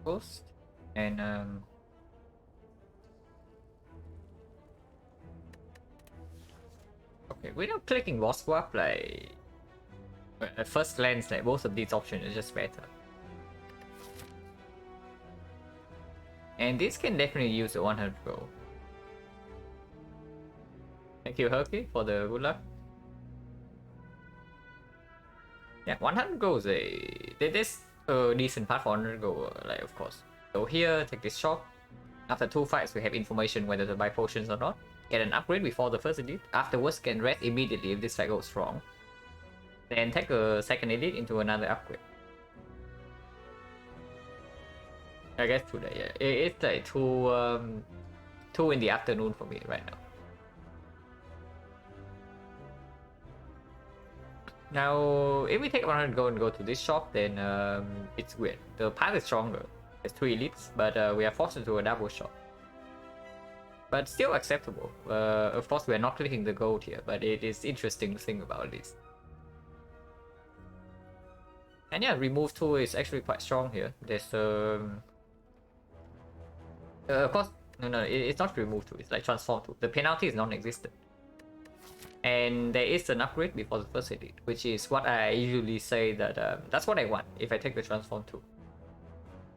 post, and okay, without clicking boss swap, like at first glance, like both of these options are just better. And this can definitely use the 100 gold. Thank you, Herky, for the good luck. Yeah, 100 gold is this a decent path for 100 gold, like of course. Go here, take this shop. After 2 fights, we have information whether to buy potions or not. Get an upgrade before the first elite. Afterwards, can rest immediately if this fight goes wrong. Then take a second elite into another upgrade. I guess today, yeah. It's like 2 in the afternoon for me right now. Now, if we take 100 gold and go to this shop, then it's weird. The path is stronger. There's 3 elites, but we are forced into a double shop. But still acceptable. Of course, we are not clicking the gold here, but it is interesting to think about this. And yeah, remove 2 is actually quite strong here. There's of course, no, it's not remove 2. It's like transform 2. The penalty is non-existent. And there is an upgrade before the first elite, which is what I usually say that that's what I want if I take the transform 2.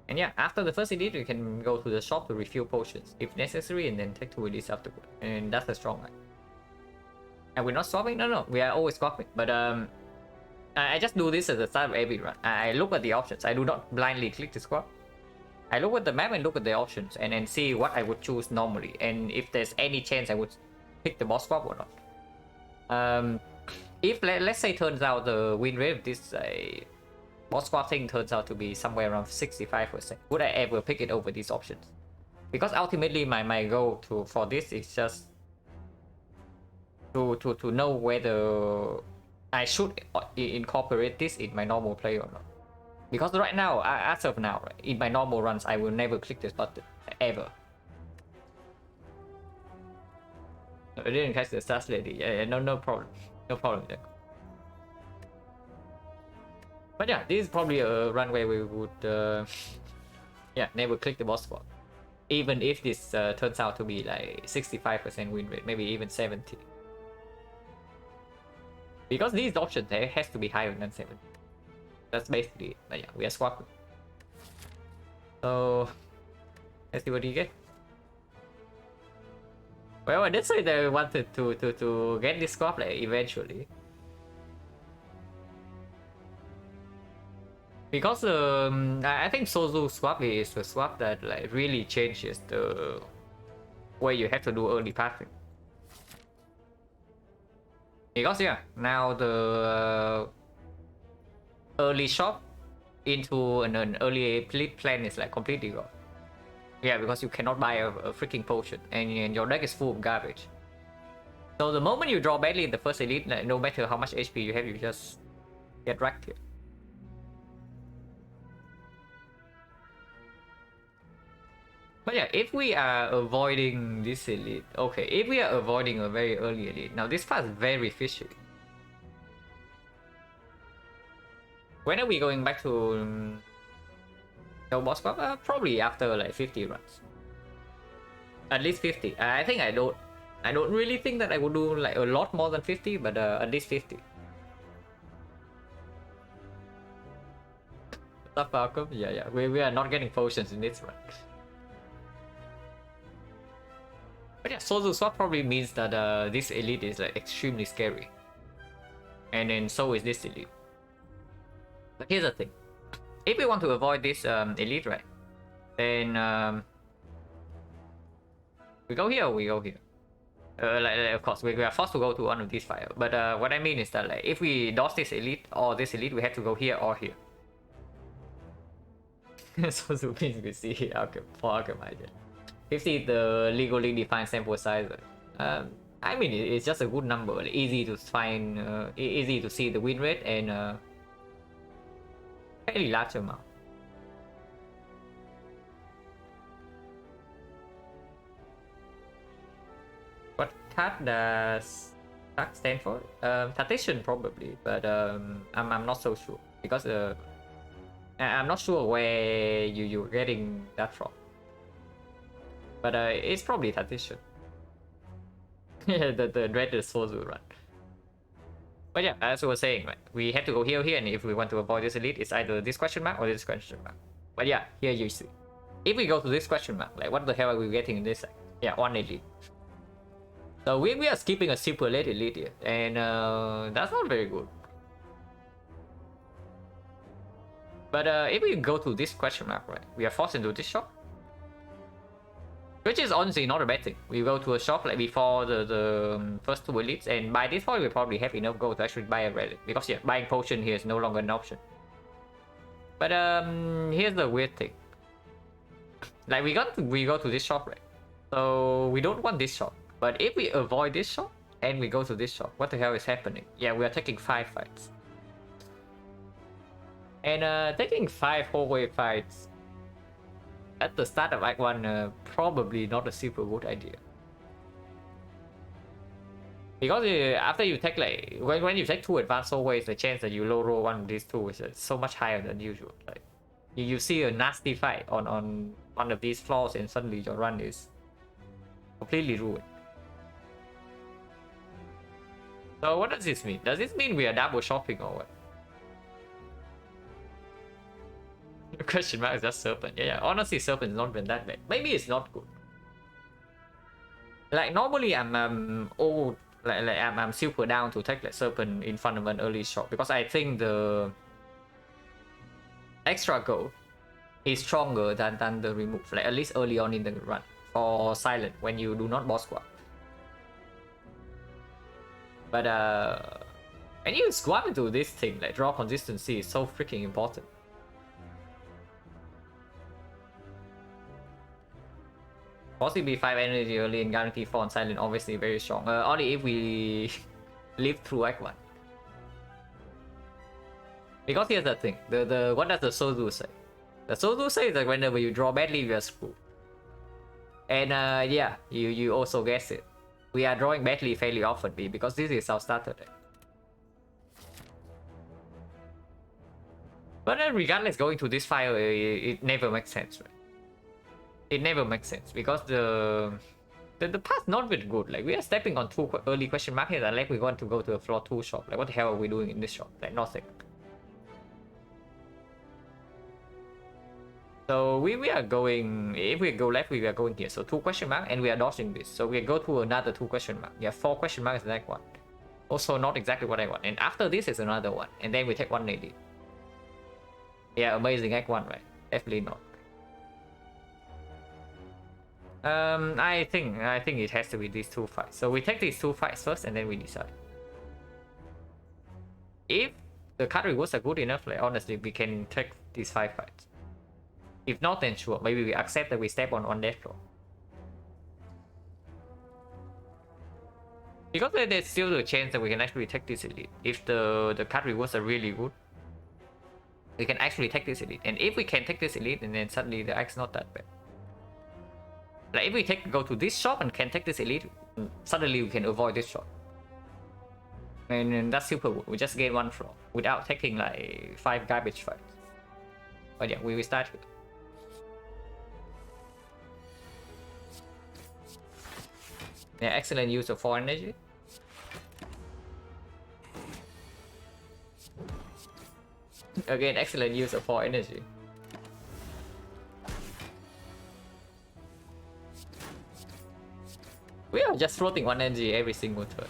And yeah, after the first elite, you can go to the shop to refill potions if necessary, and then take 2 elites afterward. And that's a strong line. And we're not swapping? No, we are always swapping. But I just do this at the start of every run. I look at the options. I do not blindly click the swap. I look at the map and look at the options and then see what I would choose normally, and if there's any chance I would pick the boss swap or not. If let's say turns out the win rate of this boss swap thing turns out to be somewhere around 65%, would I ever pick it over these options? Because ultimately my goal for this is just to know whether I should incorporate this in my normal play or not. Because right now, as of now, right, in my normal runs, I will never click this button ever. I didn't catch the stars lady. Yeah, no problem. No problem there. But yeah, this is probably a run where we would yeah, never click the boss spot. Even if this turns out to be like 65% win rate, maybe even 70. Because these options there has to be higher than 70. That's basically it. But yeah, we are swapping. So let's see what you get. Well, I did say that I wanted to get this swap like eventually. Because I think Sozu swap is the swap that like really changes the way you have to do early pathing. Because yeah, now the early shop into an early plan is like completely gone. Yeah, because you cannot buy a freaking potion, and your deck is full of garbage. So the moment you draw badly in the first elite, no matter how much HP you have, you just get wrecked here. But yeah, if we are avoiding this elite, okay, if we are avoiding a very early elite, now this part is very fishy. When are we going back to no boss swap? Probably after like 50 runs. At least 50. I think I don't really think that I would do like a lot more than 50, but at least 50. Stuff Falcon? Yeah. We are not getting potions in this run. But yeah, Sozu swap probably means that this elite is like extremely scary. And then so is this elite. But here's the thing. If we want to avoid this elite, right? Then we go here or we go here? Of course, we are forced to go to one of these five. But what I mean is that like if we dodge this elite or this elite, we have to go here or here. So means we see here for Alchemized. 50 the legally defined sample size. I mean it's just a good number, like, easy to find, easy to see the win rate, and fairly large amount. What TAT does TAT stand for? Tactician probably, but I'm not so sure because I'm not sure where you're getting that from. But it's probably transition. the dreaded Sozu run. But yeah, as I was saying, right, we have to go here, and if we want to avoid this elite, it's either this question mark or this question mark. But yeah, here you see. If we go to this question mark, like what the hell are we getting in this side? Yeah, one elite. So we are skipping a super late elite here, and that's not very good. But if we go to this question mark, right, we are forced into this shop. Which is honestly not a bad thing. We go to a shop like before the first two elites, and by this point we probably have enough gold to actually buy a relic. Because yeah, buying potion here is no longer an option. But here's the weird thing. Like we go to this shop, right? So we don't want this shop. But if we avoid this shop and we go to this shop, what the hell is happening? Yeah, we are taking 5 fights. And taking 5 whole wave fights at the start of Act 1, probably not a super good idea. Because after you take like, when you take 2 advanced always, the chance that you low roll one of these 2 is so much higher than usual. Like you see a nasty fight on one of these floors and suddenly your run is completely ruined. So what does this mean? Does this mean we are double shopping or what? Question mark is just serpent. Yeah, honestly, serpent is not been that bad. Maybe it's not good. Like normally, I'm I'm super down to take like serpent in front of an early shot because I think the extra gold is stronger than the remove. Like at least early on in the run for silent when you do not boss squat. But and you squat into this thing like draw consistency is so freaking important. Possibly 5 energy early and guarantee 4 on silent, obviously very strong. Only if we live through Act 1. Because here's the thing, the what does the Sozu say? The Sozu says that whenever you draw badly, you are screwed. And yeah, you also guess it. We are drawing badly fairly often because this is our starter deck. But regardless, going to this file, it never makes sense, right? It never makes sense because the path not very good. Like we are stepping on 2 early question mark here unless we want to go to a floor 2 shop. Like what the hell are we doing in this shop? Like nothing. So we are going, if we go left, we are going here. So 2 question mark and we are dodging this. So we go to another 2 question mark. Yeah, 4 question marks is like one. Also not exactly what I want. And after this is another one. And then we take 180. Yeah, amazing Act 1, right? Definitely not. I think it has to be these 2 fights. So we take these 2 fights first and then we decide. If the card rewards are good enough, like honestly, we can take these 5 fights. If not, then sure, maybe we accept that we step on death floor. Because there's still a chance that we can actually take this elite. If the card rewards are really good, we can actually take this elite. And if we can take this elite, and then suddenly the act's not that bad. Like if we go to this shop and can take this elite, suddenly we can avoid this shop. And that's super good. We just gain 1 floor without taking like 5 garbage fights. But yeah, we will start here. Yeah, excellent use of 4 energy. Again, excellent use of 4 energy. We are just floating 1 energy every single turn.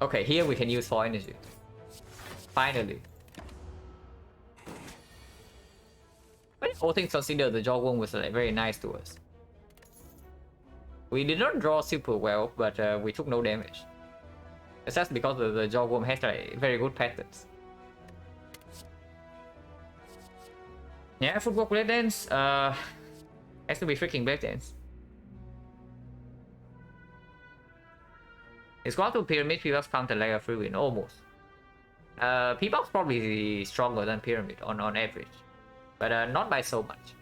Okay, here we can use 4 energy. Finally. But all things considered, the jawbone was like very nice to us. We did not draw super well, but we took no damage. It's just because the jawbone has like very good patterns. Yeah, football blade dance has to be freaking blade dance. It's got to pyramid, Pbox counter layer 3 win, almost. Pbox probably stronger than pyramid on average, but not by so much.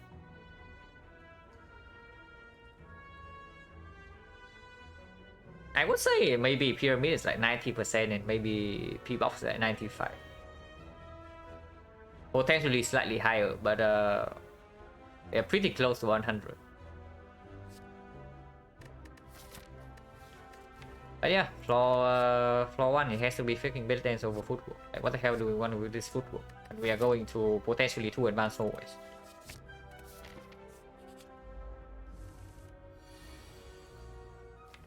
I would say maybe pyramid is like 90% and maybe Pbox is like 95. Potentially slightly higher, but yeah, pretty close to 100. But yeah, floor 1, it has to be freaking built dance over footwork. Like, what the hell do we want with this footwork? And we are going to potentially 2 advanced hallways.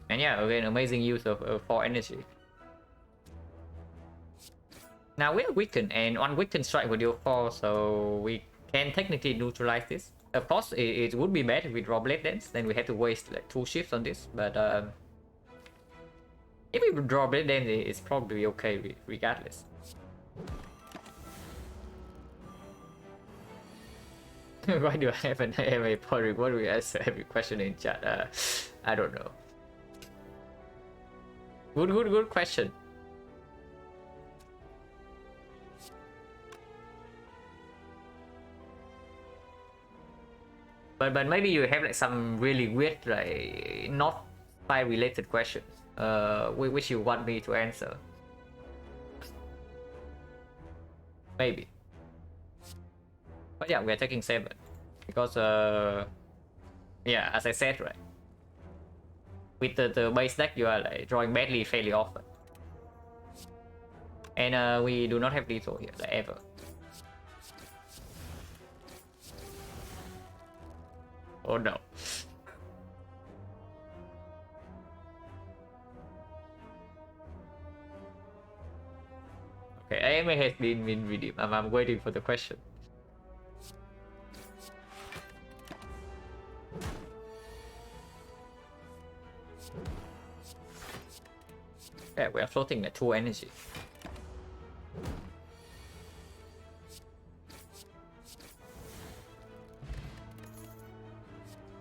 And yeah, again, amazing use of 4 energy. Now we are weakened, and on weakened strike with deal 4, so we can technically neutralize this. Of course, it would be bad if we draw Blade Dance, then we had to waste like 2 shifts on this, but if we draw Blade Dance, it's probably okay regardless. Why do I have an AMA point? What do we answer every question in chat? I don't know. Good question. But maybe you have like some really weird, like not spy related questions, which you want me to answer. Maybe. But yeah, we are taking 7 because yeah, as I said, right, with the base deck you are like drawing badly fairly often, and we do not have lethal here like ever. Oh no. Okay, AMA has been redeemed. I'm waiting for the question. Yeah, we are floating at 2 energy.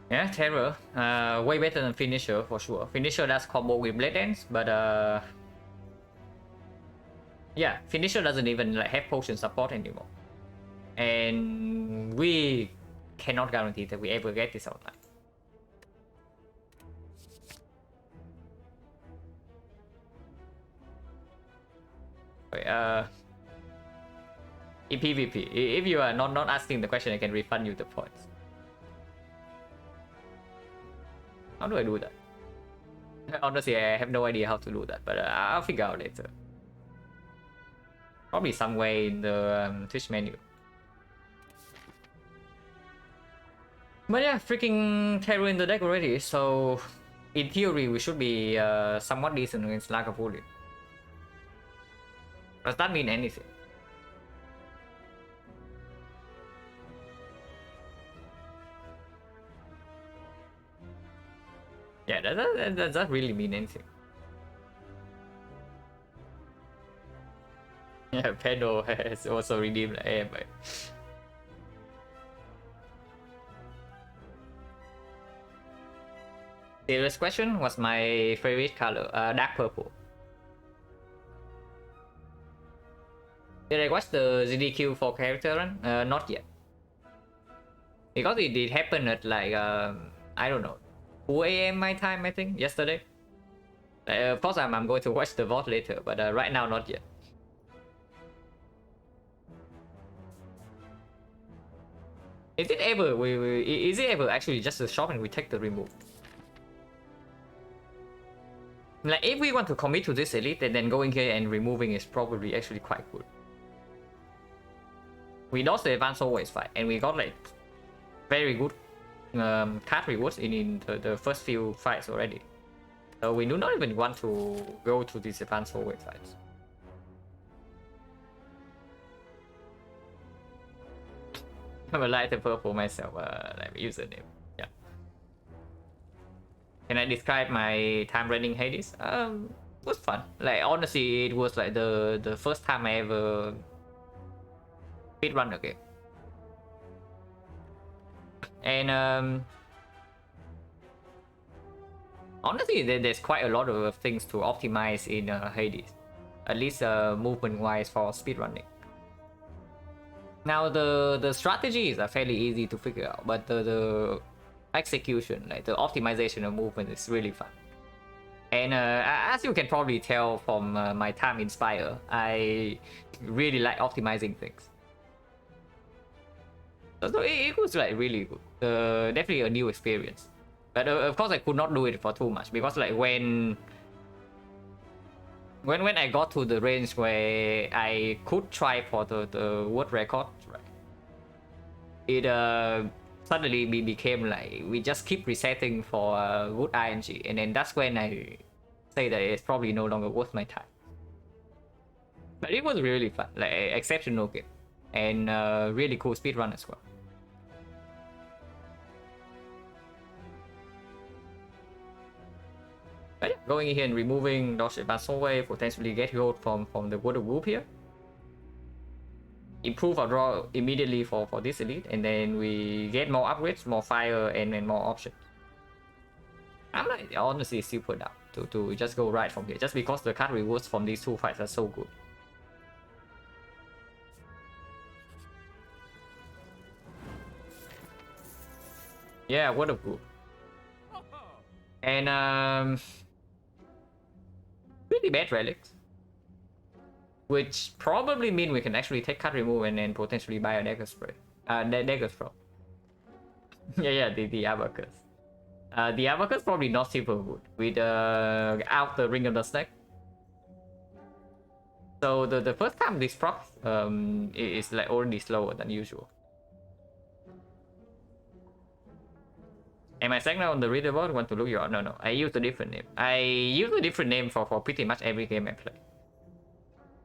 Yeah, Terror, way better than Finisher for sure. Finisher does combo with Blade Dance, but yeah, Finisher doesn't even like have potion support anymore, and we cannot guarantee that we ever get this outline. Wait, in PvP, if you are not asking the question, I can refund you the points. How do I do that? Honestly, I have no idea how to do that, but I'll figure out later. Probably some way in the Twitch menu. But yeah, freaking Terror in the deck already, so in theory we should be somewhat decent against Lagavulin. Does that mean anything? Yeah, that doesn't really mean anything. Yeah, Pedro has also redeemed AMA. Serious question, what's my favorite color? Dark purple. Did I watch the ZDQ for character run? Not yet. Because it did happen at like, I don't know, 2 AM my time, I think, yesterday. Of course, I'm going to watch the VOD later, but right now, not yet. Is it ever actually just a shop and we take the remove? Like, if we want to commit to this elite, then going here and removing is probably actually quite good. We lost the advanced always fight, and we got like very good card rewards in the first few fights already. So we do not even want to go to these advanced always fights. I'm a lighter purple myself, like username. Yeah. Can I describe my time running Hades? It was fun. Like, honestly, it was like the first time I ever speedrun a game. And honestly, there's quite a lot of things to optimize in Hades, at least movement-wise for speedrunning. Now the strategies are fairly easy to figure out, but the execution, like the optimization of movement, is really fun. And as you can probably tell from my time in Spire, I really like optimizing things. So it was like really good. Definitely a new experience. But of course I could not do it for too much because like when I got to the range where I could try for the world record, right, it suddenly became like we just keep resetting for good ING, and then that's when I say that it's probably no longer worth my time. But it was really fun, like exceptional game, and really cool speedrun as well. But yeah, going in here and removing Dodge Advanced Way, potentially get gold from the Water Group here. Improve our draw immediately for this elite, and then we get more upgrades, more fire, and more options. I'm like honestly super down to just go right from here, just because the card rewards from these two fights are so good. Yeah, Water Group. And pretty bad relics, which probably mean we can actually take card remove and then potentially buy a dagger spray. Dagger throw. yeah, the abacus. The abacus probably not super good with out the ring of the snake. So the first time this proc is like already slower than usual. Am I saying now on the leaderboard? Want to look you up? No, I use a different name. I use a different name for pretty much every game I play.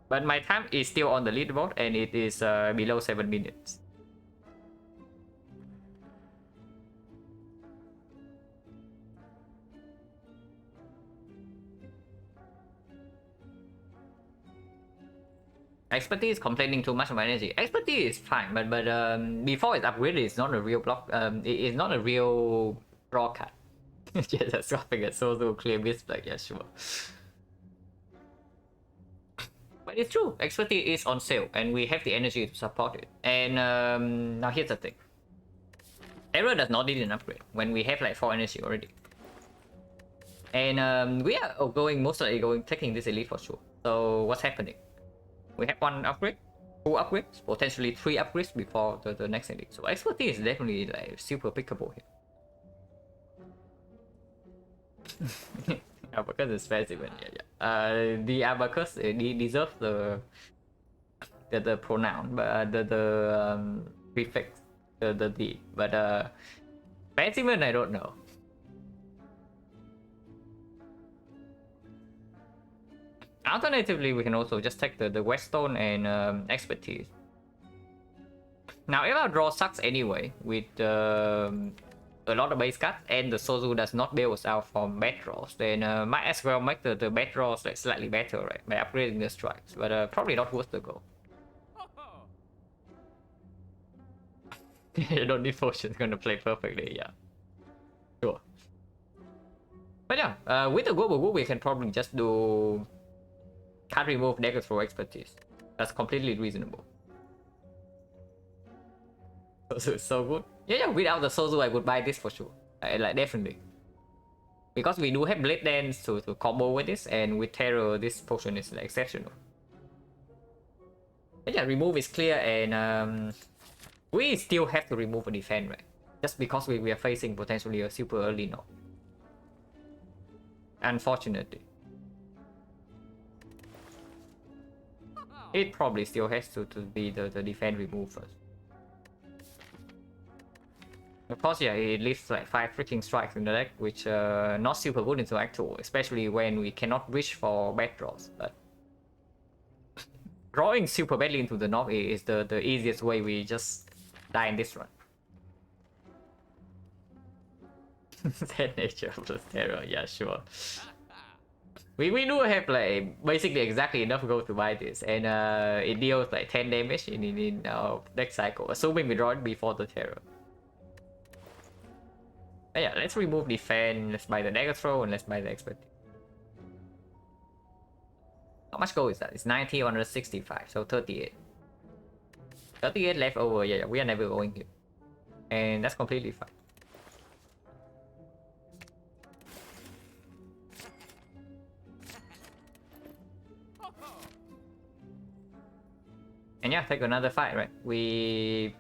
But my time is still on the leaderboard and it is below 7 minutes. Expertise complaining too much of my energy. Expertise is fine, but before it's upgraded, it's not a real block. It's not a real draw card. Just swapping it so clear misplay. Yeah, sure. But it's true. Expertise is on sale, and we have the energy to support it. And now here's the thing. Terror does not need an upgrade when we have like 4 energy already. And we are most likely taking this elite for sure. So what's happening? We have 1 upgrade, 2 upgrades, potentially 3 upgrades before the next elite. So expertise is definitely like super pickable here. Abacus is specimen, yeah. The abacus deserves the pronoun, but the prefix, the D. But specimen, I don't know. Alternatively, we can also just take the Whetstone and expertise. Now, if our draw sucks anyway with a lot of base cards and the Sozu does not bail us out from bad draws, then might as well make the bad draws like slightly better, right? By upgrading the strikes, but probably not worth the goal. You don't need fortune's gonna play perfectly, yeah. Sure. But yeah, with the global group, we can probably just do card remove dagger throw expertise. That's completely reasonable. Sozu is so good. Yeah, without the Sozu, I would buy this for sure. Like, definitely. Because we do have Blade Dance to combo with this, and with Terror, this potion is like, exceptional. But yeah, remove is clear, and we still have to remove a defense, right? Just because we are facing potentially a super early knock. Unfortunately. It probably still has to be the defense remove first. Of course, yeah, it leaves like 5 freaking strikes in the deck, which not super good into Act 2, especially when we cannot wish for bad draws. But drawing super badly into the knob is the easiest way. We just die in this run. That nature plus terror, yeah, sure. We do have like basically exactly enough gold to buy this, and it deals like 10 damage in our deck cycle, assuming we draw it before the terror. But yeah, let's remove defense, let's buy the dagger throw, and let's buy the expertise. How much gold is that? It's 90, 165, so 38. 38 left over, yeah, we are never going here. And that's completely fine. And yeah, take another fight, right? We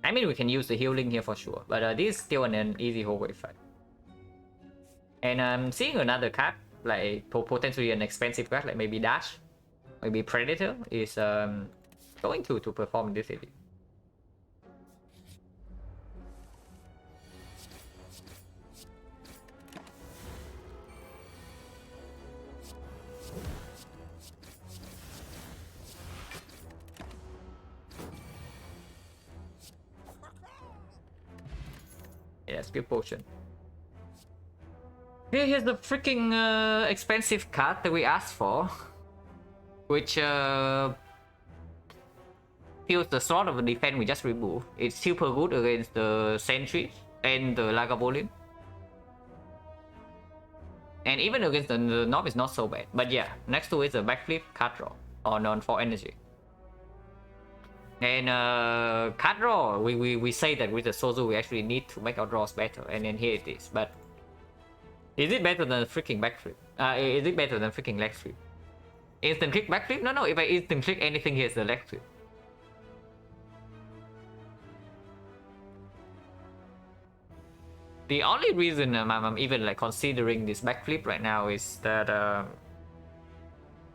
I mean, we can use the healing here for sure, but this is still an easy hallway fight. And I'm seeing another card, like potentially an expensive card, like maybe Dash, maybe Predator, is going to perform this edit. Yeah, skill potion. Here's the freaking expensive card that we asked for, which feels the sort of defense we just removed. It's super good against the sentries and the Lagavulin. And even against the Knob is not so bad. But yeah, next to it is a backflip card draw on 4 energy. And card draw, we say that with the Sozu we actually need to make our draws better, and then here it is. But is it better than freaking backflip? Is it better than freaking leg sweep? Instant click backflip? No, if I instant click anything, here's the leg sweep. The only reason I'm even like considering this backflip right now is that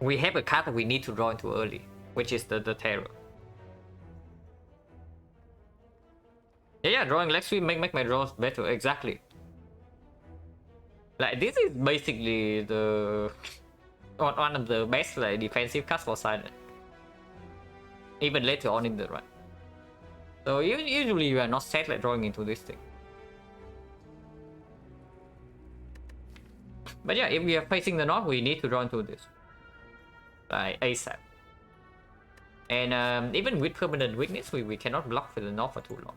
we have a card that we need to draw into early, which is the Terror. Yeah, drawing leg sweep make my draws better, exactly. Like, this is basically the one of the best like defensive cards for Silent, even later on in the run. So usually you are not set like drawing into this thing. But yeah, if we are facing the North, we need to draw into this, like ASAP. And even with permanent weakness, we cannot block for the North for too long.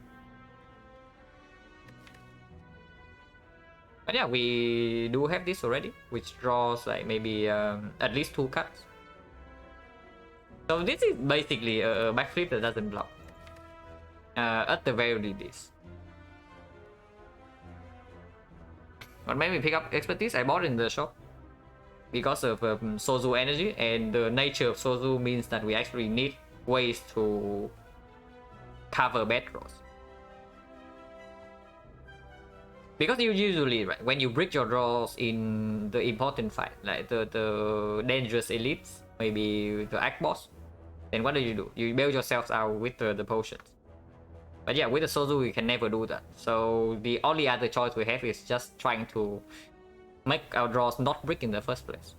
But yeah, we do have this already, which draws like maybe at least 2 cards. So this is basically a backflip that doesn't block. At the very least. But maybe pick up expertise. I bought in the shop because of Sozu energy, and the nature of Sozu means that we actually need ways to cover bad draws. Because you usually, right, when you break your draws in the important fight, like the dangerous elites, maybe the Act boss, then what do? You bail yourselves out with the potions. But yeah, with the Sozu, we can never do that. So the only other choice we have is just trying to make our draws not brick in the first place.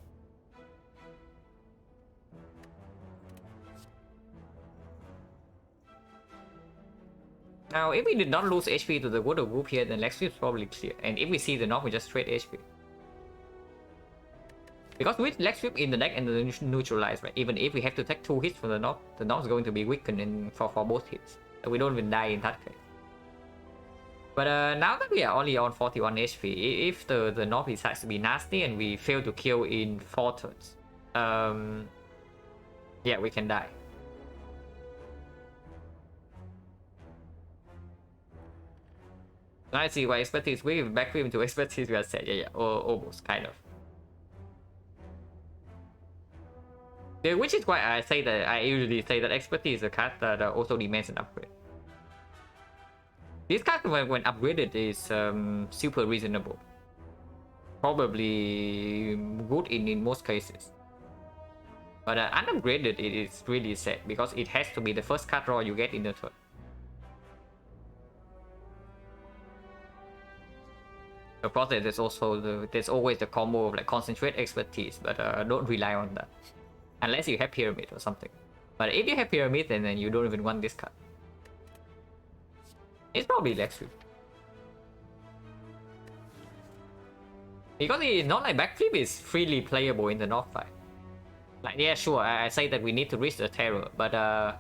Now, if we did not lose HP to the water group here, then leg sweep is probably clear. And if we see the knock, we just trade HP. Because with leg sweep in the deck and the neutralize, right? Even if we have to take 2 hits from the knock is going to be weakened for both hits. So we don't even die in that case. But now that we are only on 41 HP, if the knock decides to be nasty and we fail to kill in 4 turns, yeah, we can die. I see why expertise with backflip into expertise we are set. Yeah, or almost kind of. Yeah, which is why I usually say that expertise is a card that also demands an upgrade. This card when upgraded is super reasonable. Probably good in most cases. But unupgraded it is really sad because it has to be the first card draw you get in the turn. Of course, there's also there's always the combo of like concentrate expertise, but don't rely on that unless you have pyramid or something. But if you have pyramid, then you don't even want this card. It's probably leg sweep because it's not like backflip is freely playable in the North fight. Like, yeah, sure, I say that we need to reach the Terror, but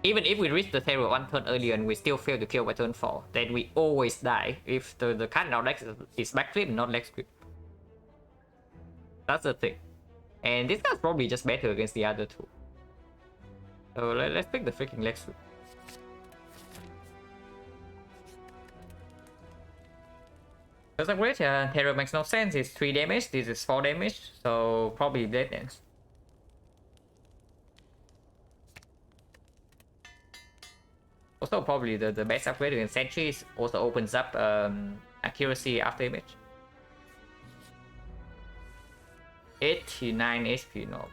even if we reach the Terror 1 turn earlier and we still fail to kill by turn 4, then we always die if the card in our deck is backflip and not leg sweep. That's the thing. And this card's probably just better against the other 2. So let's pick the freaking leg sweep. That's a great, Terror makes no sense. It's 3 damage, this is 4 damage, so probably dead ends. Also probably the best upgrade in Sentries also opens up accuracy after image. 89 HP no.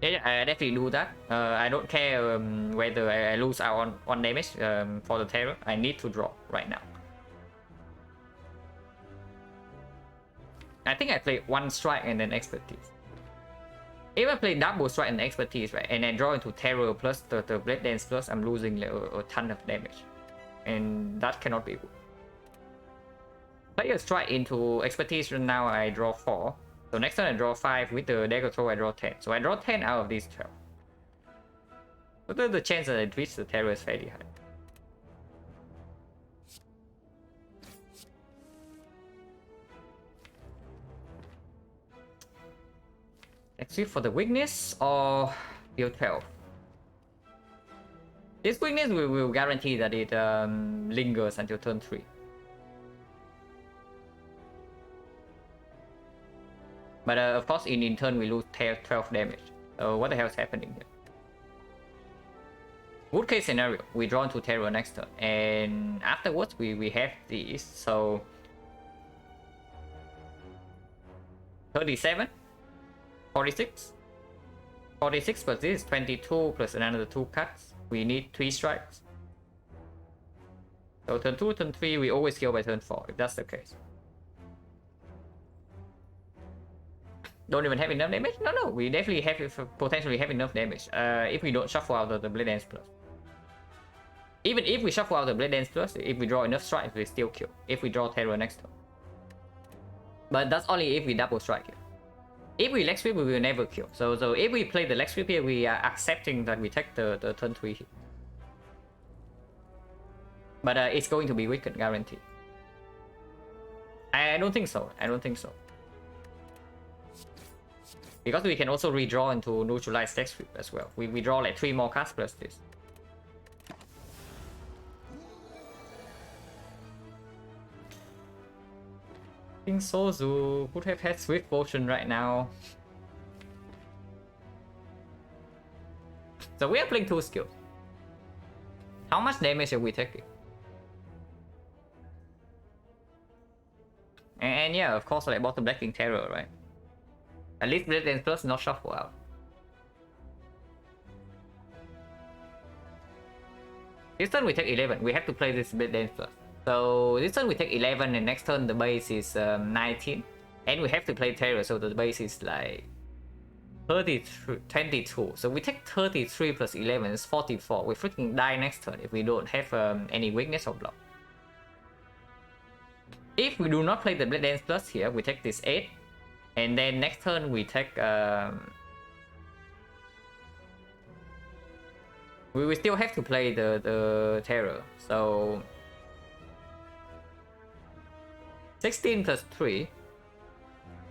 Yeah, I definitely do that. I don't care whether I lose out on damage for the terror. I need to draw right now. I think I play one strike and then expertise. If I play double strike and expertise, right, and I draw into terror plus the blade dance plus, I'm losing like, a ton of damage, and that cannot be good. Play a strike into expertise, and now I draw 4. So next turn I draw 5, with the deck control I draw 10. So I draw 10 out of these 12. So the chance that I reach the terror is fairly high. Let's see for the weakness or deal 12. This weakness will guarantee that it lingers until turn 3. But of course in turn we lose 12 damage. So what the hell is happening here? Good case scenario, we draw into terror next turn, and afterwards we have these, so 37, 46, 46 plus this is 22 plus another 2 cuts. We need 3 strikes. So turn 2, turn 3, we always kill by turn 4 if that's the case. Don't even have enough damage? No, we definitely have potentially have enough damage if we don't shuffle out the Blade Dance Plus. Even if we shuffle out the Blade Dance Plus, if we draw enough strikes, we still kill. If we draw Terror next turn. But that's only if we double strike here. If we leg sweep, we will never kill. So if we play the leg sweep here, we are accepting that we take the turn 3 here. But it's going to be weakened, guaranteed. I don't think so. I don't think so. Because we can also redraw into neutralize leg sweep as well. We draw like 3 more cards plus this. I think Sozu could have had Swift Potion right now. So we are playing 2 skills. How much damage are we taking? And yeah, of course, like bottom blacking Terror, right? At least Blade Dance Plus not shuffle out. This turn we take 11. We have to play this Blade Dance Plus. So this turn we take 11 and next turn the base is 19. And we have to play Terror, so the base is like 22. So we take 33 plus 11 is 44. We freaking die next turn if we don't have any weakness or block. If we do not play the Blade Dance Plus here, we take this 8. And then next turn we take we will still have to play the Terror. So 16 plus 3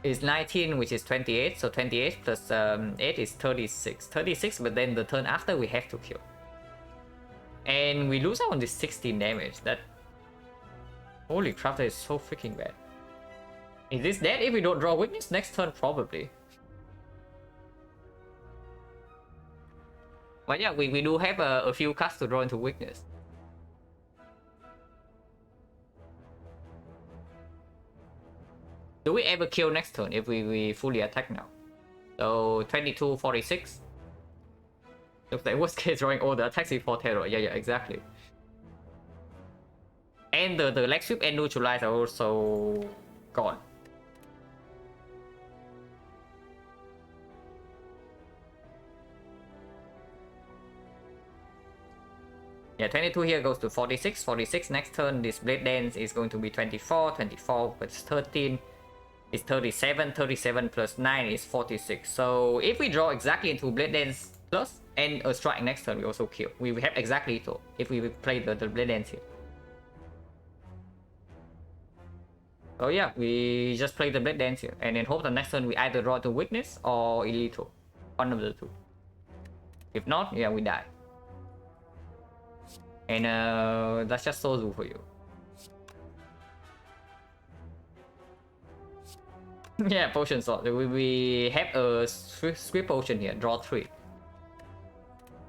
is 19, which is 28. So 28 plus 8 is 36. 36, but then the turn after we have to kill. And we lose out on this 16 damage. That, holy crap, that is so freaking bad. Is this dead if we don't draw weakness? Next turn, probably. But yeah, we do have a few cards to draw into weakness. Do we ever kill next turn if we fully attack now? So 22, 46. Looks like worst case drawing all the attacks before Terror. Yeah, exactly. And the leg sweep and neutralize are also gone. Yeah, 22 here goes to 46. 46 next turn. This Blade Dance is going to be 24. 24 plus 13 is 37. 37 plus 9 is 46. So if we draw exactly into Blade Dance Plus and a strike next turn, we also kill. We have exactly to if we play the Blade Dance here. So yeah, we just play the Blade Dance here and then hope the next turn we either draw to Weakness or Elito. One of the two. If not, yeah, we die. And that's just Sozu for you. Yeah, potion slot. We have a swift potion here, draw 3.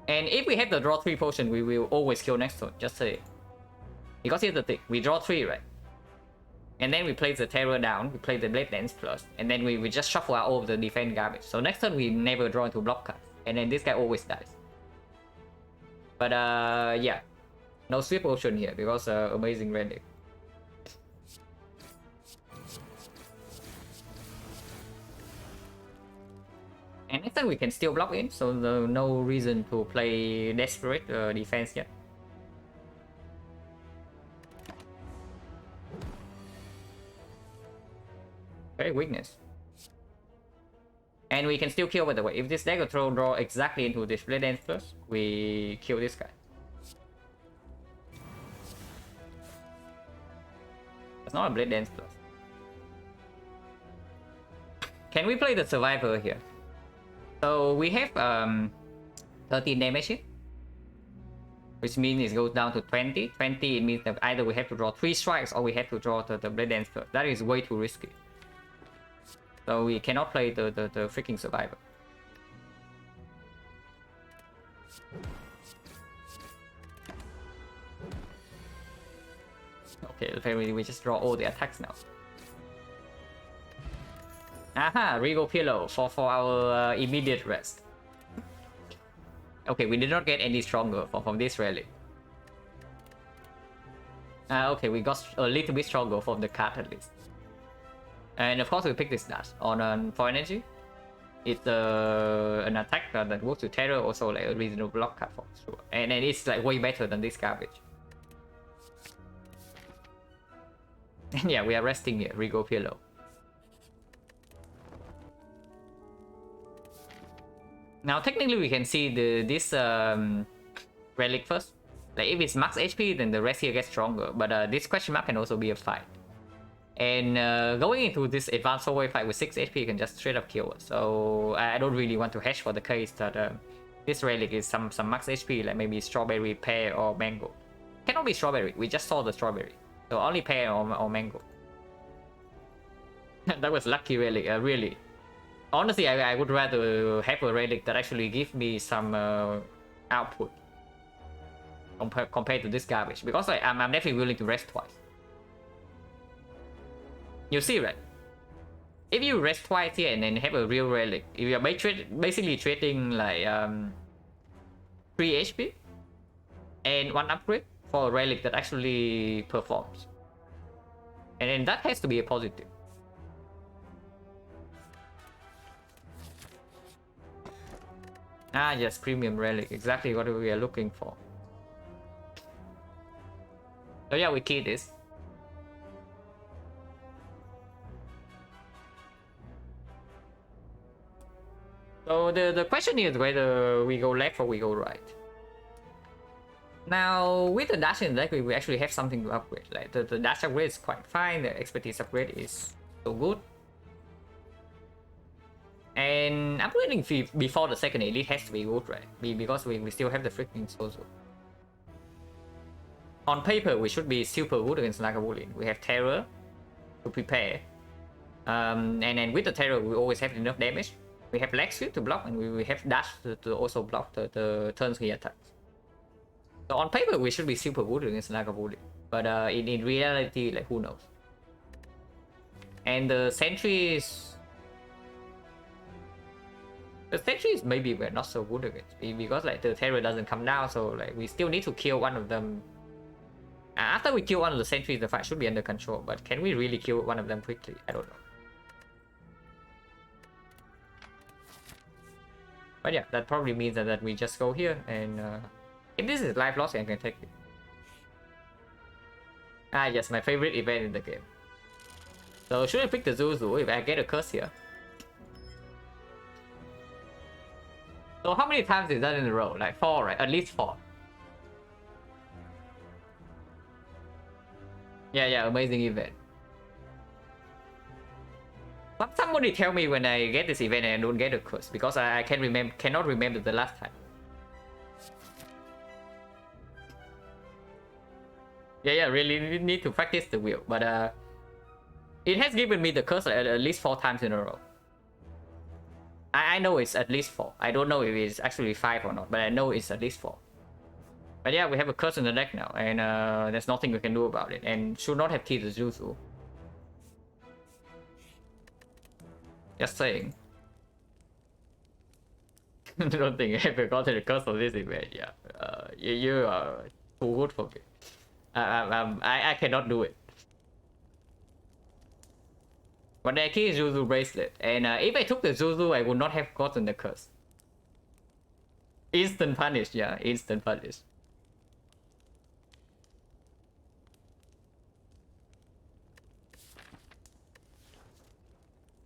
And if we have the draw 3 potion, we will always kill next turn, just say. Because here's the thing, we draw 3, right? And then we place the terror down, we play the blade dance plus, and then we just shuffle out all of the defense garbage. So next turn we never draw into block cards. And then this guy always dies. But yeah. No swift potion here because amazing relic. And next time we can still block in, so no reason to play desperate defense yet. Okay, weakness. And we can still kill, by the way. If this deck control draw exactly into this Blade Dance Plus, we kill this guy. It's not a Blade Dance Plus. Can we play the Survivor here? So we have 13 damage here, which means it goes down to 20. 20, it means that either we have to draw 3 strikes or we have to draw the Blade Dance Plus. That is way too risky. So we cannot play the freaking Survivor. Okay, apparently we just draw all the attacks now. Aha, Regal Pillow for our immediate rest. Okay, we did not get any stronger from this relic. Okay, we got a little bit stronger from the card at least. And of course we pick this dash on 4 energy. It's an attack that works with terror, also like a reasonable block card for sure. And it's like way better than this garbage. And yeah, we are resting here, Regal Pillow. Now technically we can see this relic first. Like if it's max HP, then the rest here gets stronger. But this question mark can also be a fight. And going into this advanced hallway fight with 6 HP, you can just straight up kill it. So I don't really want to hash for the case that this relic is some max HP, like maybe strawberry, pear, or mango. Cannot be strawberry. We just saw the strawberry, so only pear or mango. That was lucky relic, really. Honestly, I would rather have a relic that actually gives me some output compared to this garbage, because I'm definitely willing to rest twice. You see, right? If you rest twice here and then have a real relic, if you're basically trading like 3 HP and 1 upgrade for a relic that actually performs, and then that has to be a positive. Ah, yes, premium relic, exactly what we are looking for. So yeah, we key this. So the question is whether we go left or we go right. Now with the dash in the deck, we actually have something to upgrade. Like the dash upgrade is quite fine, the expertise upgrade is so good. And upgrading before the second elite has to be good, right? Because we still have the freaking Sozo. On paper, we should be super good against Lagavulin. We have Terror to prepare. And then with the Terror, we always have enough damage. We have Leg Sweep to block, and we have Dash to also block the turns he attacks. So on paper, we should be super good against Lagavulin. But in reality, like, who knows? And the sentries... The sentries maybe we're not so good against, because like the terror doesn't come down, so like we still need to kill one of them. After we kill one of the sentries, the fight should be under control, but can we really kill one of them quickly? I don't know. But yeah, that probably means that we just go here, and if this is life loss, I can take it. Ah yes, my favorite event in the game. So should I pick the Zuzu if I get a curse here? So how many times is that in a row? Like 4, right? At least 4. Yeah, amazing event. But somebody tell me when I get this event and I don't get a curse, because I cannot remember the last time. Yeah, really need to practice the wheel. But It has given me the curse at least 4 times in a row. I know it's at least 4. I don't know if it's actually 5 or not, but I know it's at least 4. But yeah, we have a curse in the deck now, and there's nothing we can do about it, and should not have killed the Zuzu. Just saying. I don't think I ever got the curse of this event. Yeah, you are too good for me. I cannot do it. But the key is Zuzu bracelet, and if I took the Zuzu, I would not have gotten the curse. Instant punish, yeah, instant punish.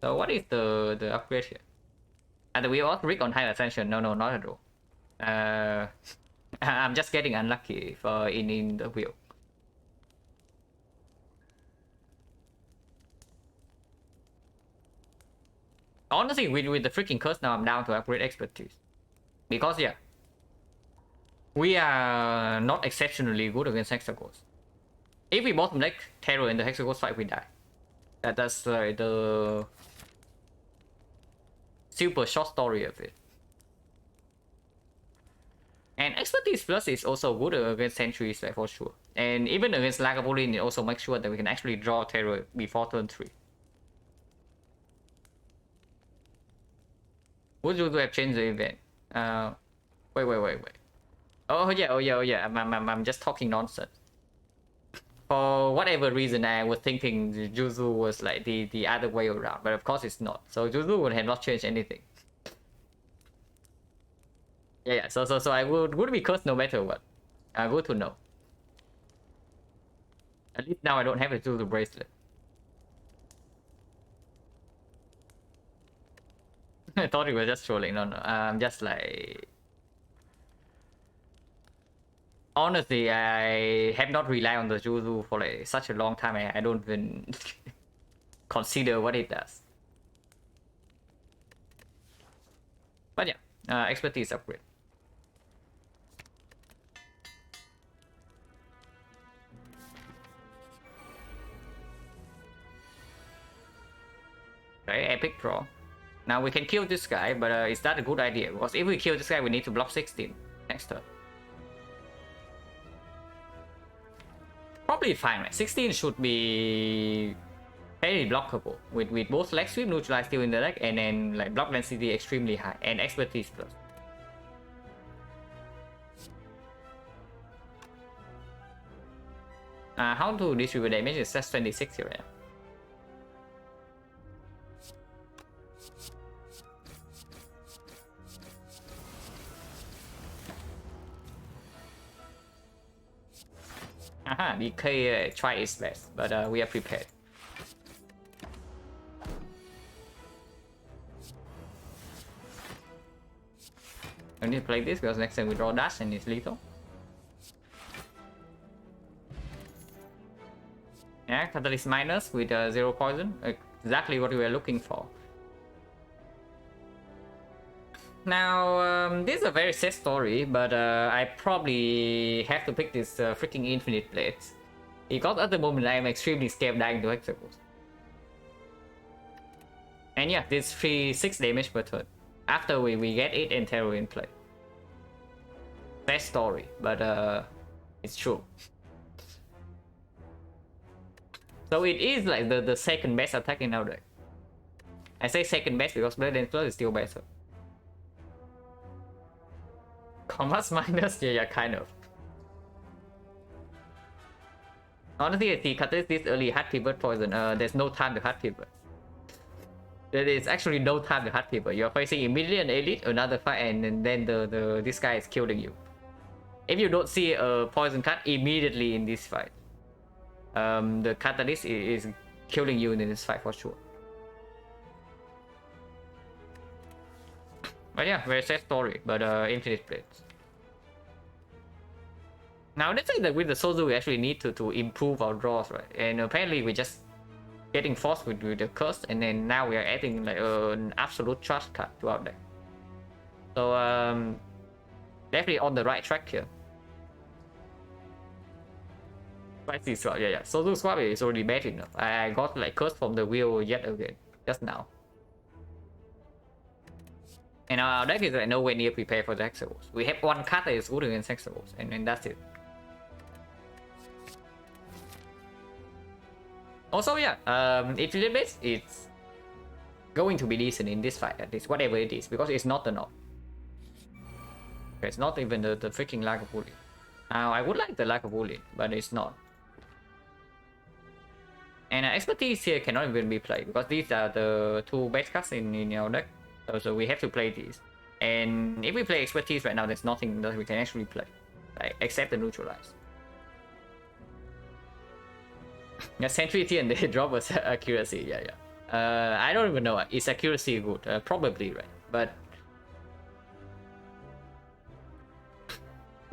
So what is the upgrade here? And we also rig on high ascension. No, not at all. I'm just getting unlucky for in the wheel. Honestly, with the freaking curse now, I'm down to upgrade expertise. Because yeah, we are not exceptionally good against Hexagons. If we bottom deck Terror in the Hexagons fight, we die. That's the super short story of it. And expertise plus is also good against sentries, like, for sure. And even against Lagavulin, it also makes sure that we can actually draw Terror before turn 3. Would you have changed the event? Wait. Oh yeah. I'm just talking nonsense. For whatever reason, I was thinking Juzu was like the other way around, but of course it's not. So Juzu would have not changed anything. Yeah. So I would be cursed no matter what. Good to know. At least now I don't have a Juzu bracelet. I thought it was just trolling. No. I'm just like. Honestly, I have not relied on the Juzu for like such a long time. I don't even consider what it does. But yeah, expertise upgrade. Okay, epic draw. Now we can kill this guy, but is that a good idea? Because if we kill this guy, we need to block 16 next turn. Probably fine, right? 16 should be very blockable with both leg sweep, neutralize still in the deck, and then like block density extremely high and expertise plus. How to distribute damage is just 26 here right now. DK try its best, but we are prepared. I need to play this because next time we draw dash and it's lethal. Yeah, Catalyst minus with 0 poison, exactly what we were looking for. Now, this is a very sad story, but I probably have to pick this freaking Infinite Blades. Because at the moment I am extremely scared dying to Hexagons. And yeah, this 6 damage per turn. After we get it and Terror in play. Sad story, but it's true. So it is like the second best attack in our deck. I say second best because Blade and Plus is still better. Combat minus, yeah, kind of. Honestly, I see Catalyst this early hard pivot poison. There's no time to hard pivot. There is actually no time to hard pivot. You're facing immediately an elite, another fight, and then this guy is killing you. If you don't see a poison card immediately in this fight, the Catalyst is killing you in this fight for sure. But yeah, very sad story, but Infinite Blades. Now let's say that with the Sozu we actually need to improve our draws, right? And apparently we're just getting forced with the curse, and then now we are adding like an absolute trust card to our deck. So definitely on the right track here. Spicy swap, yeah. So to swap is already bad enough. I got like curse from the wheel yet again, just now. And our deck is like nowhere near prepared for the Hexables. We have one card that is good against Hexables, and that's it. Also, yeah, if you base, it's going to be decent in this fight, at least, whatever it is, because it's not the knob. It's not even the freaking lack of bullet. Now, I would like the lack of bullet, but it's not. And expertise here cannot even be played, because these are the two best cards in our deck. So we have to play these. And if we play expertise right now, there's nothing that we can actually play, like, except the neutralize. Yeah, sensitivity and they drop us accuracy. Yeah. I don't even know. Is accuracy good? Probably, right? But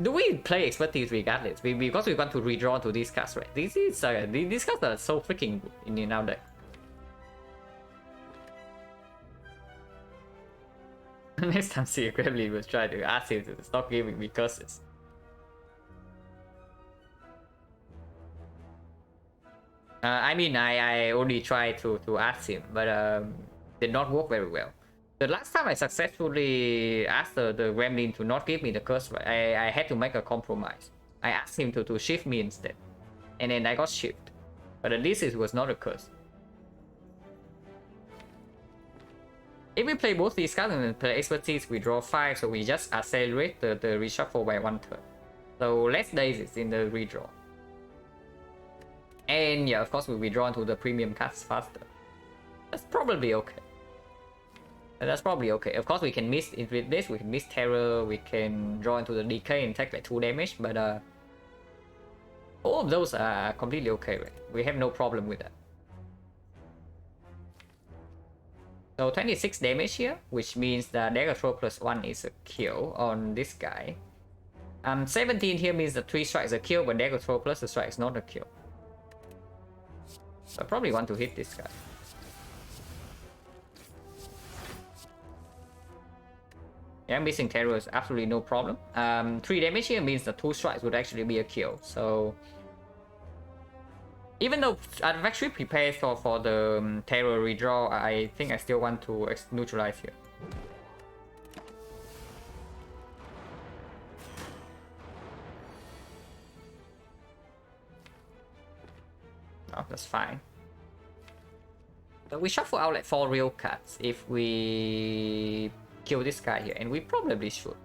do we play expertise regardless? Because we want to redraw to these cards, right? These cards are so freaking good in our deck. Next time, see Gremlin will try to ask him to stop giving me curses. I mean, I only tried to ask him, but did not work very well. The last time I successfully asked the Gremlin to not give me the curse, right, I had to make a compromise. I asked him to shift me instead, and then I got shift. But at least it was not a curse. If we play both these cards and play expertise, we draw 5, so we just accelerate the reshuffle by 1 turn. So less days in the redraw. And yeah, of course, we'll be drawn to the premium cards faster. That's probably okay. That's probably okay. Of course, we can miss it with this, we can miss Terror, we can draw into the Decay and take like 2 damage, but all of those are completely okay, right? We have no problem with that. So 26 damage here, which means the dagger throw +1 is a kill on this guy. 17 here means the 3 strikes a kill, but dagger throw plus a strike is not a kill. So I probably want to hit this guy. Yeah, missing terror is absolutely no problem. 3 damage here means the 2 strikes would actually be a kill. So even though I've actually prepared for the terror redraw, I think I still want to neutralize here. Oh, that's fine. But we shuffle out like 4 real cards if we kill this guy here, and we probably should.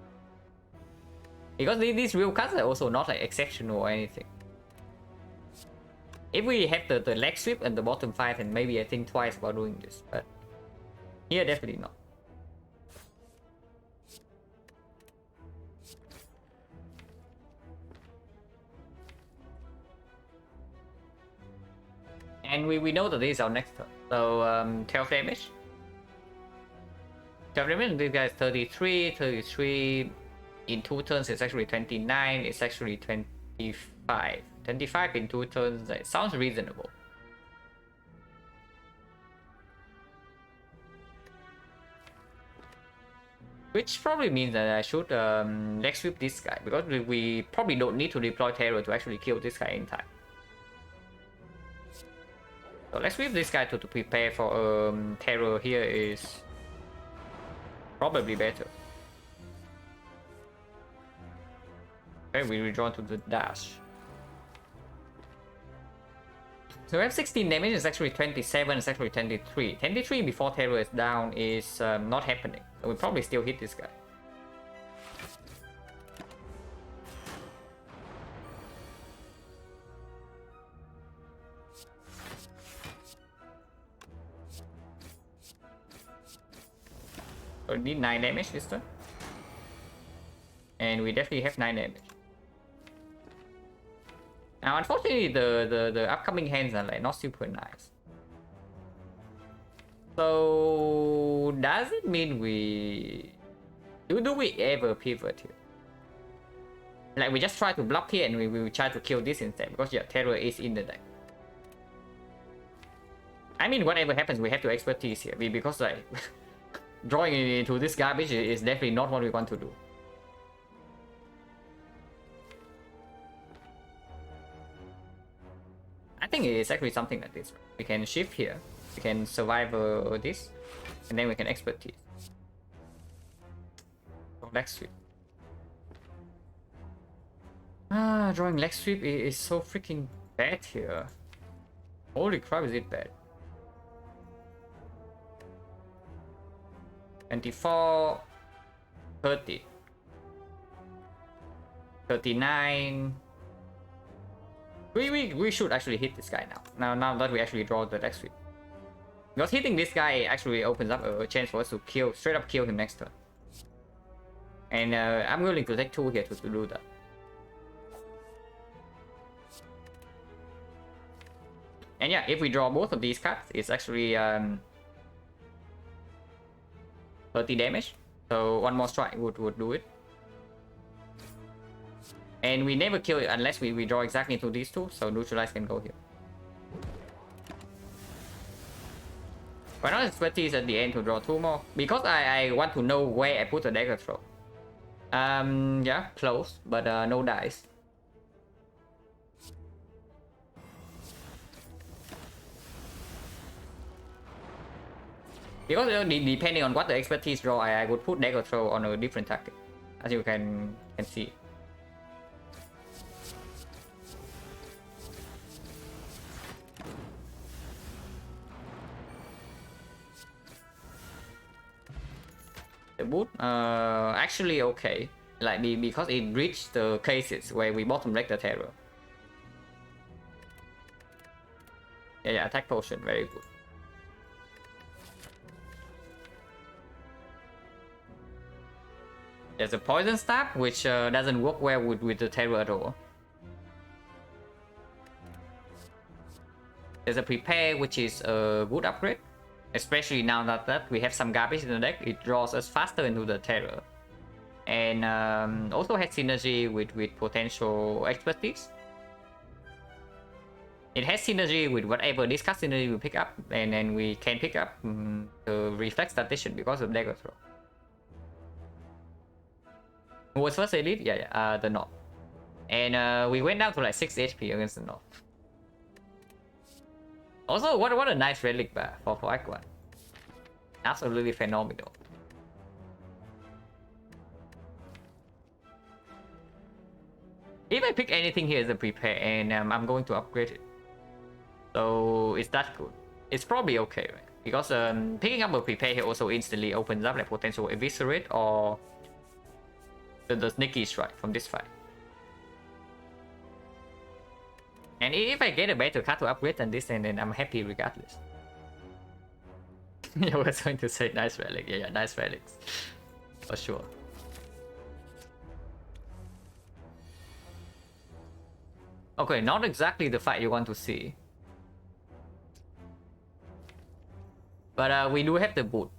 Because these real cards are also not like exceptional or anything. If we have the leg sweep and the bottom 5, then maybe I think twice about doing this, but here definitely not. And we know that this is our next turn. So 12 damage. 12 damage, this guy is 33. In 2 turns it's actually 29, it's actually 25. 25 in 2 turns, it sounds reasonable. Which probably means that I should leg sweep this guy, because we probably don't need to deploy terror to actually kill this guy in time. So let's sweep this guy to prepare for terror here is probably better. Okay, we redraw to the dash. So we have 16 damage, it's actually 27, it's actually 23. 23 before terror is down is not happening. So we'll probably still hit this guy. So we need 9 damage this turn. And we definitely have 9 damage. Now, unfortunately, the upcoming hands are like not super nice. So does it mean we do we ever pivot here? Like we just try to block here and we will try to kill this instead, because yeah, terror is in the deck. I mean, whatever happens, we have to expertise here because like drawing into this garbage is definitely not what we want to do. thing is actually something like this. We can shift here. We can survive this. And then we can expertise. Leg sweep. Drawing leg sweep is so freaking bad here. Holy crap, is it bad? 24, 30, 39. We should actually hit this guy now. Now that we actually draw the leg sweep. Because hitting this guy actually opens up a chance for us to straight up kill him next turn. And I'm willing to take 2 here to do that. And yeah, if we draw both of these cards, it's actually 30 damage. So 1 more strike would do it. And we never kill it unless we draw exactly into these 2, so neutralize can go here. Why not expertise at the end to draw 2 more? Because I want to know where I put the dagger throw. Yeah, close, but no dice. Because depending on what the expertise draw, I would put dagger throw on a different target, as you can see. The boot, actually okay, like because it reached the cases where we bottom deck the terror. Yeah, attack potion, very good. There's a poison stab, which doesn't work well with the terror at all. There's a prepare, which is a good upgrade. Especially now that we have some garbage in the deck, it draws us faster into the terror. And also has synergy with potential expertise. It has synergy with whatever discard synergy we pick up, and then we can pick up the reflex statistician because of dagger throw. Who was first elite? Yeah, the North. And we went down to like 6 HP against the North. Also, what a nice relic bar for Aqua. Absolutely phenomenal. If I pick anything here as a prepare, and I'm going to upgrade it. So it's that good. It's probably okay, right? Because picking up a prepare here also instantly opens up like potential eviscerate or the sneaky strike from this fight. And if I get a better card to upgrade than this, then I'm happy regardless. I was going to say nice relic. Yeah, nice relics. For sure. Okay, not exactly the fight you want to see. But we do have the boot.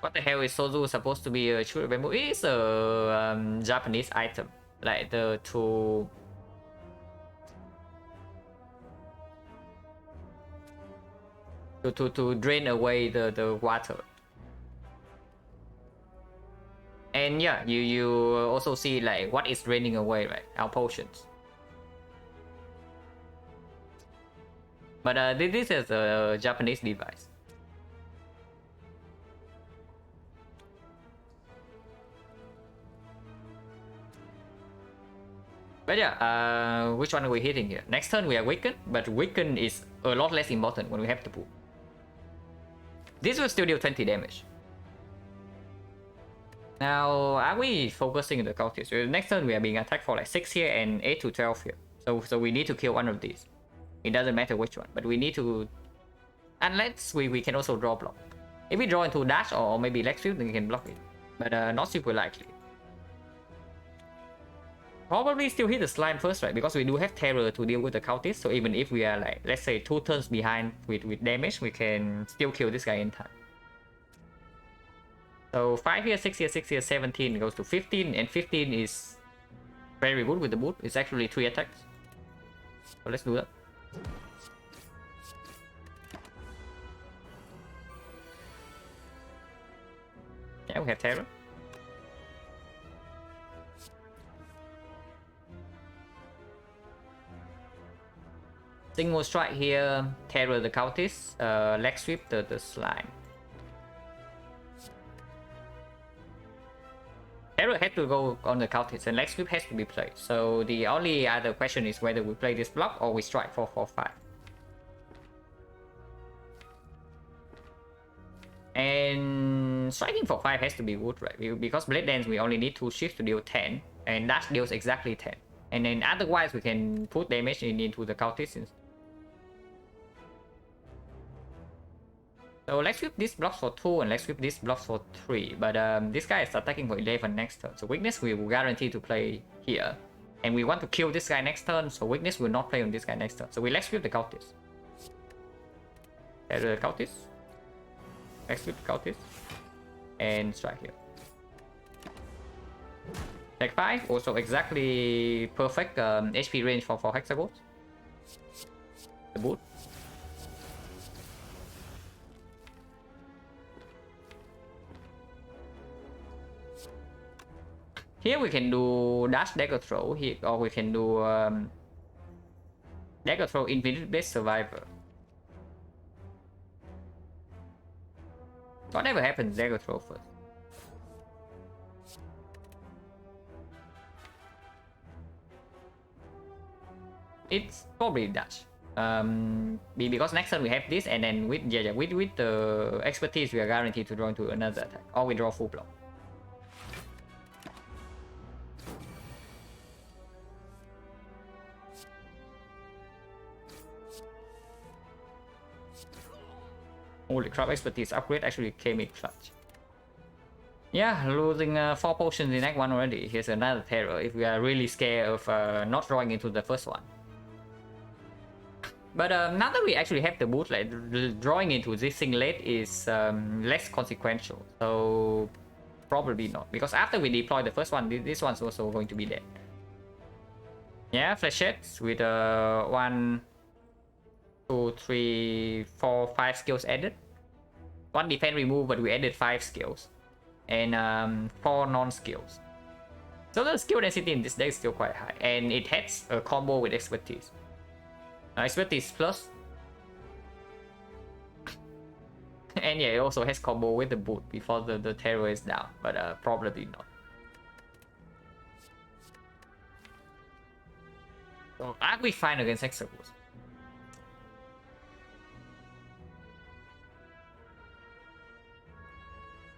What the hell is Sozu supposed to be a true bamboo? It is a Japanese item, like the to drain away the water. And yeah, you also see like what is draining away, right? Our potions. But this is a Japanese device. But yeah, which one are we hitting here? Next turn we are weakened, but weaken is a lot less important when we have the pool. This will still deal 20 damage. Now, are we focusing on the cultists? So next turn we are being attacked for like 6 here and 8 to 12 here. So we need to kill one of these. It doesn't matter which one, but we need to... Unless we can also draw block. If we draw into dash or maybe leg sweep, then we can block it. But not super likely. Probably still hit the slime first, right? Because we do have terror to deal with the cultist. So even if we are like, let's say 2 turns behind with damage, we can still kill this guy in time. So 5 here, 6 here, 6 here, 17 goes to 15, and 15 is very good with the boot. It's actually 3 attacks. So let's do that. Yeah, we have terror. Single strike here, terror the cultist, leg sweep the slime. Terror has to go on the cultist and leg sweep has to be played. So the only other question is whether we play this block or we strike 4/4/5. And striking for 5 has to be good, right? Because Blade Dance we only need 2 shifts to deal 10, and that deals exactly 10. And then otherwise we can put damage into the cultist. So let's sweep this blocks for 2 and let's sweep this blocks for 3. But this guy is attacking for 11 next turn. So weakness we will guarantee to play here. And we want to kill this guy next turn, so weakness will not play on this guy next turn. So we let's sweep the cultist. The cultist. Let's sweep the cultist. And strike here. Take 5, also exactly perfect HP range for Hexagons. The boot. Here we can do dash dagger throw here, or we can do dagger throw infinite base survivor. Whatever happens, dagger throw first. It's probably dash. Because next turn we have this, and then with the expertise we are guaranteed to draw into another attack, or we draw full block. Holy crap, expertise upgrade actually came in clutch. Yeah, losing 4 potions in Act 1 already. Here's another terror if we are really scared of not drawing into the first one. But now that we actually have the boot, like drawing into this thing late is less consequential. So probably not. Because after we deploy the first one, this one's also going to be dead. Yeah, flechettes with 1, 2, 3, 4, 5 skills added. 1 defense remove, but we added 5 skills. And 4 non-skills. So the skill density in this deck is still quite high. And it has a combo with expertise. Expertise plus. And yeah, it also has combo with the boot before the terror is down. But probably not. So are we fine against Hexagons?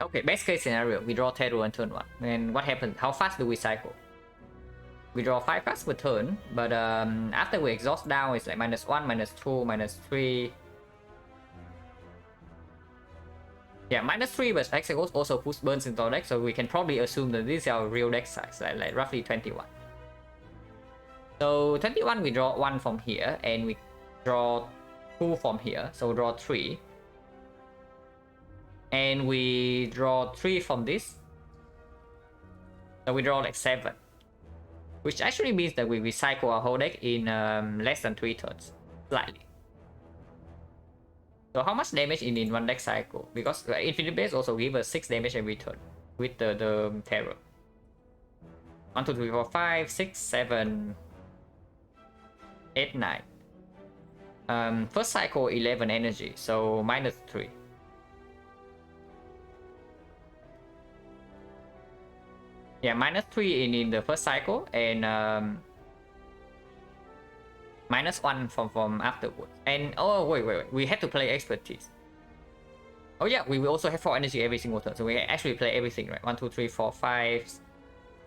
Okay, best case scenario, we draw terror on turn 1. And what happens? How fast do we cycle? We draw 5 cards per turn, but after we exhaust down, it's like -1, -2, -3. Yeah, -3, but Hexagons also puts burns into our deck, so we can probably assume that this is our real deck size, like roughly 21. So 21, we draw 1 from here, and we draw 2 from here, so draw 3. And we draw 3 from this. So we draw like 7. Which actually means that we recycle our whole deck in less than 3 turns. Slightly. So how much damage in one deck cycle? Because Infinite Base also gives us 6 damage every turn. With the terror. 1, 2, 3, 4, 5, 6, 7, 8, 9. First cycle 11 energy. So -3. Yeah, -3 in the first cycle, and -1 from afterwards. And oh wait, we had to play expertise. Oh yeah, we will also have 4 energy every single turn, so we actually play everything, right? 1, 2, 3, 4, 5,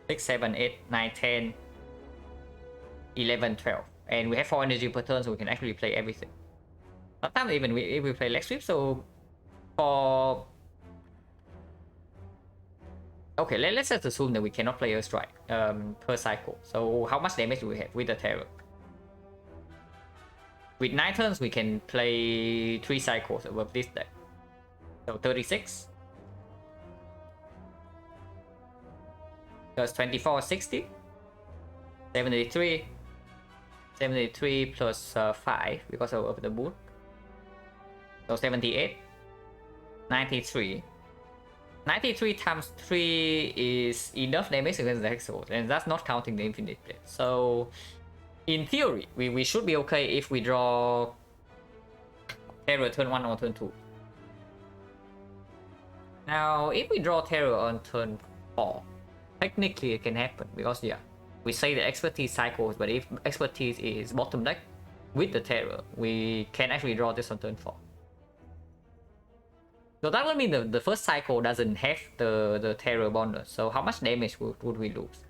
6, 7, 8, 9, 10, 11, 12, and we have 4 energy per turn, so we can actually play everything. Sometimes even if we play leg sweep, so for okay, let's just assume that we cannot play a strike per cycle. So how much damage do we have with the terror? With 9 turns, we can play 3 cycles above this deck. So 36. Plus 24, 60. 73. 73 plus 5 because of the boot. So 78. 93. 93 times 3 is enough damage against the Hexagons, and that's not counting the Infinite Blade. So in theory, we should be okay if we draw terror turn 1 or turn 2. Now, if we draw terror on turn 4, technically it can happen because yeah, we say the expertise cycles, but if expertise is bottom deck with the terror, we can actually draw this on turn 4. So that would mean the first cycle doesn't have the terror bonus. So how much damage would we lose?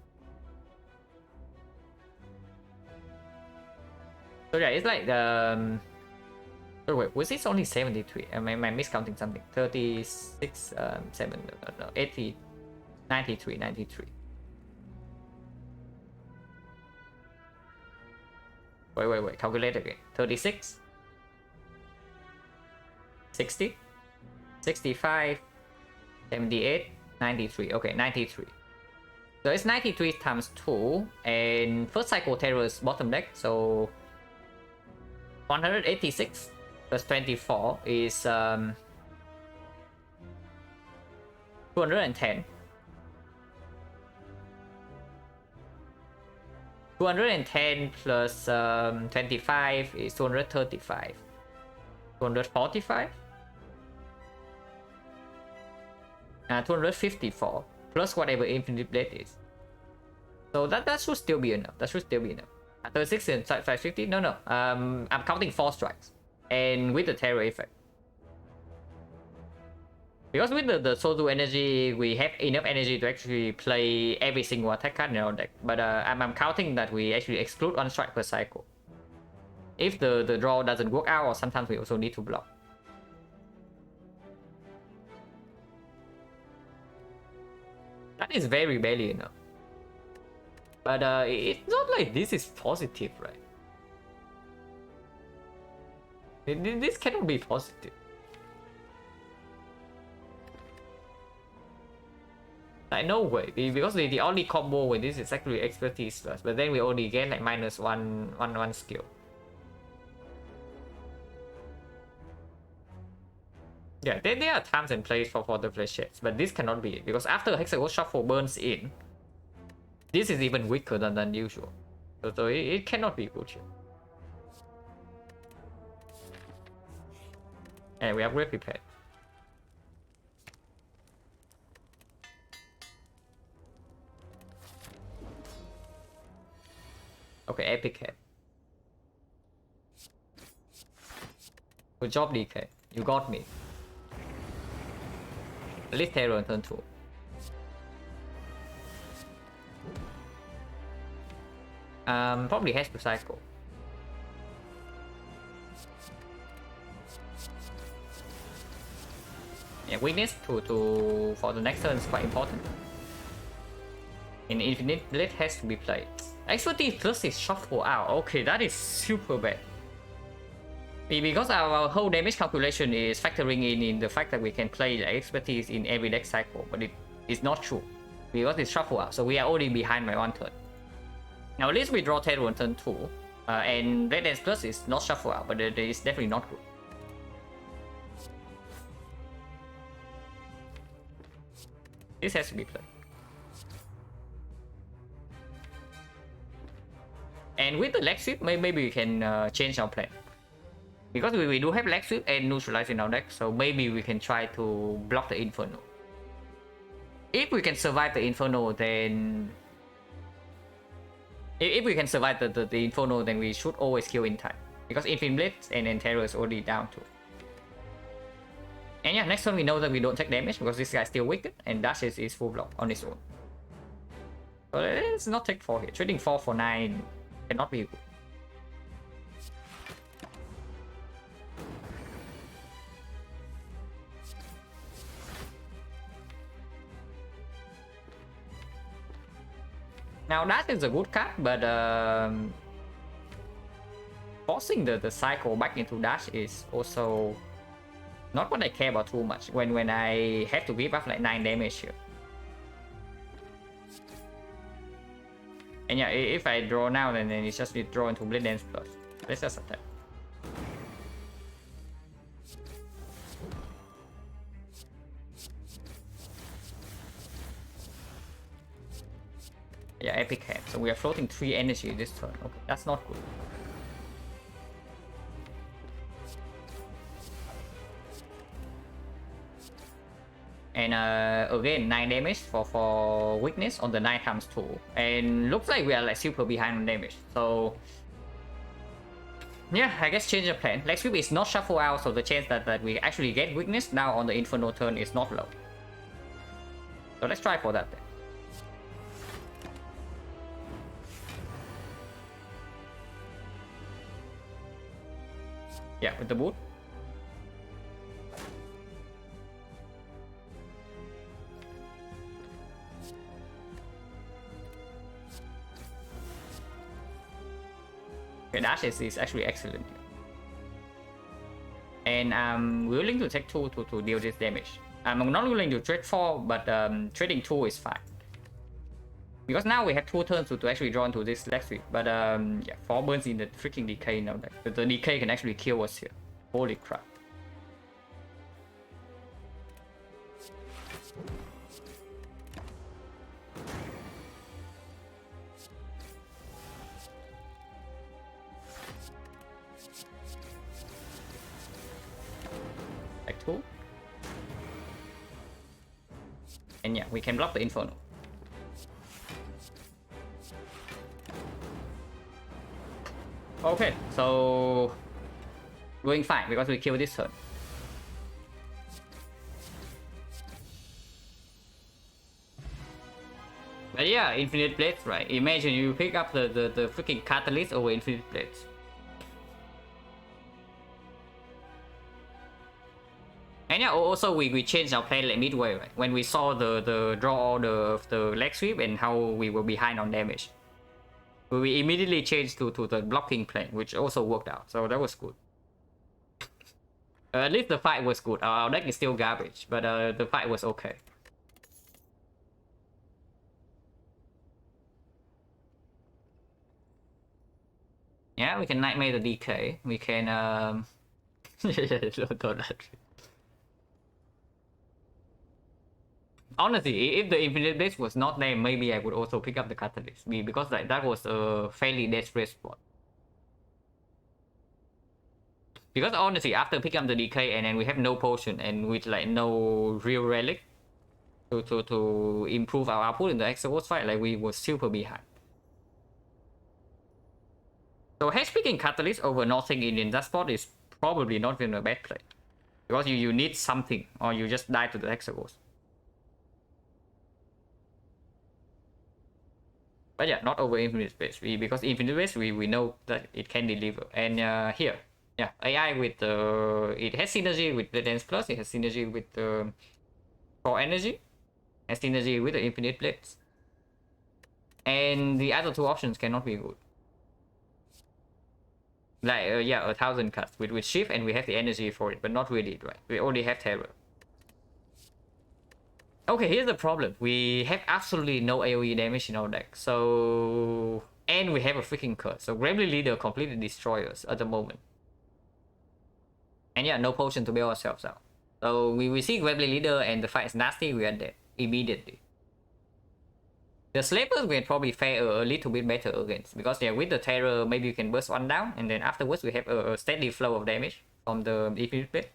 So yeah, it's like the oh wait, was this only 73? Am I miscounting something? 36, 7, no, 80, 93, 93. Wait, calculate again. 36, 60, 65, 78, 93. Okay, 93. So it's 93 times 2, and first cycle terror is bottom deck, so 186 plus 24 is 210. 210 plus 25 is 235. 245? 254 plus whatever infinite blade is. So that should still be enough. 36 and 550? No. I'm counting 4 strikes. And with the terror effect. Because with the Sozu energy, we have enough energy to actually play every single attack card in our deck. But I'm counting that we actually exclude 1 strike per cycle. If the draw doesn't work out, or sometimes we also need to block. That is very barely enough. But it's not like this is positive, right? This cannot be positive. Like no way, because the only combo with this is actually expertise plus, but then we only get like minus one skill. Yeah, there are times and places for the flashets, but this cannot be it, because after Hexagon Shuffle burns in, this is even weaker than usual. So it cannot be good here. And we upgrade prepared. Okay, epic head. Good job, DK. You got me. At least terror on turn 2. Probably has to cycle. Yeah, weakness to for the next turn is quite important. And infinite blade has to be played. Expertise plus is shuffle out. Okay, that is super bad. Because our whole damage calculation is factoring in the fact that we can play the expertise in every deck cycle, but it is not true. Because it's shuffle out, so we are already behind by 1 turn. Now at least we draw terror on turn 2. And Red Dance Plus is not shuffle out, but it is definitely not good. This has to be played. And with the leg sweep, maybe we can change our plan. Because we do have leg sweep and neutralize in our deck, so maybe we can try to block the Inferno. If we can survive the Inferno, then... If we can survive the Inferno, then we should always kill in time. Because Infinite Blades and Terror is already down to. And yeah, next turn we know that we don't take damage because this guy is still wicked, and Dash is full block on his own. So let's not take 4 here. Trading 4 for 9 cannot be good. Now that is a good card, but forcing the cycle back into Dash is also not what I care about too much when I have to give up like 9 damage here. And yeah, if I draw now, then it's just withdraw into Blade Dance Plus. Let's just attack. Yeah, epic hand. So we are floating 3 energy this turn. Okay, that's not good. And again, 9 damage for weakness on the 9 times 2. And looks like we are like super behind on damage. So yeah, I guess change the plan. Leg sweep is not shuffle out, so the chance that we actually get weakness now on the Inferno turn is not low. So let's try for that then. Yeah, with the boot. Okay, dash is actually excellent. And I'm willing to take 2 to deal this damage. I'm not willing to trade 4, but trading 2 is fine. Because now we have 2 turns to actually draw into this leg sweep. But yeah, 4 burns in the freaking decay now. The decay can actually kill us here. Holy crap. Like 2. And yeah, we can block the Inferno. Okay, so going fine because we kill this turn. But yeah, Infinite Blades, right? Imagine you pick up the freaking Catalyst over Infinite Blades. And yeah, also we changed our plan like midway, right? When we saw the draw all the leg sweep and how we were behind on damage. We immediately changed to the blocking plan, which also worked out. So that was good. At least the fight was good. Our deck is still garbage, but the fight was okay. Yeah, we can Nightmare the DK. We can Honestly, if the Infinite Blade was not there, maybe I would also pick up the Catalyst. Because like, that was a fairly desperate spot. Because honestly, after picking up the DK and then we have no potion and with like no real relic to improve our output in the Exodus fight, like we were super behind. So hedge picking Catalyst over nothing in that spot is probably not even a bad play. Because you need something or you just die to the Exodus. But yeah, not over Infinite Space. Because Infinite Space, we know that it can deliver. And here, yeah, AI with it has synergy with the Dance Plus, it has synergy with the Core Energy, has synergy with the Infinite Blades. And the other 2 options cannot be good. Like, yeah, 1000 cuts with Shift, and we have the energy for it, but not really, right? We only have Terror. Okay, here's the problem. We have absolutely no AoE damage in our deck. So... And we have a freaking curse. So Gremlin Leader completely destroys us at the moment. And yeah, no potion to bail ourselves out. So we see Gremlin Leader and the fight is nasty, we are dead. Immediately. The Slavers will probably fare a little bit better against. Because yeah, with the Terror, maybe you can burst 1 down. And then afterwards we have a steady flow of damage from the Infinite Blade.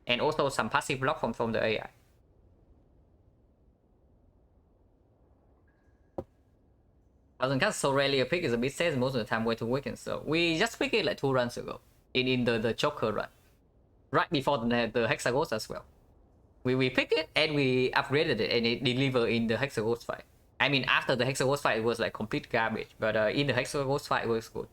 And also some passive block from the AI. Thousand Cuts so rarely a pick is a bit sad most of the time way to weaken. So we just picked it like 2 runs ago. In the Joker run. Right before the Hexagons as well. We picked it and we upgraded it and it delivered in the Hexagons fight. I mean after the Hexagons fight it was like complete garbage. But in the Hexagons fight it was good.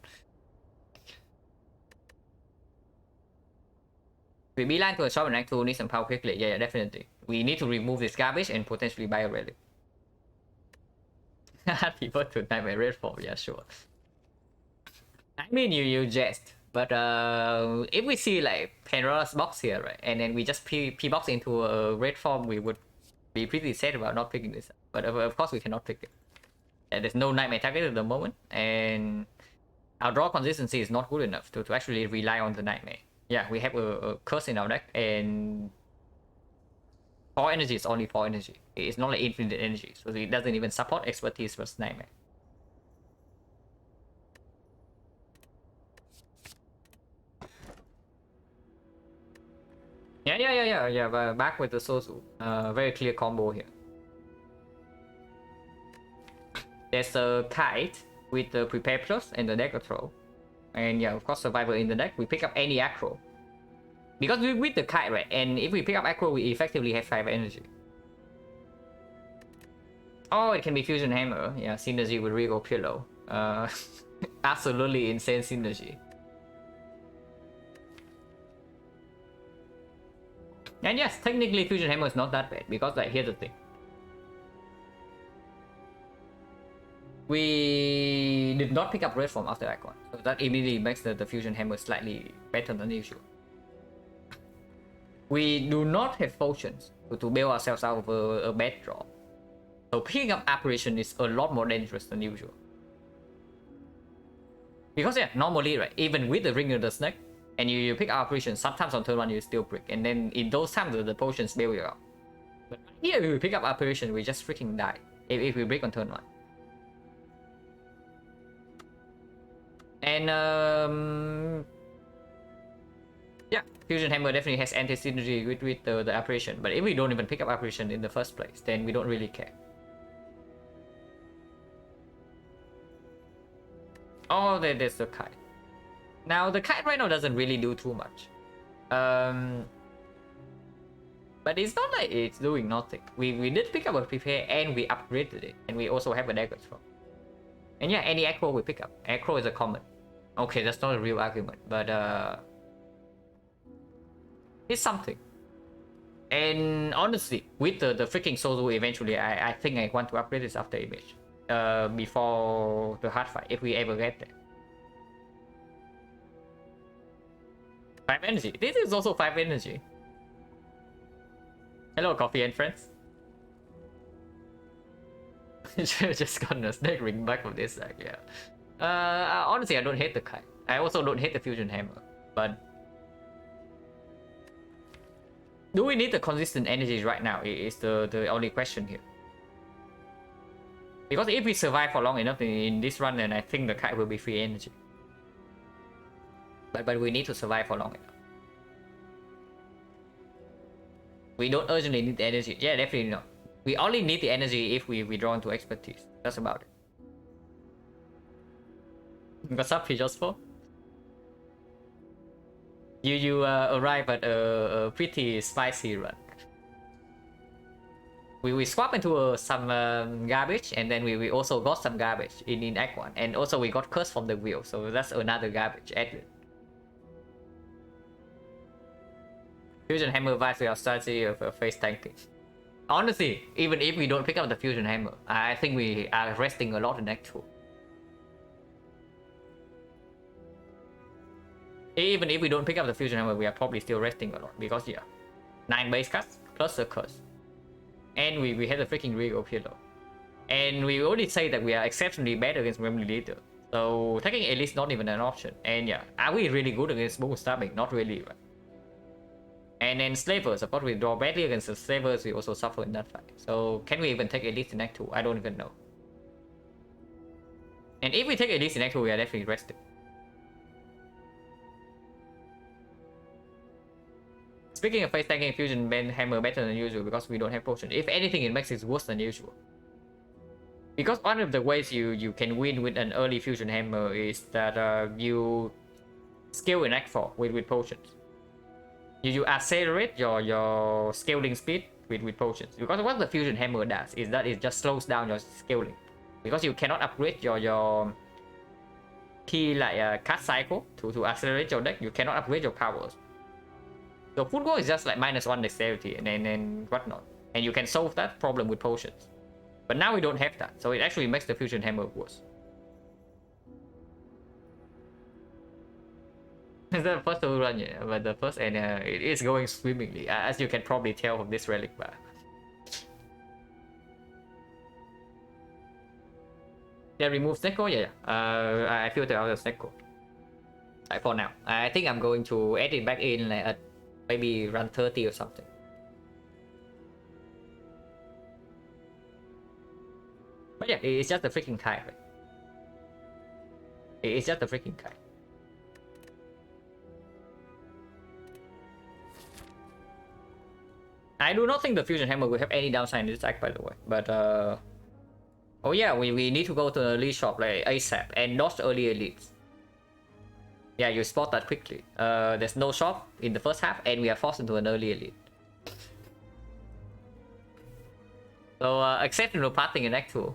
We beeline to a shop and act to need some power quickly. Yeah, definitely. We need to remove this garbage and potentially buy a relic. People to Nightmare Red form, yeah, sure. I mean, you jest, but if we see like Pandora's box here, right, and then we just Pbox into a red form, we would be pretty sad about not picking this up. But of course, we cannot pick it. And there's no Nightmare target at the moment, and our draw consistency is not good enough to actually rely on the Nightmare. Yeah, we have a curse in our deck, and 4 energy is only 4 energy. It's not like infinite energy, so it doesn't even support expertise versus Nightmare. Yeah, but back with the Sozu. Very clear combo here. There's a kite with the prepare plus and the deck control. And yeah, of course, survivor in the deck. We pick up any aggro. Because we with the kite, right? And if we pick up aggro, we effectively have 5 energy. Oh, it can be Fusion Hammer. Yeah, synergy with Regal Pillow. Absolutely insane synergy. And yes, technically Fusion Hammer is not that bad, because like, here's the thing. We did not pick up Red Form after Icon, so that immediately makes the Fusion Hammer slightly better than usual. We do not have potions to bail ourselves out of a bad draw. So picking up Apparition is a lot more dangerous than usual. Because yeah, normally, right, even with the Ring of the Snake, and you pick up Apparition, sometimes on turn 1 you still break, and then in those times the potions bail you out. But here, if we pick up Apparition, we just freaking die if we break on turn 1. And yeah, Fusion Hammer definitely has anti-synergy with the Apparition, but if we don't even pick up Apparition in the first place, then we don't really care. Oh, there's the kite. Now, the kite right now doesn't really do too much. But it's not like it's doing nothing. We did pick up a prepare and we upgraded it. And we also have a dagger throw. And yeah, any aggro we pick up. Aggro is a common. Okay, that's not a real argument, but it's something. And honestly, with the freaking Sozu eventually, I think I want to upgrade this after image. Before the hard fight, if we ever get there. 5 energy. This is also 5 energy. Hello, coffee and friends. Just gonna snake ring back from this deck, yeah. Honestly, I don't hate the kite. I also don't hate the Fusion Hammer, but do we need the consistent energies right now? Is the only question here. Because if we survive for long enough in this run, then I think the kite will be free energy. But we need to survive for long enough. We don't urgently need the energy. Yeah, definitely not. We only need the energy if we draw into expertise. That's about it. What's up, just for? You arrive at a pretty spicy run. We swap into some garbage, and then we also got some garbage in Act 1. And also we got curse from the wheel, so that's another garbage added. Fusion Hammer vibes with our strategy of face tanking. Honestly, even if we don't pick up the Fusion Hammer, I think we are resting a lot in Act 2. Even if we don't pick up the Fusion Hammer, we are probably still resting a lot, because yeah, 9 base cuts plus a curse. And we had a freaking Regal Pillow. And we already say that we are exceptionally bad against Memory Leader. So taking at least not even an option. And yeah, are we really good against Moon Stabbing? Not really, right? And then Slavers, of course we draw badly against the Slavers, we also suffer in that fight. So can we even take Elite in Act 2? I don't even know. And if we take Elite in Act 2, we are definitely rested. Speaking of face tanking, Fusion Hammer better than usual because we don't have potion. If anything, it makes it worse than usual. Because one of the ways you can win with an early Fusion Hammer is that you scale in Act 4 with potions. You accelerate your scaling speed with potions. Because what the Fusion Hammer does is that it just slows down your scaling. Because you cannot upgrade your key like card cycle to accelerate your deck. You cannot upgrade your powers. So full goal is just like -1 dexterity and then whatnot. And you can solve that problem with potions. But now we don't have that, so it actually makes the Fusion Hammer worse. It's the first to run, yeah, but the first and it is going swimmingly, as you can probably tell from this relic bar. Yeah, remove Snecko, yeah. I filter out the Snecko. Like for now, I think I'm going to add it back in like at maybe run 30 or something. But yeah, it's just a freaking kite, right? It's just a freaking kite. I do not think the Fusion Hammer will have any downside in this deck, by the way. But oh yeah, we need to go to the elite shop like ASAP and not early elites. Yeah, you spot that quickly. There's no shop in the first half, and we are forced into an early elite. So except no parting in Act 2.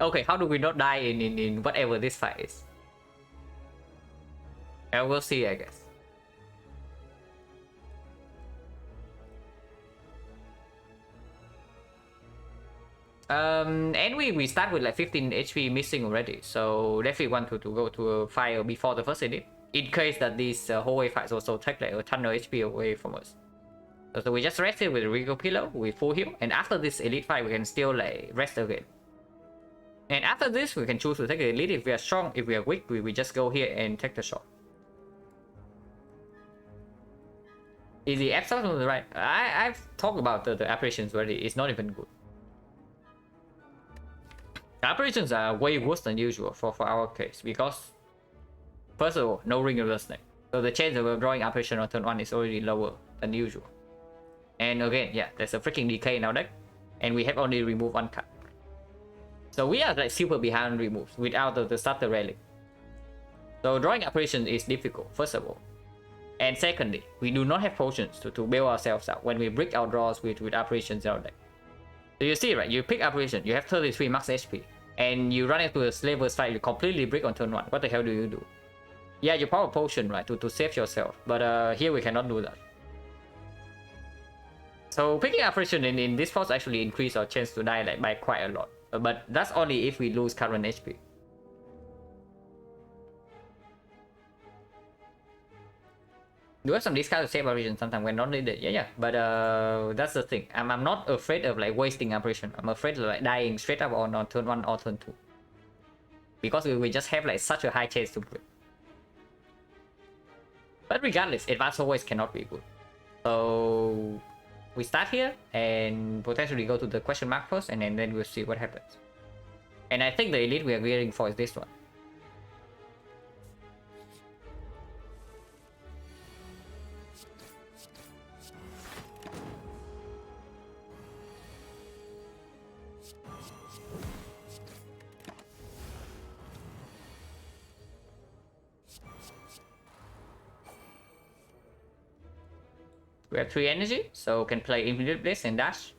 Okay, how do we not die in whatever this fight is? We'll see, I guess. And we start with like 15 HP missing already, so definitely want to go to a fire before the first edit, in case that these hallway fights also take like a ton of HP away from us. So we just rest here with Rico Pillow, we full heal, and after this elite fight we can still like rest again. And after this we can choose to take the elite. If we are strong, if we are weak, we just go here and take the shot. Is the absolutely right? I've talked about the apparitions already. It's not even good. The apparitions are way worse than usual for our case, because first of all, no ring of the snake, so the chance of drawing apparition on turn 1 is already lower than usual. And again, yeah, there's a freaking decay in our deck, and we have only removed 1 card, so we are like super behind removes without the starter relic. So drawing apparition is difficult, first of all. And secondly, we do not have potions to build ourselves up when we break our draws with apparitions in our deck. So you see, right? You pick apparition, you have 33 max HP, and you run into a slaver's fight, you completely break on turn 1. What the hell do you do? Yeah, you power potion, right, to save yourself, but here we cannot do that. So picking apparition in this pause actually increase our chance to die like by quite a lot, but that's only if we lose current HP. Do have some discard to save apparition sometimes when not needed. Yeah, but that's the thing. I'm not afraid of like wasting apparition. I'm afraid of like dying straight up on turn 1 or turn 2. Because we just have like such a high chance to break. But regardless, advanced always cannot be good. So we start here and potentially go to the question mark first, and then we'll see what happens. And I think the elite we are gearing for is this one. We have 3 energy, so can play Infinite Blades and dash.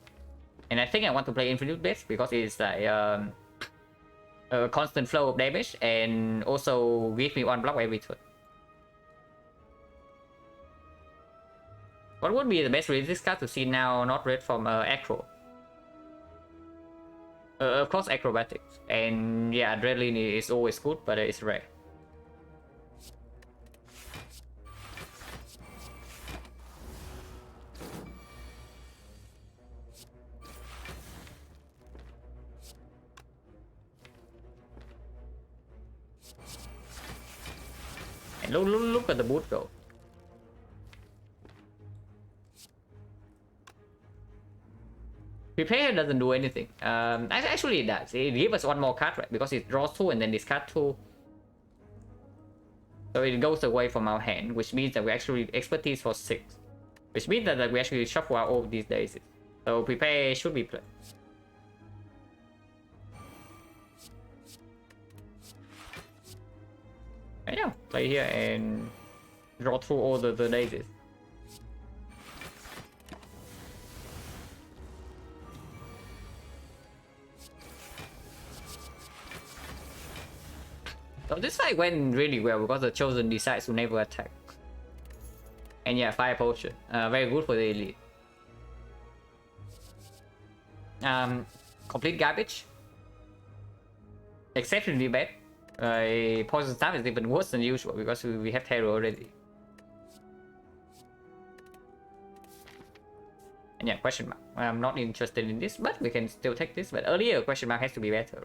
And I think I want to play Infinite Blades because it's like a constant flow of damage, and also give me 1 block every turn. What would be the best resist card to see now not read from Acro? Of course Acrobatics. And yeah, Adrenaline is always good, but it's rare. Look at the boot go. Prepare doesn't do anything. Actually it does. It gives us 1 more card, right? Because it draws 2 and then discard 2. So it goes away from our hand, which means that we actually expertise for 6. Which means that we actually shuffle out all of these daisies. So prepare should be played. Yeah, play here and draw through all the daisies. So this fight went really well because the Chosen decides to never attack. And yeah, Fire Potion. Very good for the elite. Complete garbage. Exceptionally bad. Poison Stab is even worse than usual because we have Terror already. And yeah, question mark. I'm not interested in this, but we can still take this. But earlier, question mark has to be better.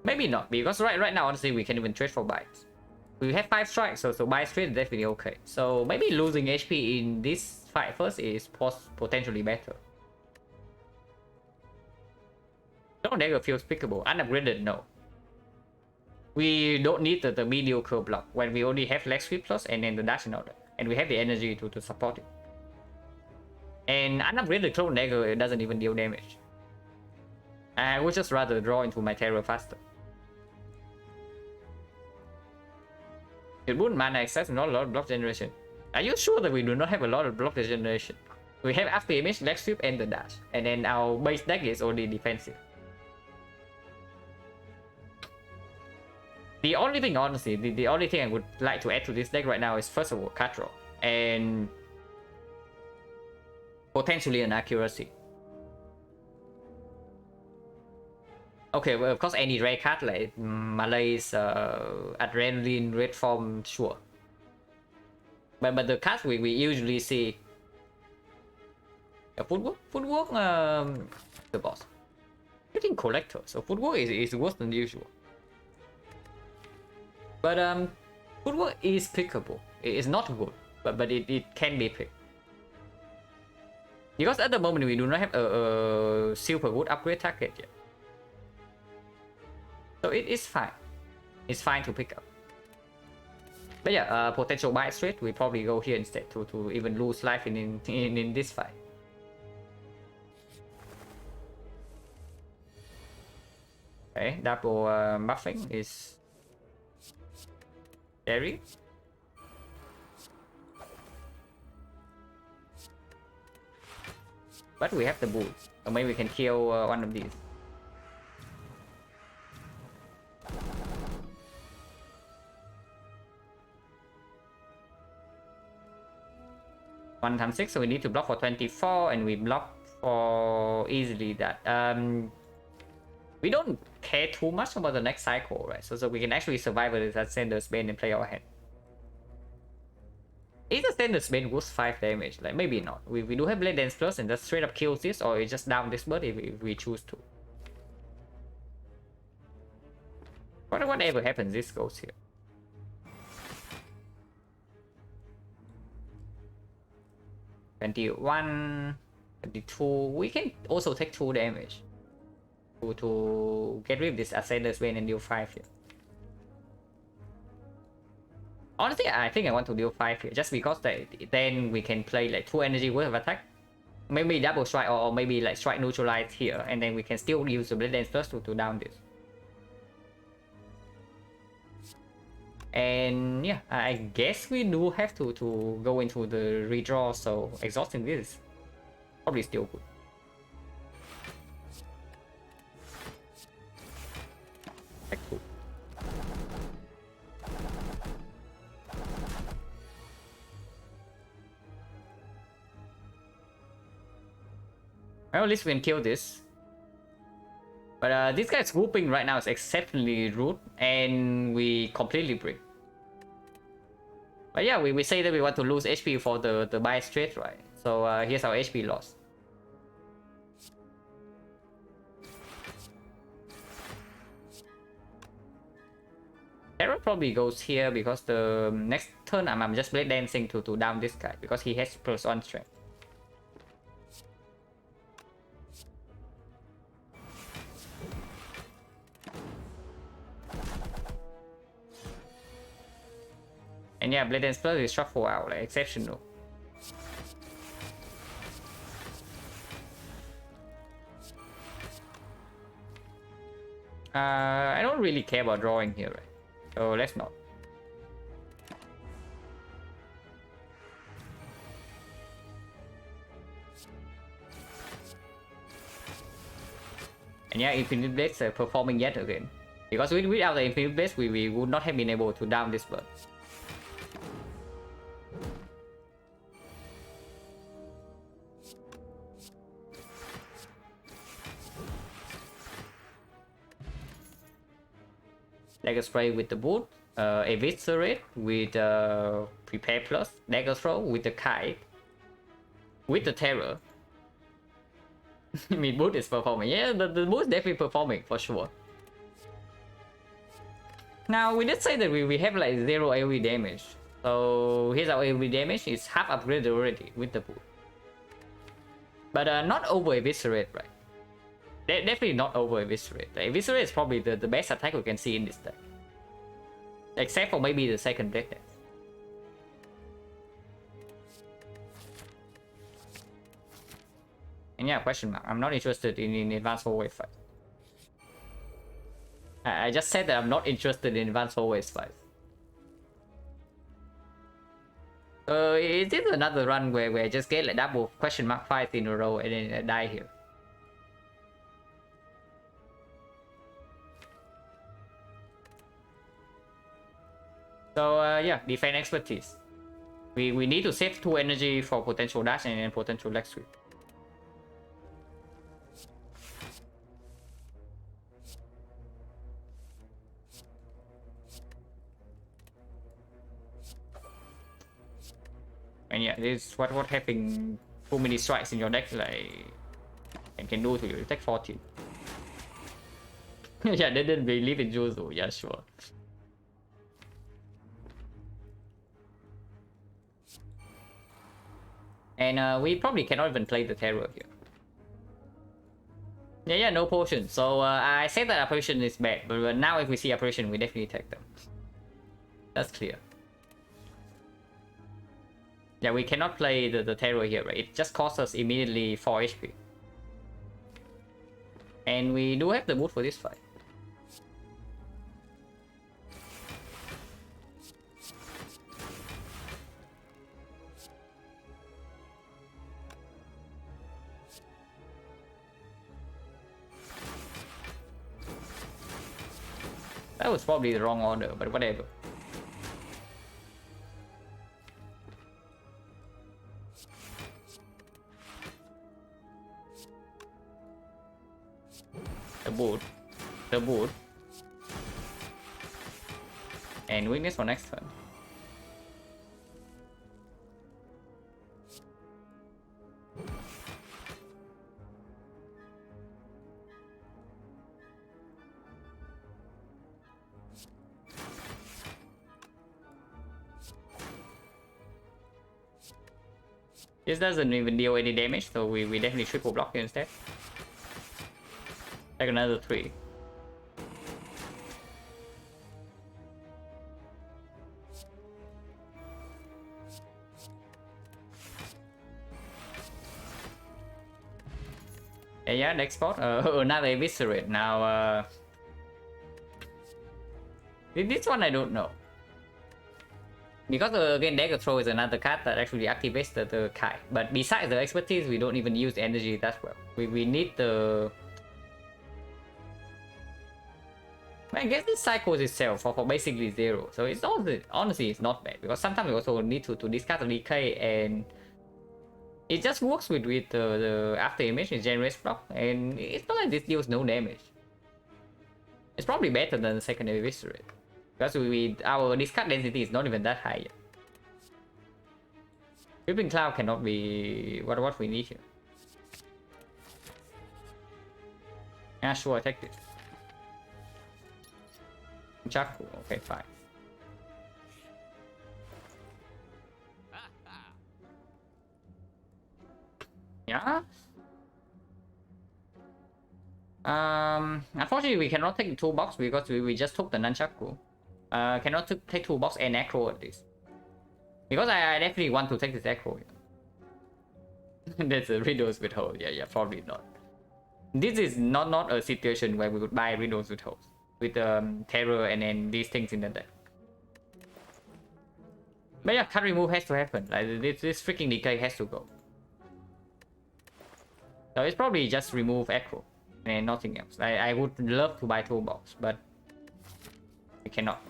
Maybe not, because right now, honestly, we can even trade for bites. We have 5 strikes, so buy trade is definitely okay. So maybe losing HP in this fight first is potentially better. No dagger feels pickable. Unupgraded, no. We don't need the mediocre block when we only have leg sweep plus and then the dash in order. And we have the energy to support it. And unupgraded clone dagger, it doesn't even deal damage. I would just rather draw into my terror faster. It wouldn't mana access, not a lot of block generation. Are you sure that we do not have a lot of block generation? We have after image, leg sweep, and the dash. And then our base deck is only defensive. The only thing, honestly, the only thing I would like to add to this deck right now is, first of all, card draw. And potentially an accuracy. Okay, well, of course, any rare card like Malay's Adrenaline, Red Form, sure. But the cards we usually see... Footwork? Footwork, the boss. I think Collector, so Footwork is worse than usual. But Footwork is pickable. It is not good, but it can be picked. Because at the moment we do not have a super good upgrade target yet. So it is fine. It's fine to pick up. But yeah, potential buy straight, we probably go here instead to even lose life in this fight. Okay, double buffing is scary. But we have the bull, or maybe we can kill one of these. One times 6, so we need to block for 24, and we block for easily that. We don't care too much about the next cycle, right? So we can actually survive with that Sender's Bane and play our hand. Is the Sender's Bane worth 5 damage? Like, maybe not. We do have Blade Dance Plus and just straight up kills this, or it just down this bird if we choose to. Whatever happens, this goes here. (21), (22). We can also take 2 damage to get rid of this Ascender's Bane and deal 5 here. Honestly, I think I want to deal 5 here, just because then we can play like 2 energy worth of attack. Maybe double strike, or maybe like strike neutralize here, and then we can still use the Blade Dance Plus to down this. And yeah, I guess we do have to go into the redraw, so exhausting this is probably still good. Exclude. Well, at least we can kill this. But this guy's whooping right now is exceptionally rude, and we completely break. But yeah, we say that we want to lose HP for the buy straight, right? So here's our HP loss. Terror probably goes here because the next turn I'm just Blade Dancing to down this guy because he has +1 strength. And yeah, Blade Dance Plus is shuffle out, like exceptional. I don't really care about drawing here, right? So let's not. And yeah, Infinite Blades are performing yet again. Because without the Infinite Blades, we would not have been able to down this bird. Dagger Spray with the boot, Eviscerate with Prepare Plus, Dagger Throw with the Kite, with the Terror. I mean, boot is performing. Yeah, the boot is definitely performing for sure. Now, we did say that we have like 0 AoE damage. So here's our AoE damage. It's half upgraded already with the boot. But not over Eviscerate, right? Definitely not over Eviscerate. The Eviscerate is probably the best attack we can see in this deck. Except for maybe the second breakdance. And yeah, question mark. I'm not interested in advanced hallway fight. I just said that I'm not interested in advanced hallway fights. It is another run where I just get like double question mark fights in a row and then I die here. So yeah, defense expertise. We need to save 2 energy for potential dash and then potential leg sweep. And yeah, this is what having too many strikes in your deck like can do to you. You take 14. Yeah, they didn't believe in Juzu. Yeah, sure. And we probably cannot even play the terror here. Yeah, no potion. So I said that apparition is bad, but now if we see apparition, we definitely take them. That's clear. Yeah, we cannot play the terror here, right? It just costs us immediately 4 HP. And we do have the mood for this fight. That was probably the wrong order, but whatever. The boot, and weakness for next turn. This doesn't even deal any damage, so we definitely triple block here instead. Take another 3. Yeah, next spot. Another eviscerate. Now, this one I don't know. Because again, Dagger Throw is another card that actually activates the Kai. But besides the expertise, we don't even use energy that well. We need the... I guess this cycles itself for basically 0. So it's honestly it's not bad. Because sometimes we also need to discard the decay, and it just works with the after image. It generates block, and it's not like this deals no damage. It's probably better than the second eviscerate. Because our discard density is not even that high yet. Creeping Cloud cannot be what we need here. Yeah, sure, take this. Chaku, okay, fine. Yeah. Unfortunately, we cannot take the toolbox because we just took the nunchaku. Cannot take toolbox and acro at least. Because I definitely want to take this acro. Yeah. That's a Riddles with holes. Yeah, probably not. This is not a situation where we would buy Riddles with holes. With terror and then these things in the deck. But yeah, card remove has to happen. Like this freaking decay has to go. So it's probably just remove acro and nothing else. I would love to buy toolbox, but we cannot.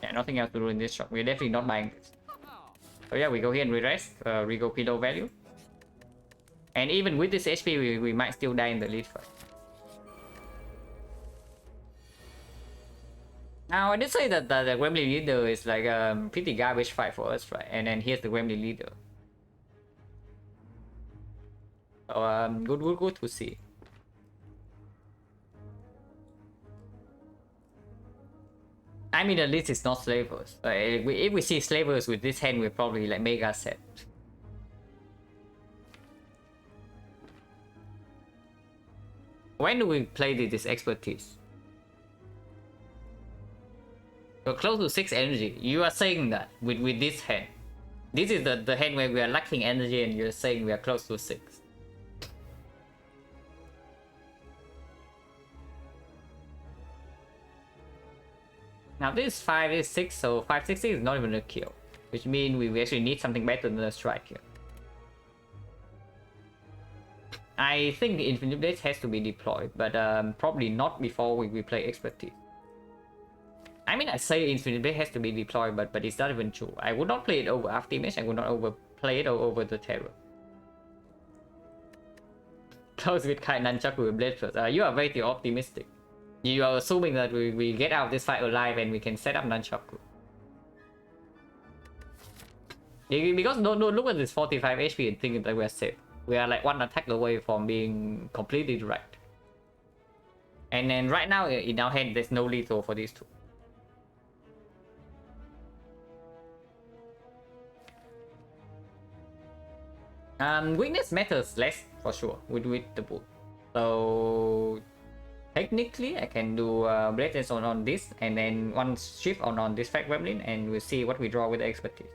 Yeah, nothing else to do in this shop. We're definitely not buying this. So yeah, we go here and we rest. We go pillow value. And even with this HP, we might still die in the lead fight. Now, I did say that the Gremlin leader is like a pretty garbage fight for us, right? And then here's the Gremlin leader. So, good to see. I mean, at least it's not slavers. If we see slavers with this hand, we're probably like mega set. When do we play this expertise? You're close to 6 energy. You are saying that with this hand. This is the hand where we are lacking energy and you're saying we are close to 6. Now this 5 is 6, so 560 is not even a kill. Which means we actually need something better than a strike here. I think the Infinite Blade has to be deployed, but probably not before we play expertise. I mean, I say Infinite Blade has to be deployed, but it's not even true. I would not play it over Afterimage, I would not play it over the Terror. Close with Kai Nunchaku with Blade first. You are very optimistic. You are assuming that we get out of this fight alive and we can set up Nunchaku. Because no, look at this 45 HP and think that we're safe. We are like one attack away from being completely direct. And then right now in our hand there's no lethal for these two. Weakness matters less for sure with the bull. So technically I can do Blade Dance on this and then one shift on this Fact Gremlin and we'll see what we draw with the expertise.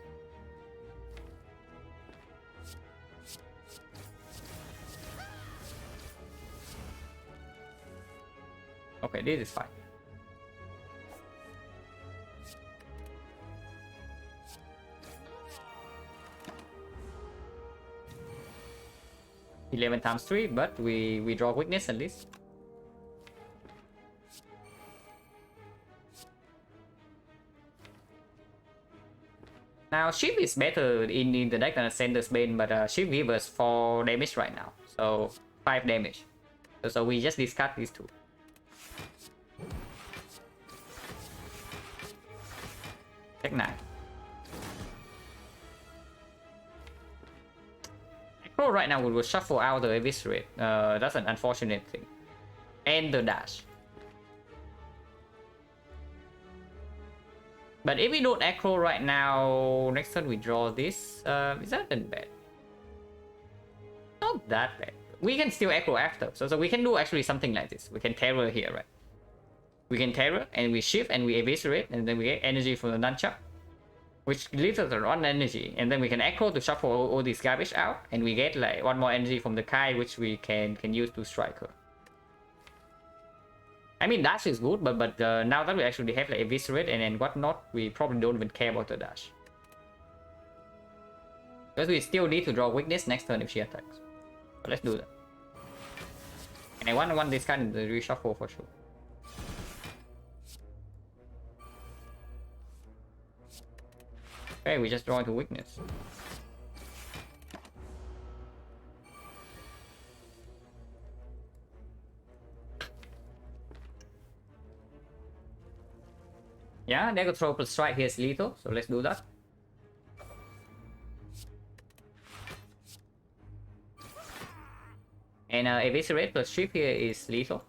Okay, this is fine. $11 times 3, but we draw weakness at least. Now Shift is better in the deck than Sender's Bane, but Shift gives us 4 damage right now, so 5 damage. So we just discard these two. XecnaR. Acro right now we will shuffle out the Eviscerate. That's an unfortunate thing. And the dash. But if we don't Acro right now, next turn we draw this. Is that bad? Not that bad. We can still Acro after. So we can do actually something like this. We can Terror here, right? We can Terror and we shift and we Eviscerate and then we get energy from the Nunchuck, which leaves us around energy, and then we can Acro to shuffle all this garbage out and we get like 1 more energy from the Kai, which we can use to strike her. I mean, dash is good, but now that we actually have like Eviscerate and whatnot, we probably don't even care about the dash, because we still need to draw weakness next turn if she attacks. So let's do that. And I want this kind of reshuffle for sure. Okay, we just draw into weakness. Yeah, Dagger Throw plus Strike here is lethal, so let's do that. And Eviscerate plus Shift here is lethal.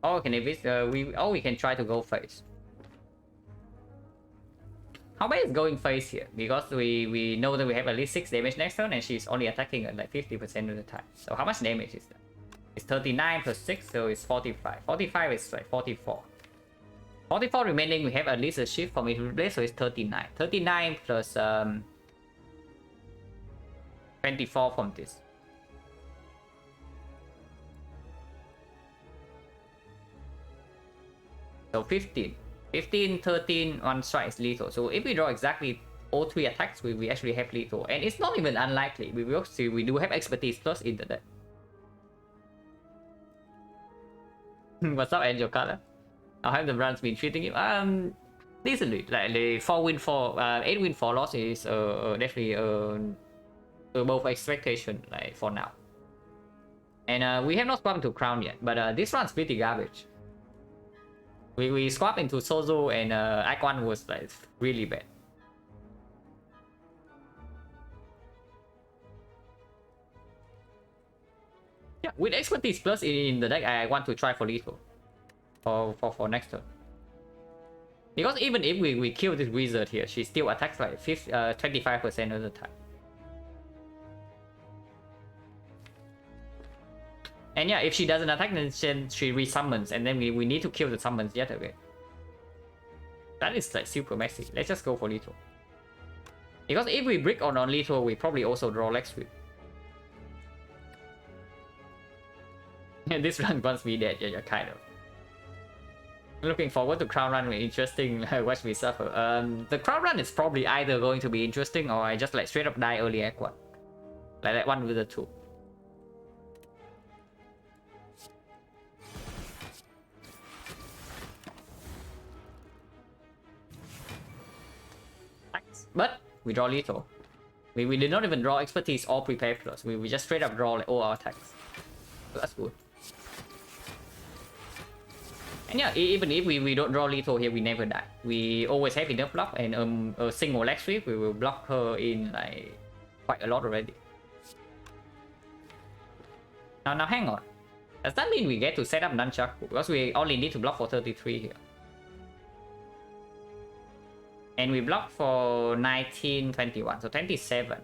Or we can try to go face. How bad is going face here? Because we know that we have at least 6 damage next turn and she's only attacking at like 50% of the time. So how much damage is that? It's 39 plus 6, so it's 45. 45 is like 44. 44 remaining, we have at least a shift from Infinite Blade, so it's 39. 39 plus 24 from this. So 15. 15, 13, 1 strike is lethal. So if we draw exactly all 3 attacks, we actually have lethal. And it's not even unlikely. We do have expertise plus in the deck. What's up, Angel Color? How have the brands been treating you? Decently. Like the 4 win 4, 8 win 4 loss is definitely above expectation, like for now. And we have not swapped into Crown yet, but this one's pretty garbage. We swapped into Sozo and Act 1 was like really bad. Yeah, with expertise plus in the deck, I want to try for lethal for next turn. Because even if we kill this wizard here, she still attacks like 25% of the time. And yeah, if she doesn't attack, then she resummons, and then we need to kill the summons yet again. That is like super messy. Let's just go for lethal. Because if we brick on lethal, we probably also draw leg sweep. And this run wants me dead, yeah, kind of. Looking forward to crown run. Interesting. Watch me suffer. The crown run is probably either going to be interesting, or I just like straight up die early act 1. Like 1 with the 2. But we draw lethal. We did not even draw expertise or prepare plus. We just straight up draw like all our attacks. So that's good. And yeah, even if we don't draw lethal here, we never die. We always have enough block, and a single leg sweep, we will block her in like quite a lot already. Now hang on. Does that mean we get to set up Nunchaku? Because we only need to block for 33 here. And we block for 19, 21, so 27.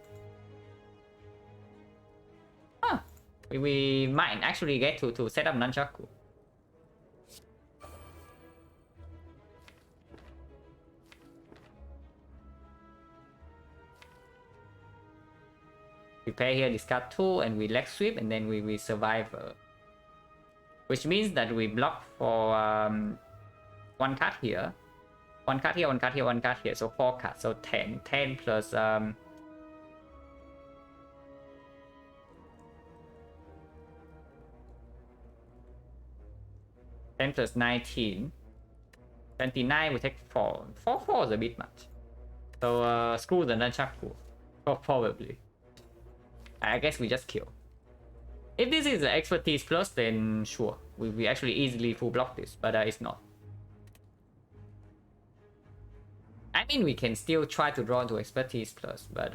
Huh. We might actually get to set up Nunchaku. Prepare here, discard 2, and we leg sweep, and then we survive. Which means that we block for 1 card here. 1 card here, 1 card here, 1 card here, so 4 cards, so 10. 10 plus 10 plus 19. 29, we take 4. 4 is a bit much. So screw the Nunchaku. Probably. I guess we just kill. If this is the expertise plus, then sure. We actually easily full block this, but it's not. I mean, we can still try to draw into expertise plus, but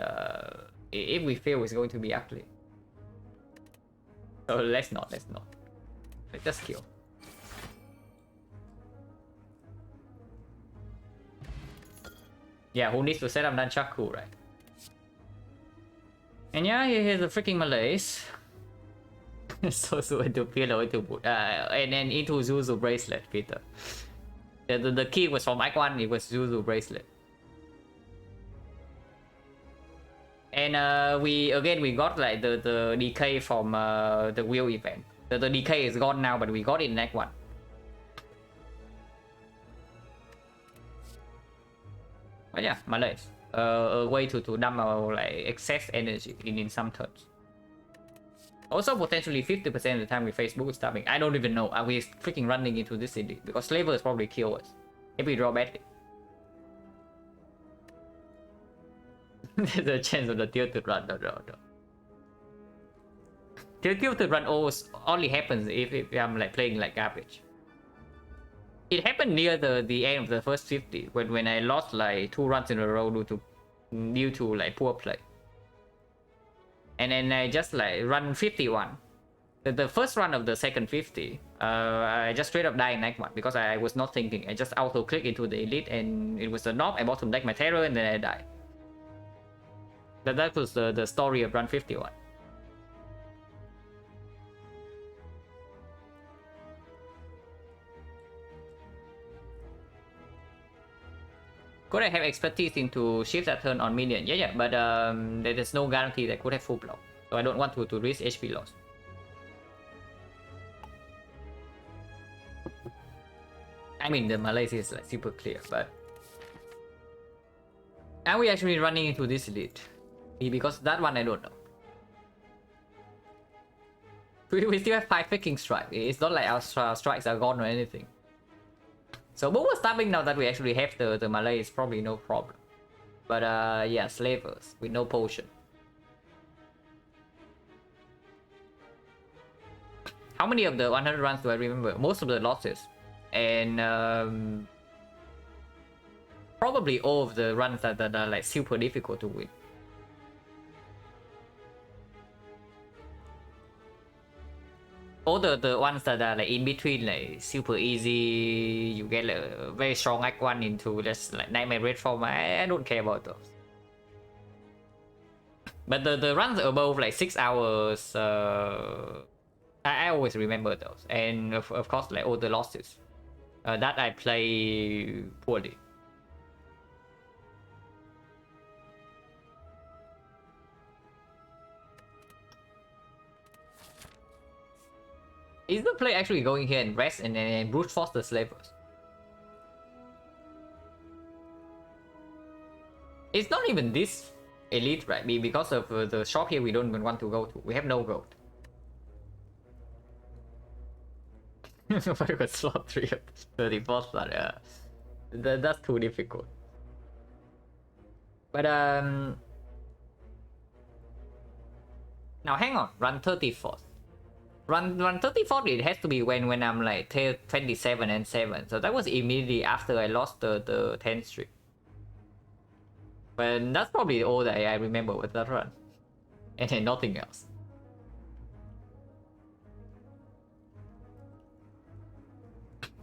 if we fail, it's going to be ugly. So let's not. Let's just kill. Yeah, who needs to set up Nunchaku, right? And yeah, here's the freaking Malays. So into pillow, into and then into Zuzu bracelet, Peter. The key was from Act 1, it was Zuzu bracelet. And we got like the decay from the wheel event. The decay is gone now, but we got it in Act 1. But yeah, Malays. A way to dump our like excess energy in some turns. Also potentially 50% of the time we face bootstrapping. I don't even know. Are we freaking running into this city? Because slavers probably kill us if we draw badly. There's a chance of the tilted run. No. Tilted run only happens if I'm like playing like garbage. It happened near the end of the first 50 when I lost like 2 runs in a row due to like poor play. And then I just like run 51. The first run of the second 50, I just straight up died in Act 1 because I was not thinking. I just auto click into the elite and it was a knob. I bottom deck my terror and then I died. That was the story of run 51. Could I have expertise into shift that turn on minion? Yeah, but there is no guarantee that could have full block. So I don't want to risk HP loss. I mean, the Malays is like super clear, but... Are we actually running into this elite? Because that one I don't know. We still have 5 freaking strikes. It's not like our strikes are gone or anything. So Boba stabbing now that we actually have the Malay is probably no problem. But yeah, slavers with no potion. How many of the 100 runs do I remember? Most of the losses. And probably all of the runs that are like super difficult to win. All the ones that are like in between, like super easy, you get like a very strong Act 1 into just like Nightmare Red form. I don't care about those. But the runs above like 6 hours, I always remember those, and of course like all the losses that I play poorly. Is the play actually going here and rest and brute force the slavers? It's not even this elite, right? Because of the shop here we don't even want to go to. We have no gold. If I could slot 3 of 34 slot, that's too difficult. But now hang on, run 34th. Run 34th, it has to be when I'm like 27 and 7. So that was immediately after I lost the 10 streak. But that's probably all that I remember with that run. And then nothing else.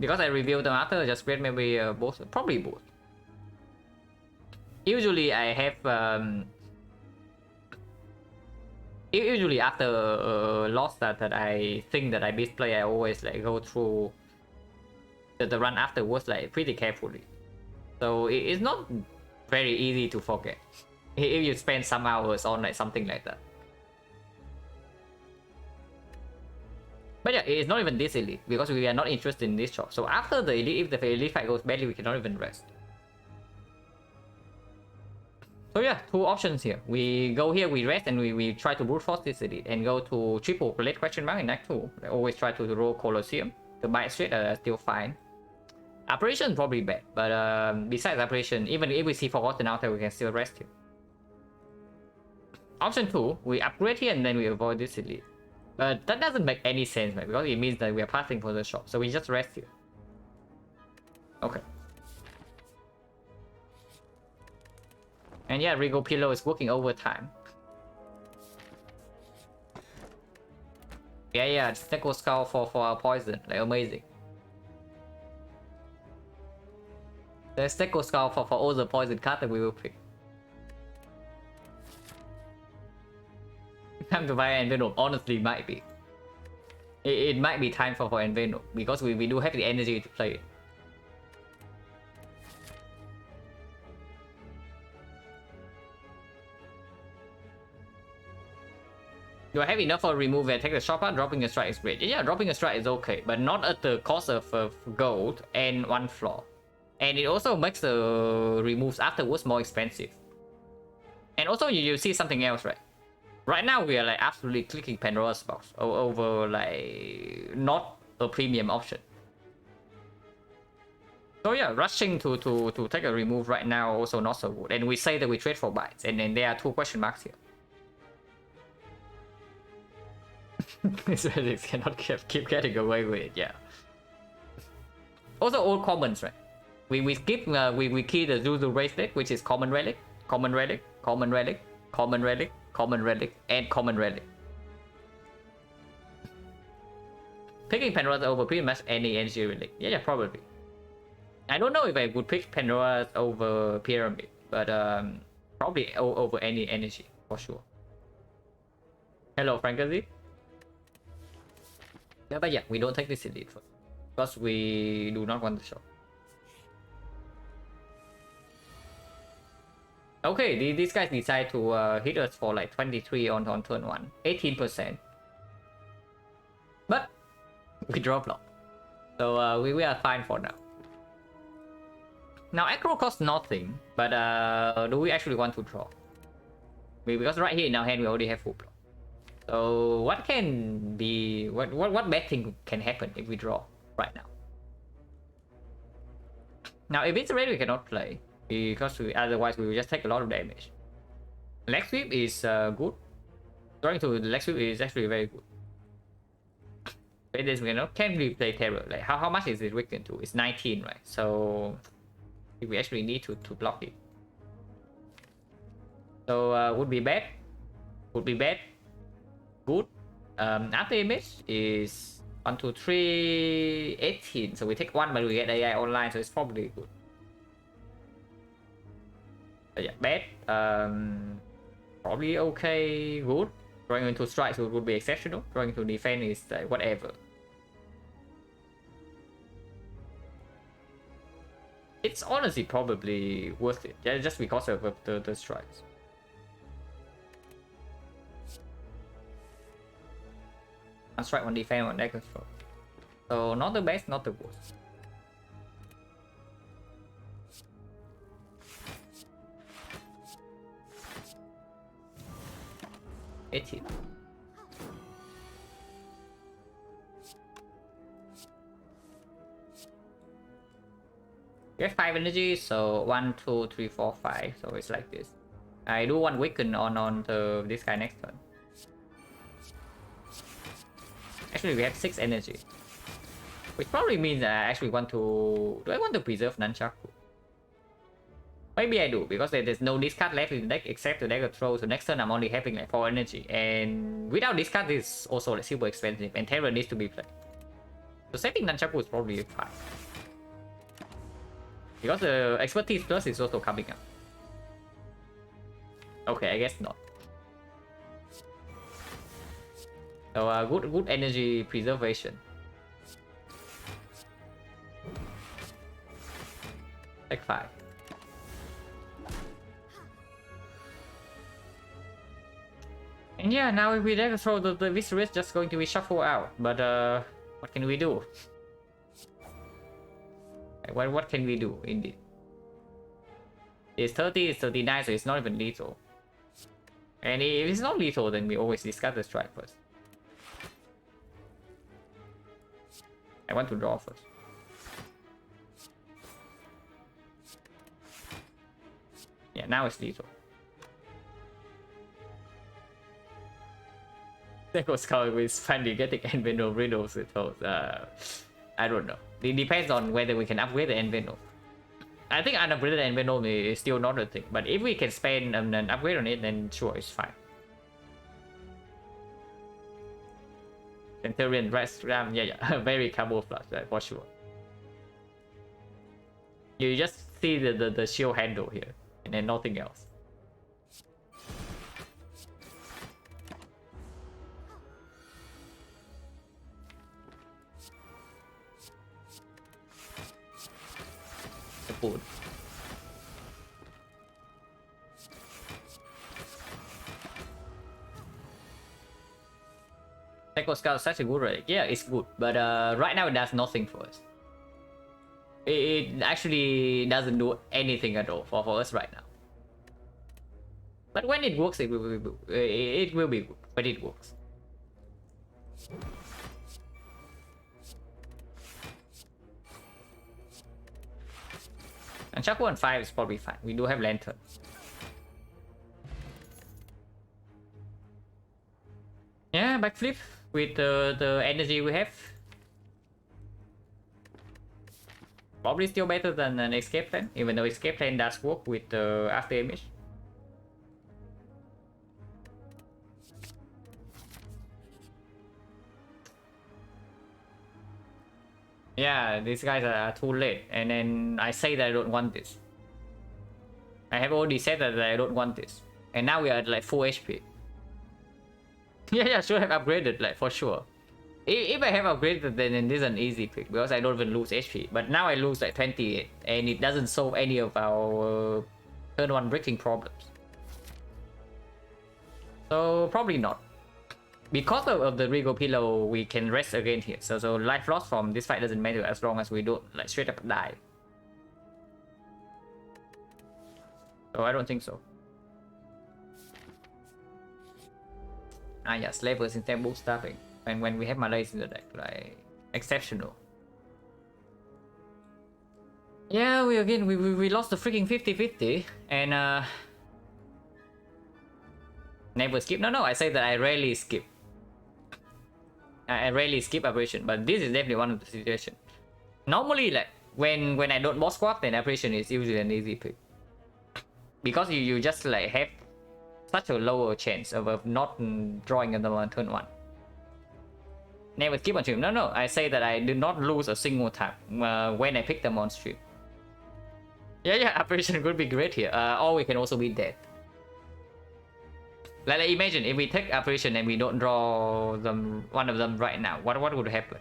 Because I reviewed them after, just create maybe both, probably both. Usually I have usually after a loss that I think that I misplay, I always like go through the run afterwards like pretty carefully. So it's not very easy to forget if you spend some hours on like something like that. But yeah, it's not even this elite because we are not interested in this shop. So after the elite, if the elite fight goes badly, we cannot even rest. So yeah, 2 options here. We go here, we rest, and we try to brute force this elite and go to triple plate question mark in Act 2. I always try to roll Colosseum. The bite straight are still fine. Operation probably bad, but besides operation, even if we see Forgotten out there, we can still rest here. Option 2, we upgrade here and then we avoid this elite. But that doesn't make any sense, right? Because it means that we are passing for the shop, so we just rest here. Okay. And yeah, Rigo Pillow is working overtime. Yeah, Steko Skull for our poison, like amazing. The Steko Skull for all the poison cards that we will pick. Time to buy Envenom, honestly might be. It might be time for Envenom, because we do have the energy to play it. Do I have enough for remove and take the shop out? Dropping a strike is great. Yeah, dropping a strike is okay, but not at the cost of gold and 1 flaw. And it also makes the removes afterwards more expensive. And also you see something else, right? Right now we are like absolutely clicking Pandora's box over like not a premium option. So yeah, rushing to take a remove right now also not so good. And we say that we trade for bites, and then there are 2 question marks here. These relics cannot keep getting away with it, yeah. Also all commons, right? We skip we key the Zuzu bracelet, which is common relic, common relic, common relic, common relic, common relic, and common relic. Picking Pandora's over pretty much any energy relic. Yeah, probably. I don't know if I would pick Pandora's over Pyramid, but probably over any energy for sure. Hello, Frankazi. Yeah, but yeah, we don't take this elite first because we do not want the shop. Okay, these guys decide to hit us for like 23 on turn 1, 18%. But we draw block, so we are fine for now. Now aggro costs nothing, but do we actually want to draw? Because right here in our hand we already have full block. So what can be what bad thing can happen if we draw right now? Now if it's red we cannot play because otherwise we will just take a lot of damage. Leg sweep is good. Drawing to the leg sweep is actually very good. But this we can we play terror? Like how much is it weakened to? It's 19, right? So we actually need to block it. So would be bad. Would be bad. Good. After image is 1, 2, 3, 18. So we take 1, but we get AI online, so it's probably good. But yeah, bad. Probably okay, good. Drawing into strikes would be exceptional. Drawing into defense is like whatever. It's honestly probably worth it, yeah, just because of the strikes. One strike, one defense, one deck control. So not the best, not the worst. It's it. We have 5 energy, so 1, 2, 3, 4, 5. So it's like this. I do one weaken on this guy next turn. Actually, we have 6 energy, which probably means that I actually want to. Do I want to preserve Nunchaku? Maybe I do, because there's no discard left in the deck except the deck control. So next turn I'm only having like 4 energy, and without discard this is also like super expensive, and Terror needs to be played. So saving Nunchaku is probably fine. Because the expertise plus is also coming up. Okay, I guess not. So good energy preservation. Like 5. And yeah, now if we deck control, the Viscera is just going to be shuffled out. But what can we do? What can we do indeed? It's 30, it's 39, so it's not even lethal. And if it's not lethal, then we always discard the strike first. I want to draw first. Yeah, now it's lethal. Deco Scout is finally getting Enveno riddles with those. I don't know. It depends on whether we can upgrade the Enveno. I think unupgraded Enveno is still not a thing, but if we can spend an upgrade on it, then sure, it's fine. Centurion, Rest Ram, yeah, very camouflage, right, for sure. You just see the shield handle here, and then nothing else. Food. Deco Scout is such a good relic. Yeah, it's good, but right now it does nothing for us. It actually doesn't do anything at all for us right now. But when it works, it will be good. But it works. And Chaco on 5 is probably fine. We do have Lantern. Yeah, backflip with the energy we have. Probably still better than an escape plan, even though escape plan does work with the after image. Yeah, these guys are too late, and then I say that I don't want this. I have already said that I don't want this, and now we are at like 4 HP. Yeah, should have upgraded, like, for sure. If I have upgraded, then this is an easy pick, because I don't even lose HP. But now I lose like 28, and it doesn't solve any of our turn 1 breaking problems. So probably not. Because of the Rigo Pillow, we can rest again here. So life loss from this fight doesn't matter as long as we don't like straight up die. So I don't think so. Ah yeah, slavers instead bootstrapping. And when we have Malays in the deck, like exceptional. Yeah, we lost the freaking 50-50 and never skip. No, I say that I rarely skip. I rarely skip aberration, but this is definitely one of the situations. Normally, like when I don't boss swap, then aberration is usually an easy pick. Because you just like have such a lower chance of not drawing another one turn 1. Never skip on stream. No, I say that I did not lose a single time when I pick them on stream. Yeah, aberration could be great here. Or we can also be dead. Like imagine if we take apparition and we don't draw them, one of them right now, what would happen?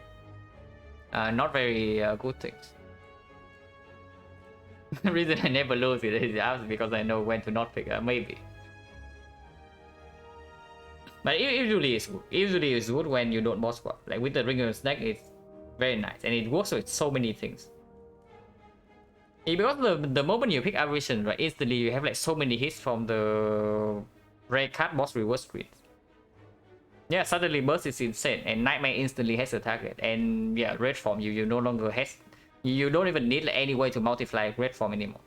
Not very good things. The reason I never lose it is because I know when to not pick, maybe. But it usually is good. Usually it's good when you don't boss swap. Like with the ringer snack, it's very nice, and it works with so many things. Because the moment you pick apparition, right, instantly you have like so many hits from the rare card boss reverse screen. Yeah, suddenly burst is insane, and nightmare instantly has a target, and yeah, red form you no longer has, you don't even need like, any way to multiply red form anymore.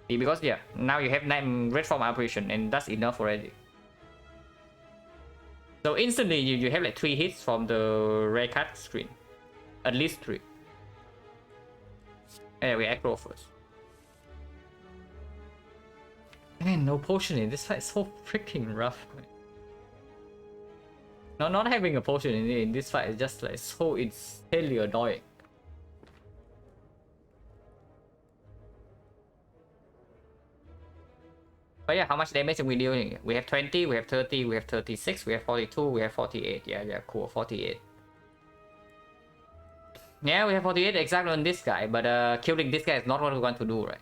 Because yeah, now you have red form apparition, and that's enough already. So instantly you have like 3 hits from the rare card screen, at least 3. Yeah, we aggro first. Man, no potion in this fight is so freaking rough. No, not having a potion in this fight is just like so insanely annoying. But yeah, how much damage are we dealing? We have 20, we have 30, we have 36, we have 42, we have 48. Yeah, cool, 48. Yeah, we have 48 exactly on this guy, but killing this guy is not what we want to do, right?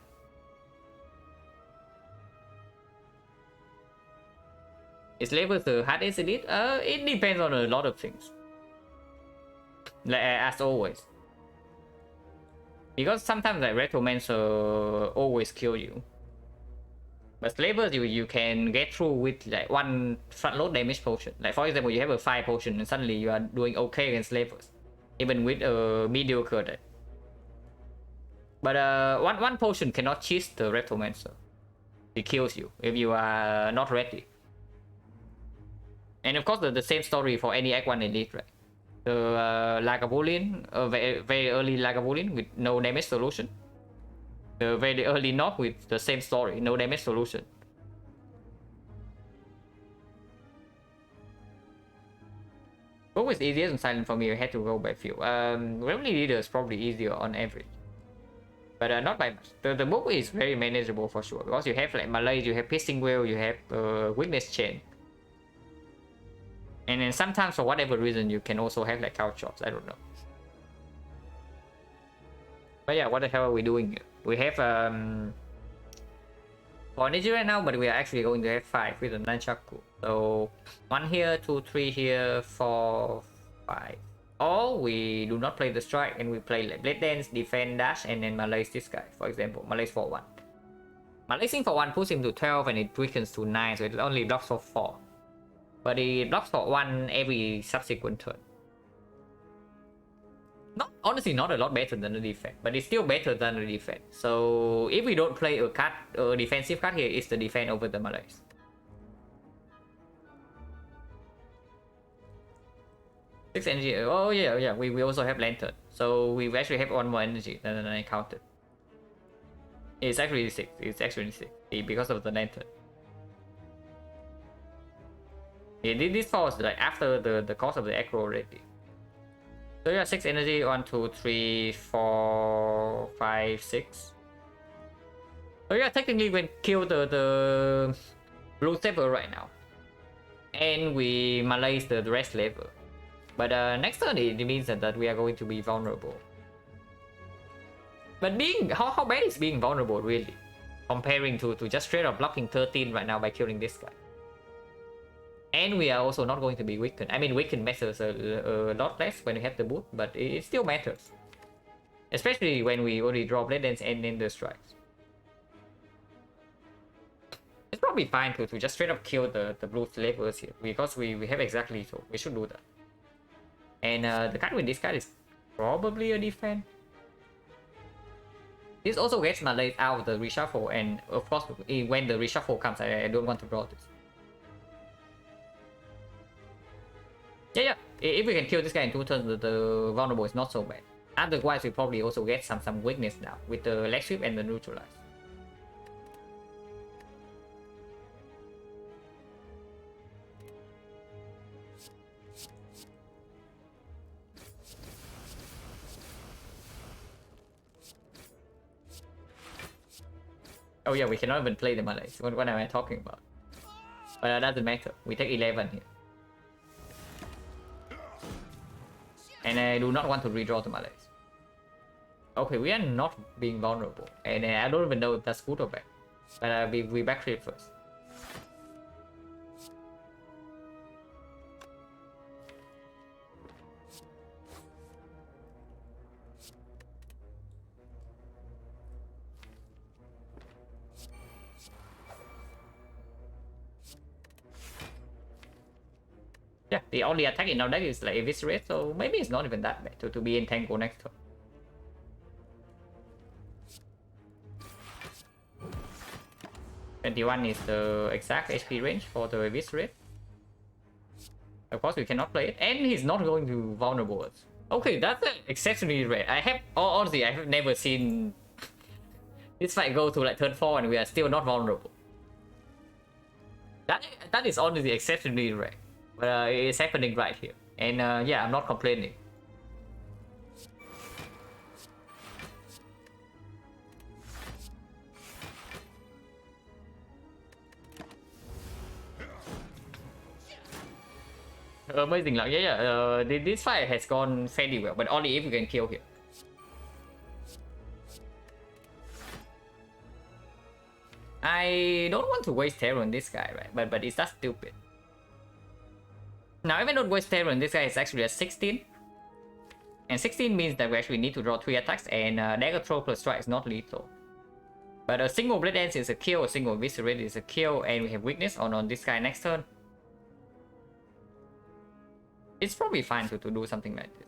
Is level the hard as it is? It depends on a lot of things. Like, as always. Because sometimes like Retromancer always kill you. But slavers you can get through with like 1 front load damage potion. Like for example, you have a 5 potion and suddenly you are doing okay against slavers. Even with a mediocre deck. But one potion cannot cheat the Retromancer. It kills you if you are not ready. And of course the same story for any Act 1 Elite, right? The Lagavulin, very early Lagavulin with no damage solution. The very early knock with the same story, no damage solution. What was easiest on silent for me? I had to go by few. Remedy Leader is probably easier on average. But not by much. The book is very manageable for sure. Because you have like Malaise, you have Piercing Whale, you have Weakness Chain. And then sometimes for whatever reason you can also have like Couch Chops, I don't know. But yeah, what the hell are we doing here? We have 4 energy right now, but we are actually going to have 5 with the Nunchaku. So 1 here, 2, 3 here, 4, 5. Or we do not play the strike and we play like Blade Dance, Defend, Dash, and then Malaise this guy, for example, Malaise for 1. Malaising for 1 puts him to 12 and it weakens to 9, so it only blocks for 4. But it blocks for 1 every subsequent turn. Honestly, not a lot better than the defense, but it's still better than the defense. So if we don't play a defensive card here, it's the defense over the Malaise. Six energy. Oh yeah. We also have Lantern, so we actually have 1 more energy than I counted. It's actually 6. It's actually 6 because of the Lantern. Yeah, this falls like after the cost of the aggro already. So yeah, 6 energy, 1, 2, 3, 4, 5, 6. So yeah, technically we can kill the blue saber right now. And we Malaise the rest level. But next turn it means that we are going to be vulnerable. But how bad is being vulnerable really? Comparing to just straight up blocking 13 right now by killing this guy. And we are also not going to be weakened. I mean, weakened matters a lot less when we have the boot, but it still matters. Especially when we already draw Blade Dance and then the strikes. It's probably fine to just straight up kill the blue slavers here, because we have exactly so. We should do that. And the card with this card is probably a defense. This also gets Malaise out of the reshuffle, and of course, when the reshuffle comes, I don't want to draw this. Yeah. If we can kill this guy in 2 turns, the vulnerable is not so bad. Otherwise, we probably also get some weakness now with the leg sweep and the neutralize. Oh yeah, we cannot even play the Malaise. What am I talking about? But that doesn't matter. We take 11 here. And I do not want to redraw the Malays. Okay, we are not being vulnerable. And I don't even know if that's good or bad. But we backtrip first. Yeah, the only attack in our deck is like Eviscerate, so maybe it's not even that bad to be entangled next turn. "21 is the exact HP range for the Eviscerate. Of course, we cannot play it, and he's not going to vulnerable us. Okay, that's exceptionally rare. Honestly, I have never seen this fight go to like turn 4 and we are still not vulnerable. That is honestly exceptionally rare. But it's happening right here. And yeah, I'm not complaining. Amazing luck. Yeah. This fight has gone fairly well, but only if you can kill here. I don't want to waste terror on this guy, right? But it's that stupid. Now, if I don't waste terror on this guy, is actually a 16. And 16 means that we actually need to draw 3 attacks, and dagger throw plus strike is not lethal. But a single blade dance is a kill, a single eviscerate is a kill, and we have weakness on this guy next turn. It's probably fine to do something like this.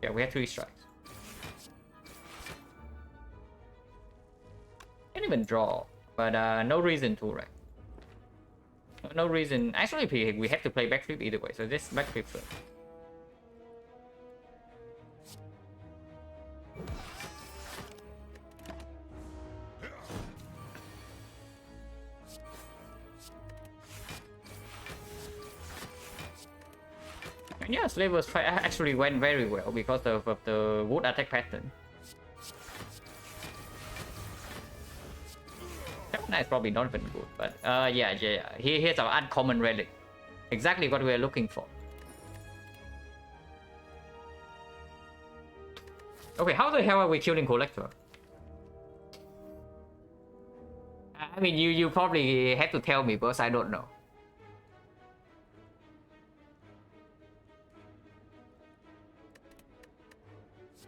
Yeah, we have 3 strikes. Can't even draw, but no reason to, right? No reason. Actually, we have to play backflip either way, so just backflip first. And yeah, Slaver's fight actually went very well because of the wood attack pattern. That is probably not even good, but yeah. Here's our uncommon relic. Exactly what we are looking for. Okay, how the hell are we killing Collector? I mean, you probably have to tell me because I don't know.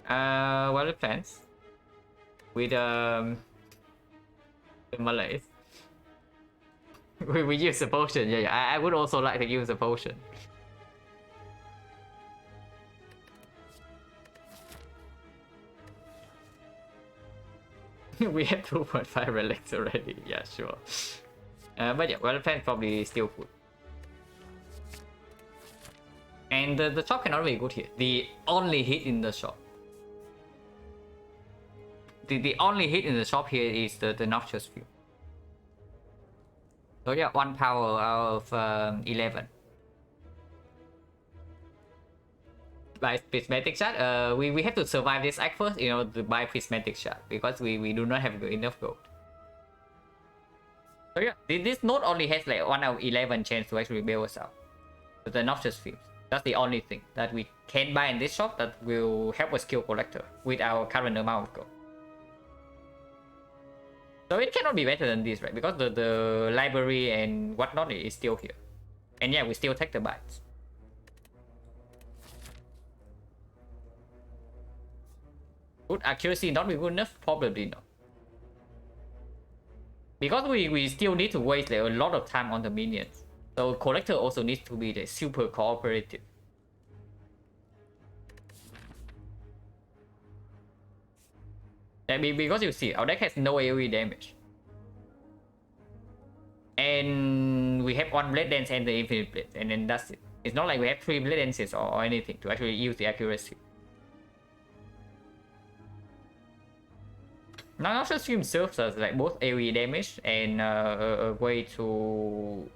Well, it plans with the Malays. we use a potion. Yeah. I would also like to use a potion. We have 2.5 relics already. Yeah, sure. But yeah, well, plan probably still good. And the shop cannot be good here. The only hit in the shop. The only hit in the shop here is the Noxious Fuel. So yeah, 1 power out of 11. By prismatic shard, we have to survive this act first, to buy prismatic shard because we do not have enough gold. So yeah, this node only has like 1 out of 11 chance to actually bail us out. So the Noxious Fumes. That's the only thing that we can buy in this shop that will help us kill Collector with our current amount of gold. So it cannot be better than this, right? Because the library and whatnot is still here. And yeah, we still take the bites. Would accuracy not be good enough? Probably not. Because we still need to waste like, a lot of time on the minions. So Collector also needs to be like, super cooperative. Because you see, our deck has no AoE damage. And we have 1 Blade Dance and the Infinite Blade, and then that's it. It's not like we have 3 Blade Dances or anything to actually use the accuracy. Now, Noxious Fume serves as like both AoE damage and a way to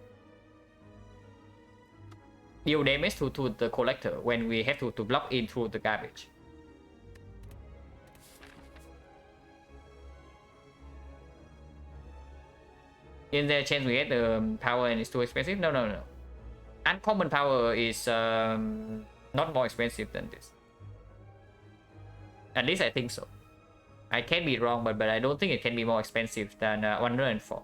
deal damage to the Collector when we have to block in through the garbage. In their chance we get the power and it's too expensive? No, no, no. Uncommon power is not more expensive than this. At least I think so. I can be wrong, but I don't think it can be more expensive than 104.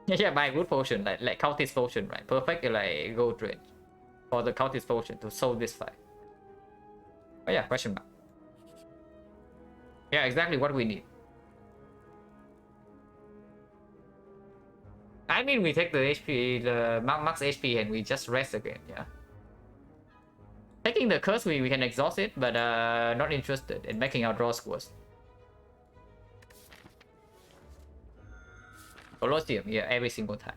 Yeah, buy a good potion, like cultist potion, right? Perfect, like gold range for the cultist potion to solve this fight. Oh yeah, question mark. Yeah, exactly what we need. I mean, we take the HP, the max HP, and we just rest again. Yeah. Taking the curse, we can exhaust it, but not interested in making our draws worse. Colosseum, yeah, every single time.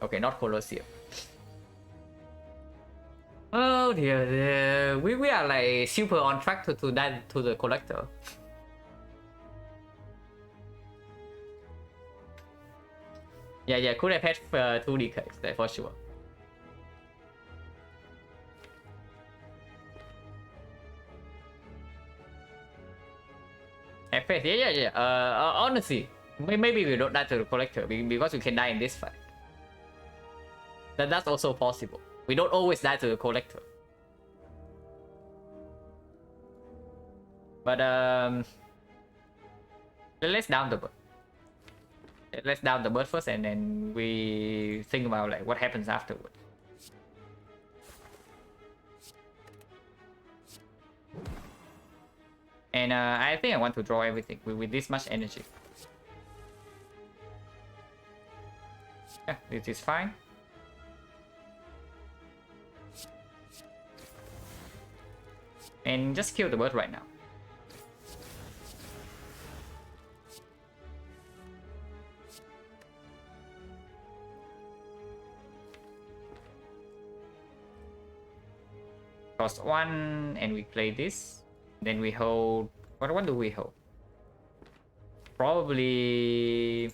Okay, not Colosseum. Oh dear, we are like super on track to that to the collector. Yeah, could have had 2 decays there for sure. FS, yeah. Honestly, maybe we don't die to the collector because we can die in this fight. That's also possible. We don't always die to the collector. But let's down the bird. Let's down the bird first, and then we think about like what happens afterwards. And I think I want to draw everything with this much energy. Yeah, this is fine. And just kill the bird right now. Cost 1, and we play this. Then we hold. What do we hold? Probably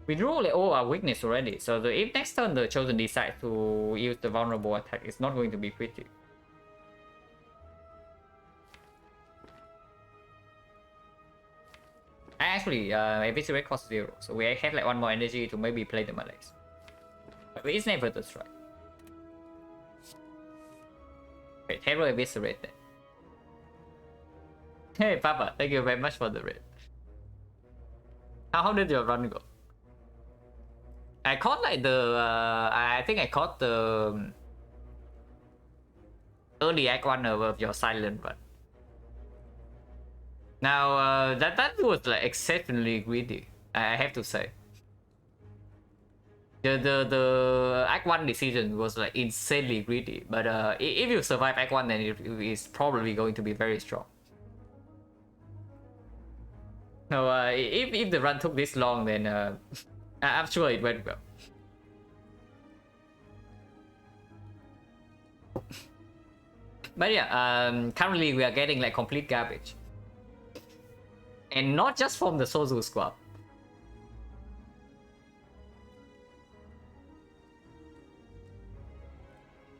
we drew like all our weakness already. So if next turn the chosen decides to use the vulnerable attack, it's not going to be pretty. Actually, eviscerate cost 0, so we have like 1 more energy to maybe play the Malays. But it's never the strike. Okay, Terror eviscerate then. Hey Papa, thank you very much for the raid. How did your run go? I caught like the I think I caught the early act 1 of your silent run. Now that was like exceptionally greedy, I have to say. The Act 1 decision was like insanely greedy, but if you survive Act 1, then it is probably going to be very strong. No, if the run took this long, then I'm sure it went well. But yeah, currently we are getting like complete garbage. And not just from the Sozu squad.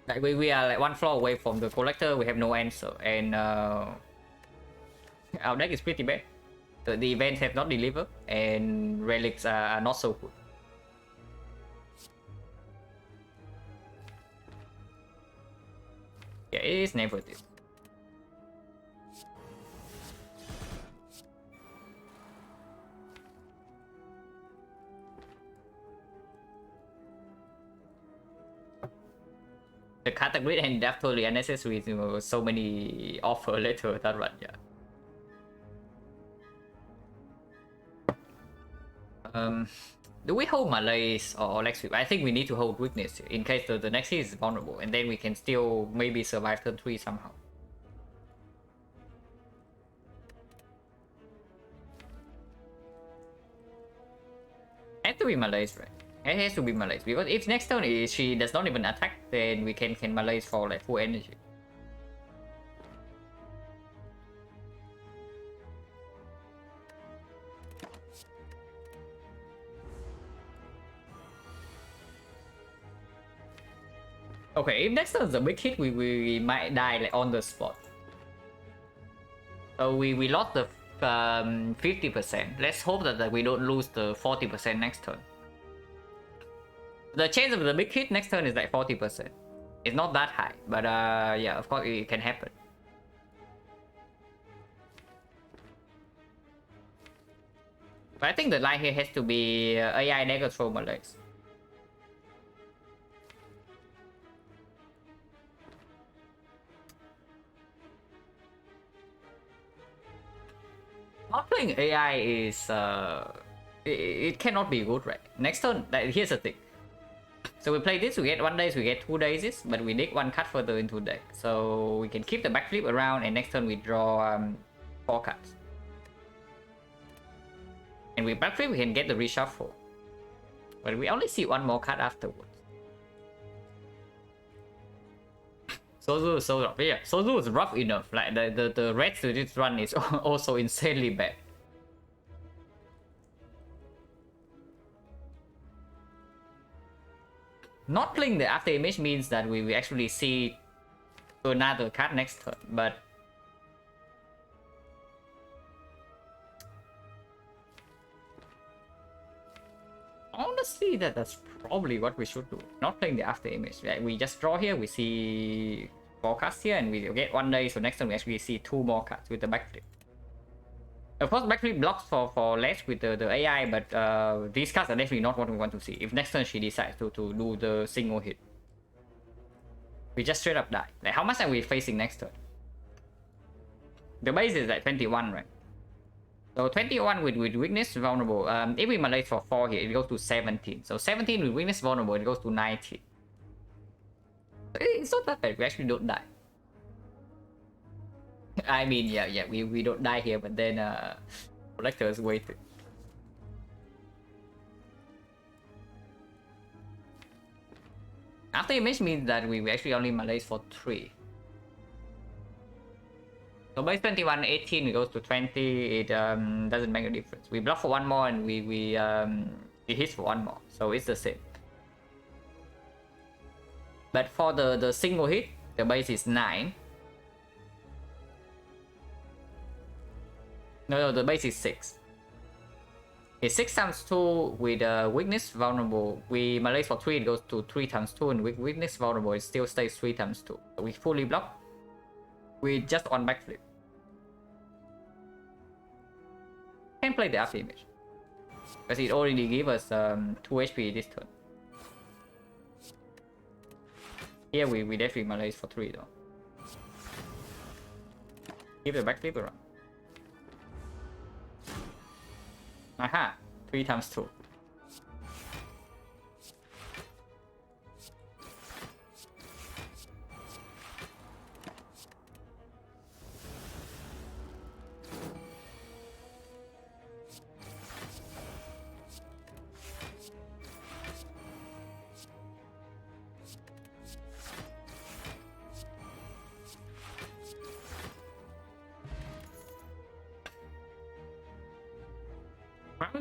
Like we are like 1 floor away from the collector, we have no answer, and our deck is pretty bad. The events have not delivered, and relics are not so good. Yeah, it is never this. The category and depth totally unnecessary. You know, so many offer later that run, yeah. Do we hold Malays or leg sweep? I think we need to hold weakness in case the next hit is vulnerable, and then we can still maybe survive turn 3 somehow. Has to be Malays, right? It has to be Malays, because if next turn she does not even attack, then we can Malays for like full energy. Okay, if next turn is a big hit, we might die like on the spot. So we lost the 50%. Let's hope that we don't lose the 40% next turn. The chance of the big hit next turn is like 40%. It's not that high, but yeah, of course it can happen. But I think the line here has to be AI deck control Malays. Not playing AI is it cannot be good, right? Next turn, here's the thing. So we play this, we get 1 days, we get 2 days, but we dig 1 card further into deck. So we can keep the backflip around, and next turn we draw 4 cards. And with backflip we can get the reshuffle. But we only see 1 more card afterwards. Sozu is so rough. Yeah, Sozu is rough enough. Like the reds to this run is also insanely bad. Not playing the after image means that we actually see another card next turn, but honestly that's probably what we should do. Not playing the after image. Right? We just draw here, we see 4 cards here, and we get 1 day, so next turn we actually see 2 more cards with the backflip. Of course, backflip blocks for less with the AI, but these cards are definitely not what we want to see. If next turn she decides to do the single hit, we just straight up die. Like, how much are we facing next turn? The base is like 21, right? So 21 with weakness vulnerable. If we malate for 4 here, it goes to 17. So 17 with weakness vulnerable, it goes to 19. It's not that bad. We actually don't die. I mean, yeah, we don't die here, but then collectors waited. After image means that we actually only malaise for 3. So base 21, 18, it goes to 20. It doesn't make a difference. We block for 1 more, and it hits for 1 more, so it's the same. But for the single hit, the base is 9. No, the base is 6. It's 6 times 2 with weakness vulnerable. We malaise for 3, it goes to 3 times 2, and with weakness vulnerable, it still stays 3 times 2. So we fully block. We just on backflip. Can play the after image, because it already gave us 2 HP this turn. Here we definitely malaise for 3 though. Give the backflip around. Aha! 3 times 2.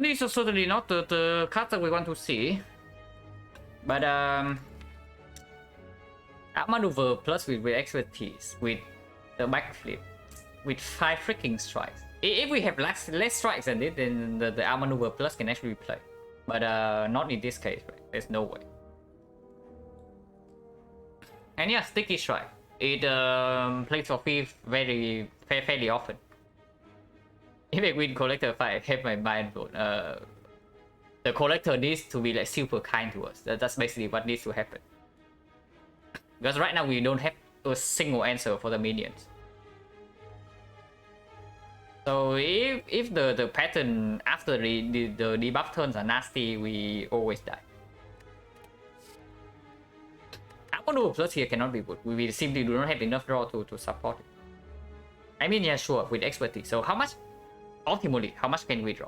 These are certainly not the cards that we want to see. But outmaneuver plus with expertise, with the backflip, with 5 freaking strikes. If we have less strikes than this, then the outmaneuver plus can actually play. But not in this case, right? There's no way. And yeah, sticky strike. It plays for free fairly often. If I win collector fight, I have my mind blown. The collector needs to be like super kind to us. That's basically what needs to happen. Because right now we don't have a single answer for the minions. So if the pattern after the debuff turns are nasty, we always die. Outmaneuver plus here cannot be good. We simply do not have enough draw to support it. I mean, yeah, sure, with expertise. So how much? Ultimately, how much can we draw?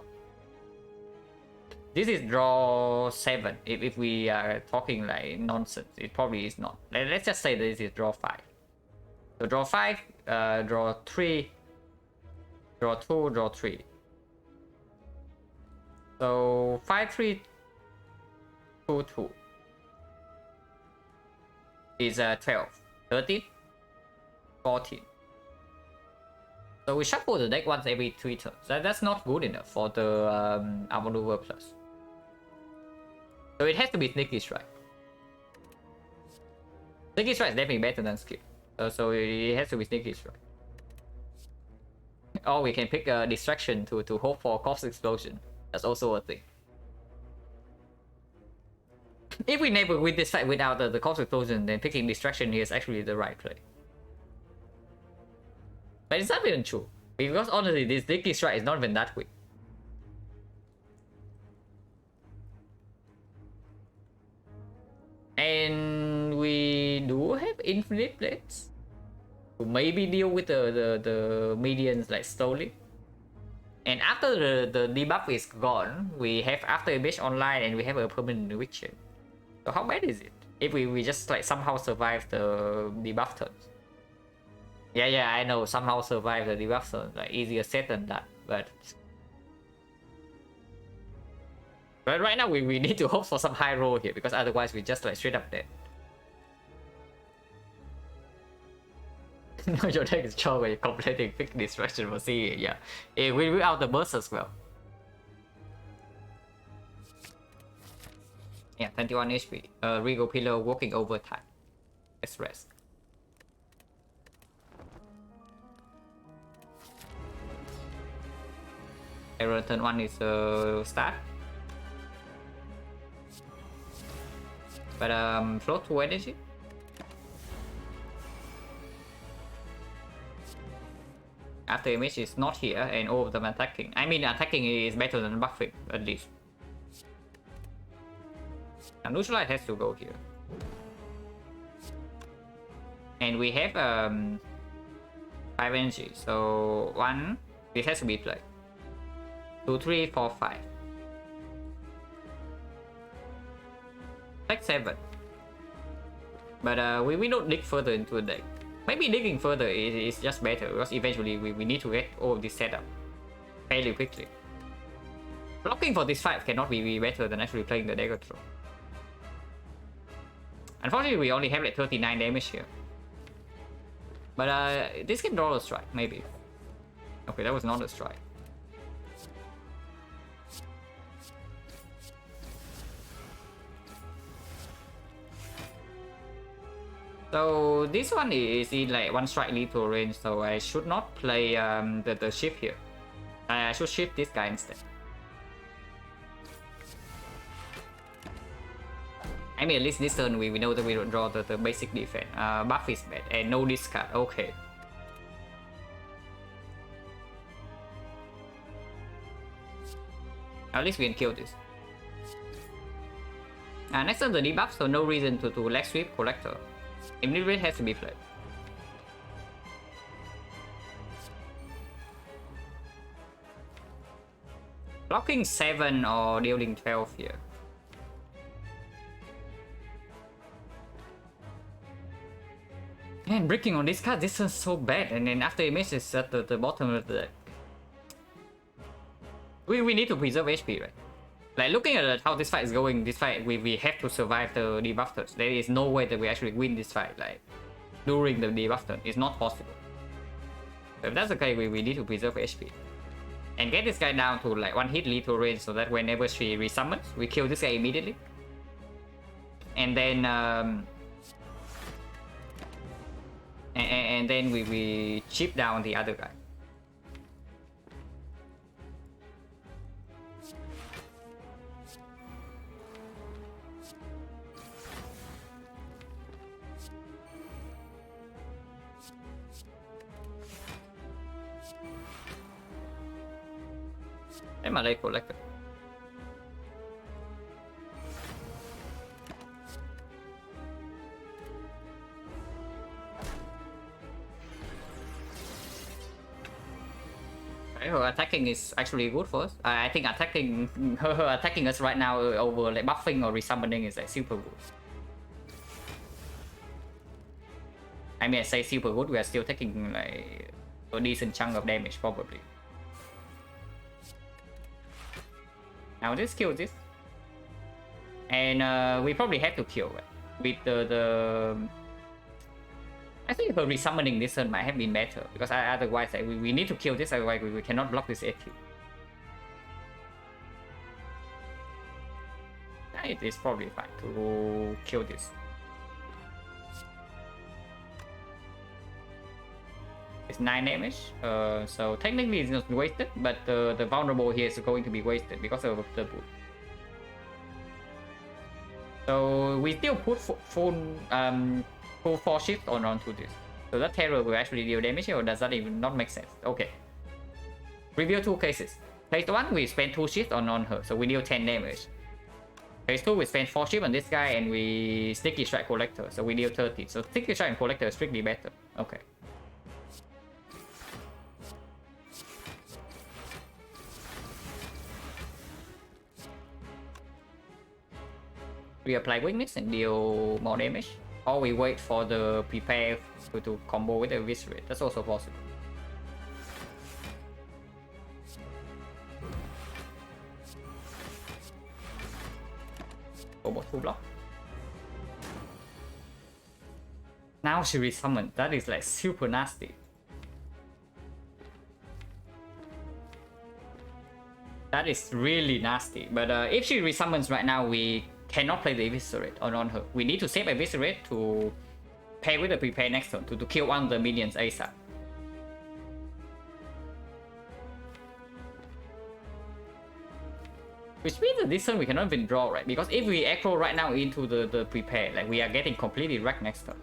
This is draw 7. If we are talking like nonsense, it probably is not. Let's just say this is draw 5. So draw 5, draw 3, draw 2, draw 3. So 5, 3, 2, 2 is 12, 13, 14. So we shuffle the deck once every 3 turns. That's not good enough for the Maneuver Plus. So it has to be Sneaky Strike. Sneaky Strike is definitely better than Skill. So it has to be Sneaky Strike. Or we can pick a Distraction to hope for Corpse Explosion. That's also a thing. If we never win this fight without the Corpse Explosion, then picking Distraction here is actually the right play. But it's not even true. Because honestly, this Sneaky Strike is not even that weak. And we do have Infinite Blades to maybe deal with the minions like slowly. And after the debuff is gone, we have After Image online and we have a permanent eviction. So how bad is it? If we just like somehow survive the debuff turns. Yeah, I know, somehow survive the debuff turns, like easier said than that, but right now we need to hope for some high roll here, because otherwise we just like straight up dead. No, your deck is strong when you're completing Pick Distraction for CE, yeah. Without the burst as well. Yeah, 21 HP. Regal Pillar working overtime. Let's rest. Error turn 1 is start. But float 2 energy. After Image is not here and all of them attacking. I mean, attacking is better than buffing at least. And Neutralize has to go here. And we have 5 energy, so 1, this has to be played. 2, 3, 4, 5. Like 7. But we don't dig further into the deck. Maybe digging further is just better, because eventually we need to get all of this setup fairly quickly. Blocking for this 5 cannot be better than actually playing the Degatron. Unfortunately, we only have like 39 damage here. But this can draw a strike, maybe. Okay, that was not a strike. So this one is in like 1 strike lethal range, so I should not play the shift here. I should shift this guy instead. I mean, at least this turn we know that we don't draw the basic defense. Buff is bad and no discard. Okay. At least we can kill this. Next turn the debuff, so no reason to leg sweep Collector. Immediate has to be played. Blocking 7 or dealing 12 here. And breaking on this card, this is so bad. And then After Image is at the bottom of the deck. We need to preserve HP, right? Like looking at how this fight is going, this fight we have to survive the debuff turns. There is no way that we actually win this fight like during the debuff turn. It's not possible. So if that's the case, we need to preserve HP. And get this guy down to like 1 hit lethal range, so that whenever she resummons, we kill this guy immediately. And then and then we chip down the other guy. Em mà đây Collector. Her attacking is actually good for us. I think attacking her attacking us right now over like buffing or resummoning is like super good. I mean, I say super good, we are still taking like a decent chunk of damage probably. Now just kill this, and we probably have to kill it with the. I think her resummoning this turn might have been better, because otherwise like, we need to kill this, otherwise we cannot block this 8Q. It is probably fine to kill this. It's 9 damage, so technically it's not wasted, but the vulnerable here is going to be wasted because of the boot. So we still put full 4 shift onto this. So that terror will actually deal damage, or does that even not make sense? Okay. Review 2 cases. Phase 1 we spend 2 shift on her, so we deal 10 damage. Phase 2 we spend 4 shift on this guy and we Sticky Strike Collector, so we deal 30. So Sticky Strike and Collector is strictly better. Okay. We apply weakness and deal more damage, or we wait for the prepare to combo with the Eviscerate. That's also possible. Combo 2 block. Now she resummoned. That is like super nasty. That is really nasty. But if she resummons right now, we cannot play the Eviscerate on her. We need to save Eviscerate to pay with the prepare next turn to kill one of the minions ASAP. Which means that this turn we cannot even draw, right? Because if we aggro right now into the prepare, like we are getting completely wrecked next turn.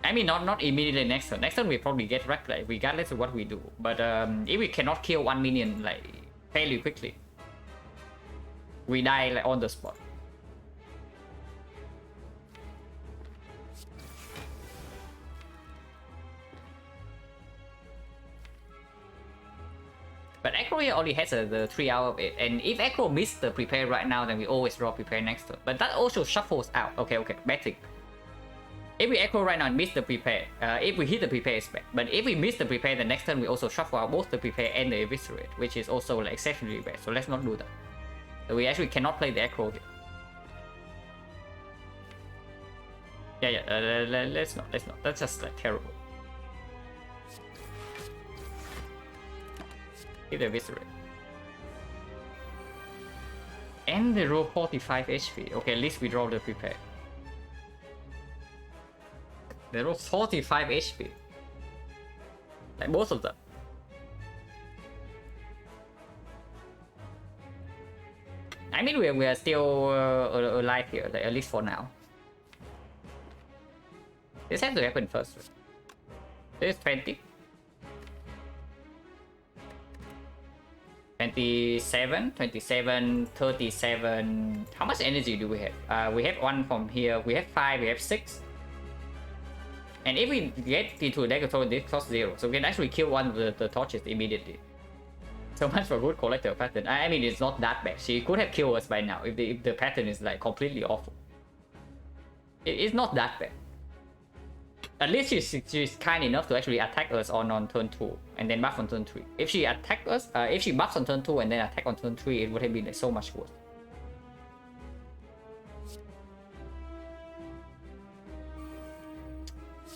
I mean, not immediately next turn. Next turn we probably get wrecked, like regardless of what we do. But if we cannot kill one minion like fairly quickly, we die like on the spot. But aggro here only has the 3 hour of it, and if aggro missed the prepare right now, then we always draw prepare next turn. But that also shuffles out. Okay, bad thing. If we aggro right now and miss the prepare, if we hit the prepare, it's bad. But if we miss the prepare, the next turn we also shuffle out both the prepare and the Eviscerate, which is also like exceptionally bad. So let's not do that. So we actually cannot play the aggro here. Yeah, let's not. That's just like terrible. Hit the Eviscerate. And they roll 45 HP. Okay, at least we draw the prepare. They roll 45 HP. Like both of them. I mean, we are still alive here, like, at least for now. This has to happen first. This is 20. 27, 27, 37. How much energy do we have? We have 1 from here. We have 5, we have 6. And if we get into a dagger throw, this costs 0. So we can actually kill one of the torches immediately. So much for good collector pattern. I mean, it's not that bad. She could have killed us by now if the pattern is like completely awful. It's not that bad. At least she's kind enough to actually attack us on turn 2 and then buff on turn 3. If she attacked us, if she buffs on turn 2 and then attack on turn 3, it would have been like so much worse.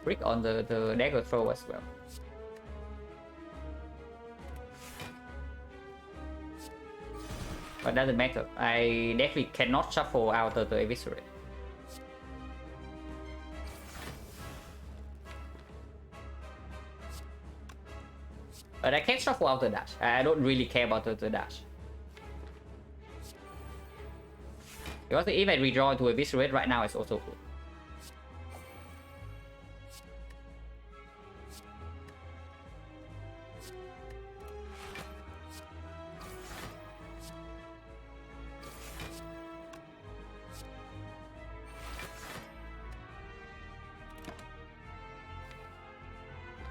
Brick on the dagger throw as well. But doesn't matter. I definitely cannot shuffle out the Eviscerate. But I can shuffle out the dash. I don't really care about the dash. Because if I redraw into Eviscerate right now, it's also good.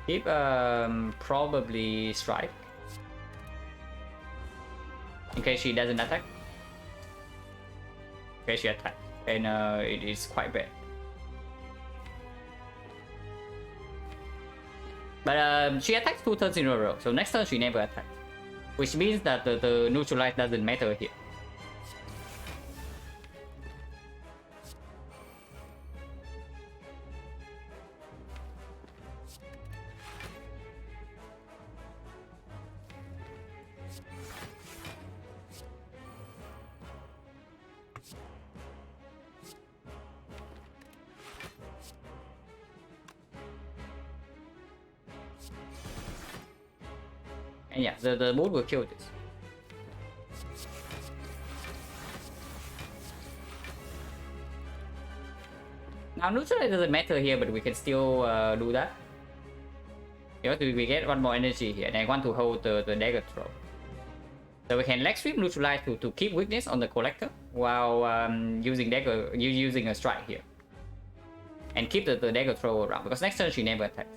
Keep probably strike in case she doesn't attack. In case she attacks, and it is quite bad. But she attacks 2 turns in a row, so next turn she never attacks, which means that the neutralize doesn't matter here. And yeah, the mood will kill this. Now neutralize doesn't matter here, but we can still do that. Because we get one more energy here, and I want to hold the dagger throw. So we can leg sweep neutralize to keep weakness on the collector while using dagger, using a strike here. And keep the dagger throw around, because next turn she never attacks.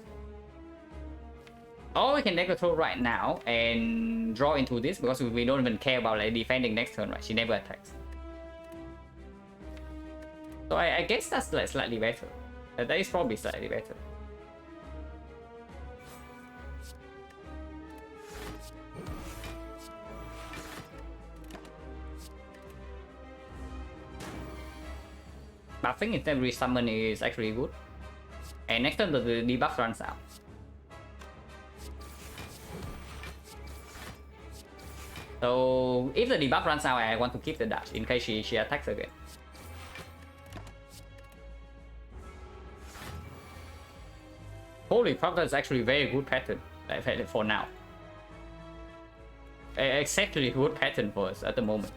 Or we can dagger throw right now and draw into this, because we don't even care about like defending next turn, right? She never attacks. So I guess that's like slightly better. That is probably slightly better. Buffing instead of resummon is actually good. And next turn the debuff runs out. So if the debuff runs out, I want to keep the dash in case she attacks again. Holy crap, that's actually very good pattern for now. Exactly good pattern for us at the moment.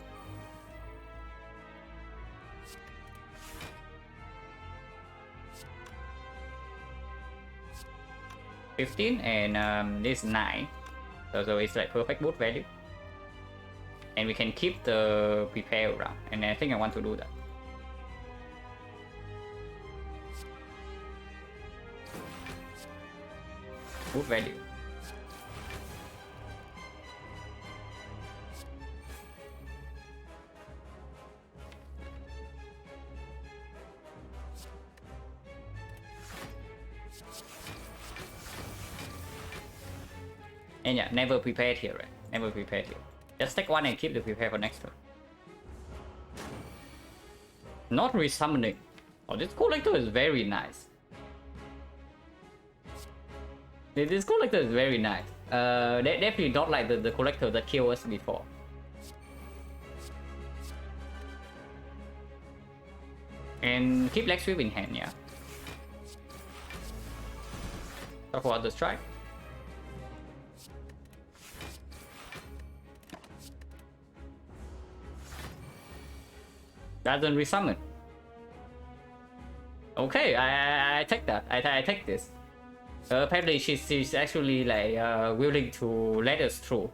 $15 and this 9. So it's like perfect boot value. And we can keep the prepare around. And I think I want to do that. Good value. And yeah, never prepared here, right? Never prepared here. Just take one and keep the prepare for next turn. Not resummoning. Oh, this collector is very nice. This collector is very nice. Definitely not like the collector that killed us before. And keep leg sweep in hand, yeah. Talk about the strike. Doesn't resummon. Okay, I take that. I take this. Apparently she's actually like willing to let us through.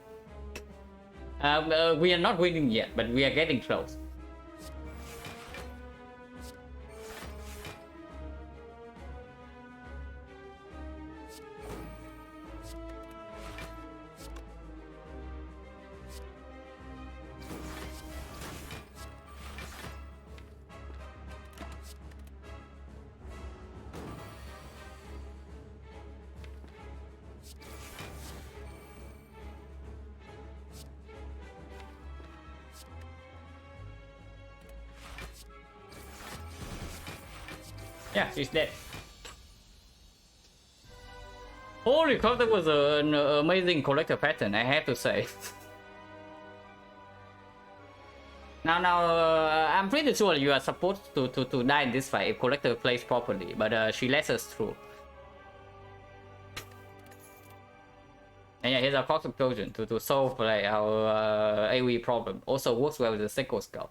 We are not winning yet, but we are getting close. Yeah, she's dead. Holy crap, that was an amazing collector pattern, I have to say. Now, I'm pretty sure you are supposed to die in this fight if collector plays properly, but she lets us through. And yeah, here's our Fox Explosion to solve like our AoE problem. Also works well with the Sickle Skull.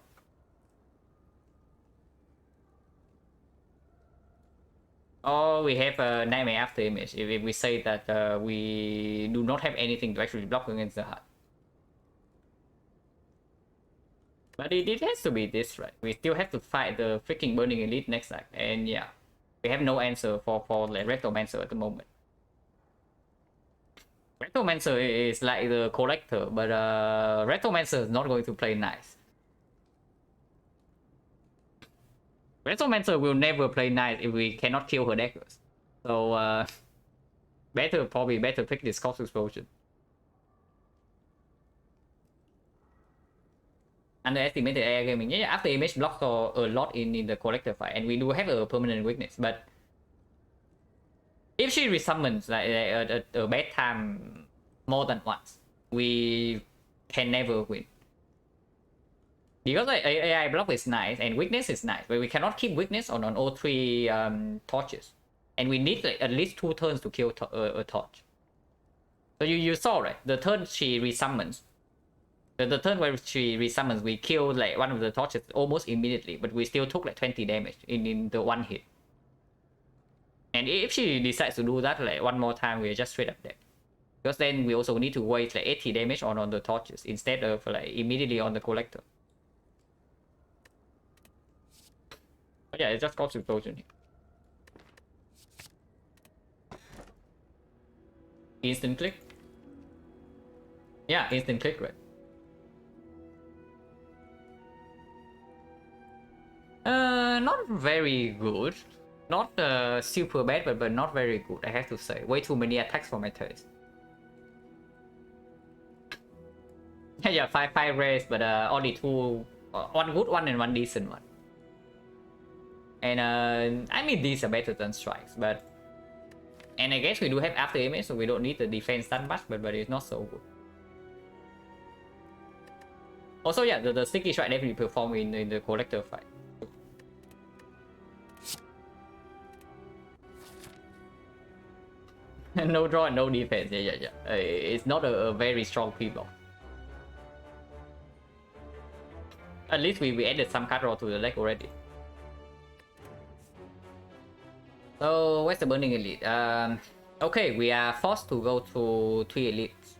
Or we have a Nightmare After Image if we say that we do not have anything to actually block against the heart. But it has to be this, right? We still have to fight the freaking Burning Elite next act. And yeah, we have no answer for like Rectomancer at the moment. Rectomancer is like the collector, but Rectomancer is not going to play nice. Rectomancer will never play nice if we cannot kill her daggers. So probably better pick this Corpse Explosion. Underestimated air gaming. Yeah, after image blocks a lot in the collector fight, and we do have a permanent weakness. But if she resummons like a bad time more than once, we can never win. Because AI block is nice and weakness is nice, but we cannot keep weakness on all three torches, and we need like, at least 2 turns to kill a torch. So you saw, right? The turn she resummons. The turn where she resummons, we killed like one of the torches almost immediately, but we still took like 20 damage in the one hit. And if she decides to do that like one more time, we're just straight up dead. Because then we also need to waste like 80 damage on the torches instead of like immediately on the collector. But yeah, it just got explosion here. Instant click. Yeah, instant click, right? Not very good. Not super bad, but not very good, I have to say. Way too many attacks for my taste. Yeah, five rares, but only two, one good one and one decent one. And I mean, these are better than strikes, but and I guess we do have after image, so we don't need the defense that much, but it's not so good. Also, yeah, the sticky strike definitely perform in the collector fight. No draw and no defense. Yeah. It's not a very strong Pbox. At least we added some card draw to the deck already. So where's the Burning Elite? Okay, we are forced to go to 3 elites.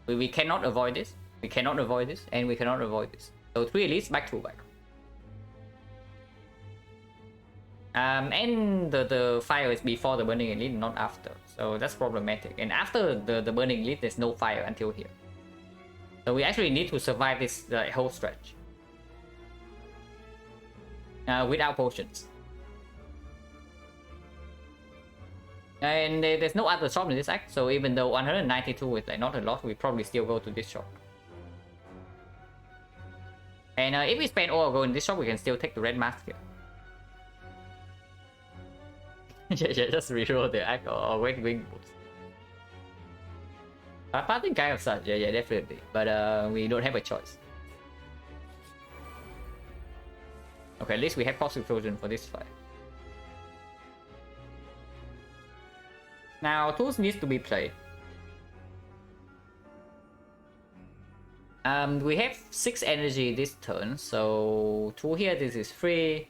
We cannot avoid this. We cannot avoid this, and we cannot avoid this. So 3 elites back to back. And the fire is before the Burning Elite, not after. So that's problematic. And after the Burning Elite, there's no fire until here. So we actually need to survive this whole stretch. Without potions. And there's no other shop in this act, so even though 192 is like not a lot, we probably still go to this shop. And if we spend all our gold in this shop, we can still take the red mask here. Yeah, just reroll the act or wait wing boost. I think kind of such, yeah, definitely. But we don't have a choice. Okay, at least we have cost explosion for this fight. Now, tools needs to be played. We have 6 energy this turn, so 2 here, this is free.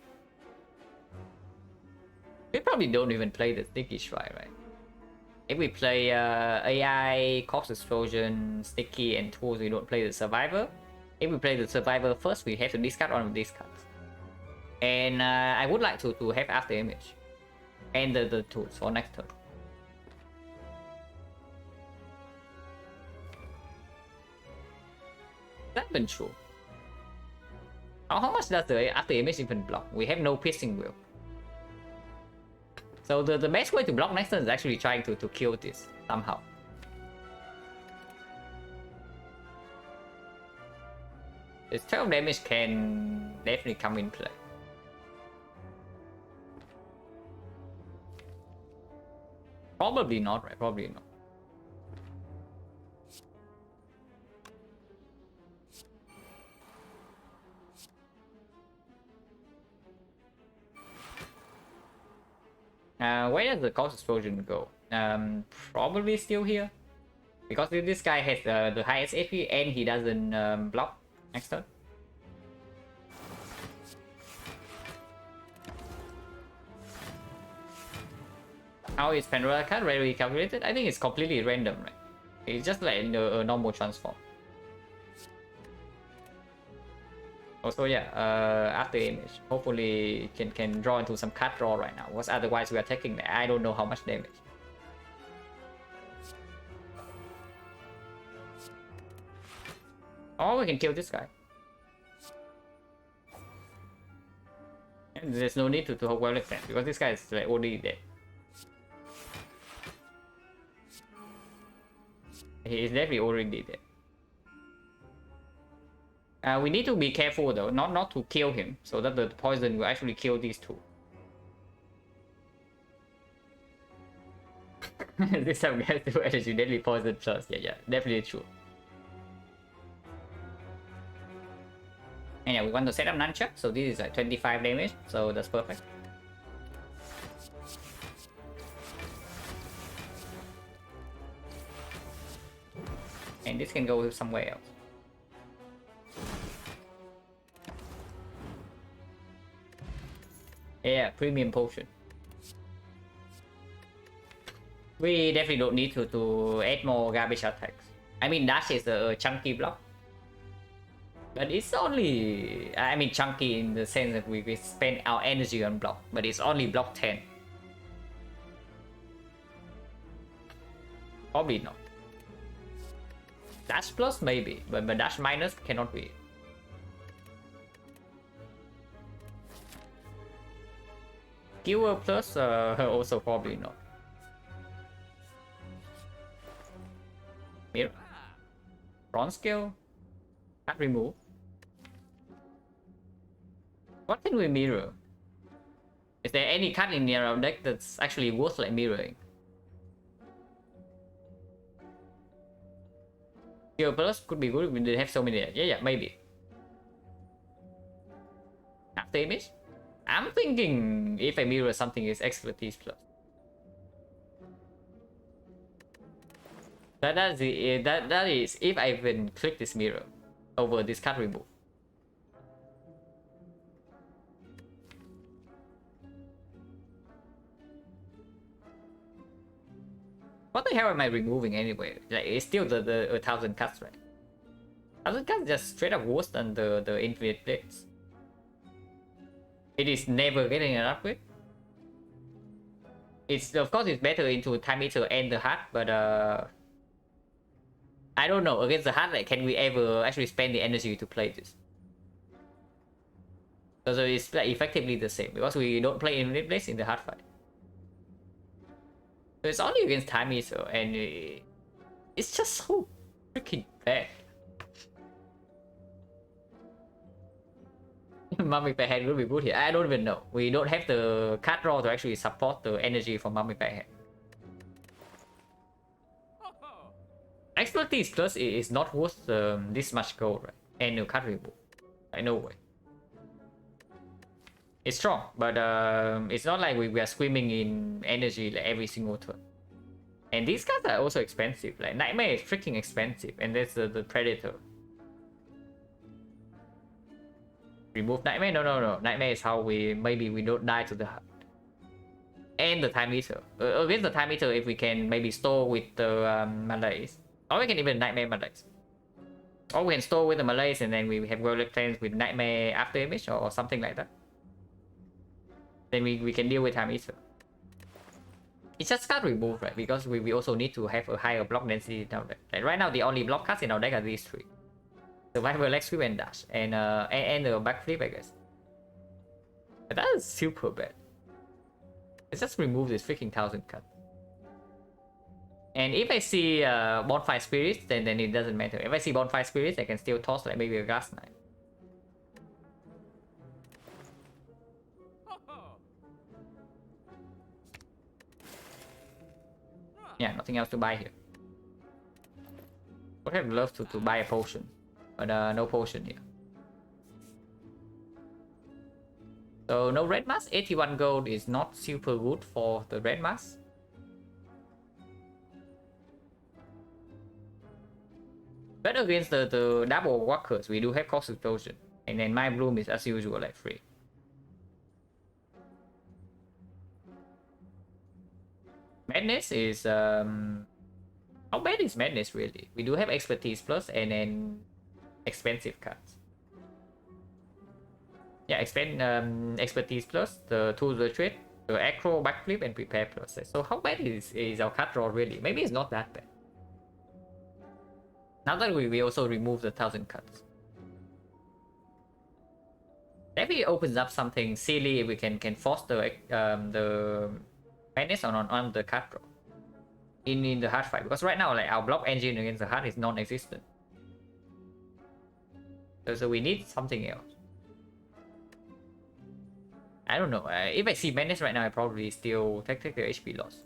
We probably don't even play the sticky strike, right? If we play AI, Corpse Explosion, Sticky, and tools, we don't play the Survivor. If we play the Survivor first, we have to discard one of these cards. And I would like to have After Image. And the tools for next turn. That's been true. How much does the After Image even block? We have no Piercing Will. So the best way to block next turn is actually trying to kill this somehow. This 12 damage can definitely come in play. Probably not, right? Probably not. Where does the Corpse Explosion go? Probably still here. Because this guy has the highest HP and he doesn't block next turn. How is Pandora card rarely calculated? I think it's completely random, right? It's just like a normal transform. Also, yeah, after image. Hopefully can draw into some card draw right now. Because otherwise we are taking I don't know how much damage. Or we can kill this guy. And there's no need to hold well defense because this guy is like already dead. He is definitely already dead. We need to be careful though, not to kill him, so that the poison will actually kill these two. This time we have to energy deadly poison plus. Yeah, definitely true. And yeah, we want to set up Nunchuck, so this is like 25 damage, so that's perfect. and this can go somewhere else. Yeah, premium potion. We definitely don't need to add more garbage attacks. I mean, dash is a chunky block. But it's only, I mean, chunky in the sense that we spend our energy on block, but it's only block 10. Probably not. Dash plus maybe, but dash minus cannot be. Cure plus also probably not. Mirror. Bronze scale. Can't remove. What can we mirror? Is there any card in our deck that's actually worth like mirroring? Cure plus could be good if we have so many. Yeah, maybe. After image? I'm thinking if I mirror something is expertise plus. That is if I even click this mirror over this card remove. What the hell am I removing anyway? Like, it's still the 1000 cards, right? 1000 cards just straight up worse than the infinite blades. It is never getting an upgrade. It's, of course, it's better into time eater and the heart, but I don't know, against the heart, like, can we ever actually spend the energy to play this? So it's like effectively the same because we don't play infinite blades in the hard fight. So it's only against time eater, and it's just so freaking bad. Mummified Hand will be good here. I don't even know. We don't have the card draw to actually support the energy from Mummified Hand. Expertise plus is not worth this much gold, right? And the card remove. I know way. It's strong, but it's not like we are swimming in energy like every single turn. And these cards are also expensive. Like Nightmare is freaking expensive, and that's the Predator. Remove Nightmare? No. Nightmare is how we don't die to the heart. And the Time Eater. Against the Time Eater, if we can maybe store with the Malaise. Or we can even Nightmare Malaise. Or we can store with the Malaise and then we have World Plans with Nightmare after image or something like that. Then we can deal with Time Eater. It's just card remove, right? Because we also need to have a higher block density down there. Like right now, the only block cards in our deck are these three. Survivor, leg sweep, and dash. And the backflip, I guess. But that is super bad. Let's just remove this freaking 1000 card. And if I see Bonfire Spirits, then it doesn't matter. If I see Bonfire Spirits, I can still toss like maybe a Gas Knight. Yeah, nothing else to buy here. I would have loved to buy a potion, but no potion here. So no red mask. 81 gold is not super good for the red mask. But against the double walkers, we do have cost explosion, and then my bloom is as usual like free. Madness is how bad is Madness really? We do have expertise plus and then expensive cards. Yeah, expertise plus, the tools retreat, the acro backflip, and prepare plus. So how bad is our card draw really? Maybe it's not that bad. Now that we also remove the 1000 cards. Maybe it opens up something silly if we can force the Madness on the card draw in the hard fight, because right now like our block engine against the hard is non-existent. So we need something else. I don't know. If I see Madness right now, I probably still take the HP loss.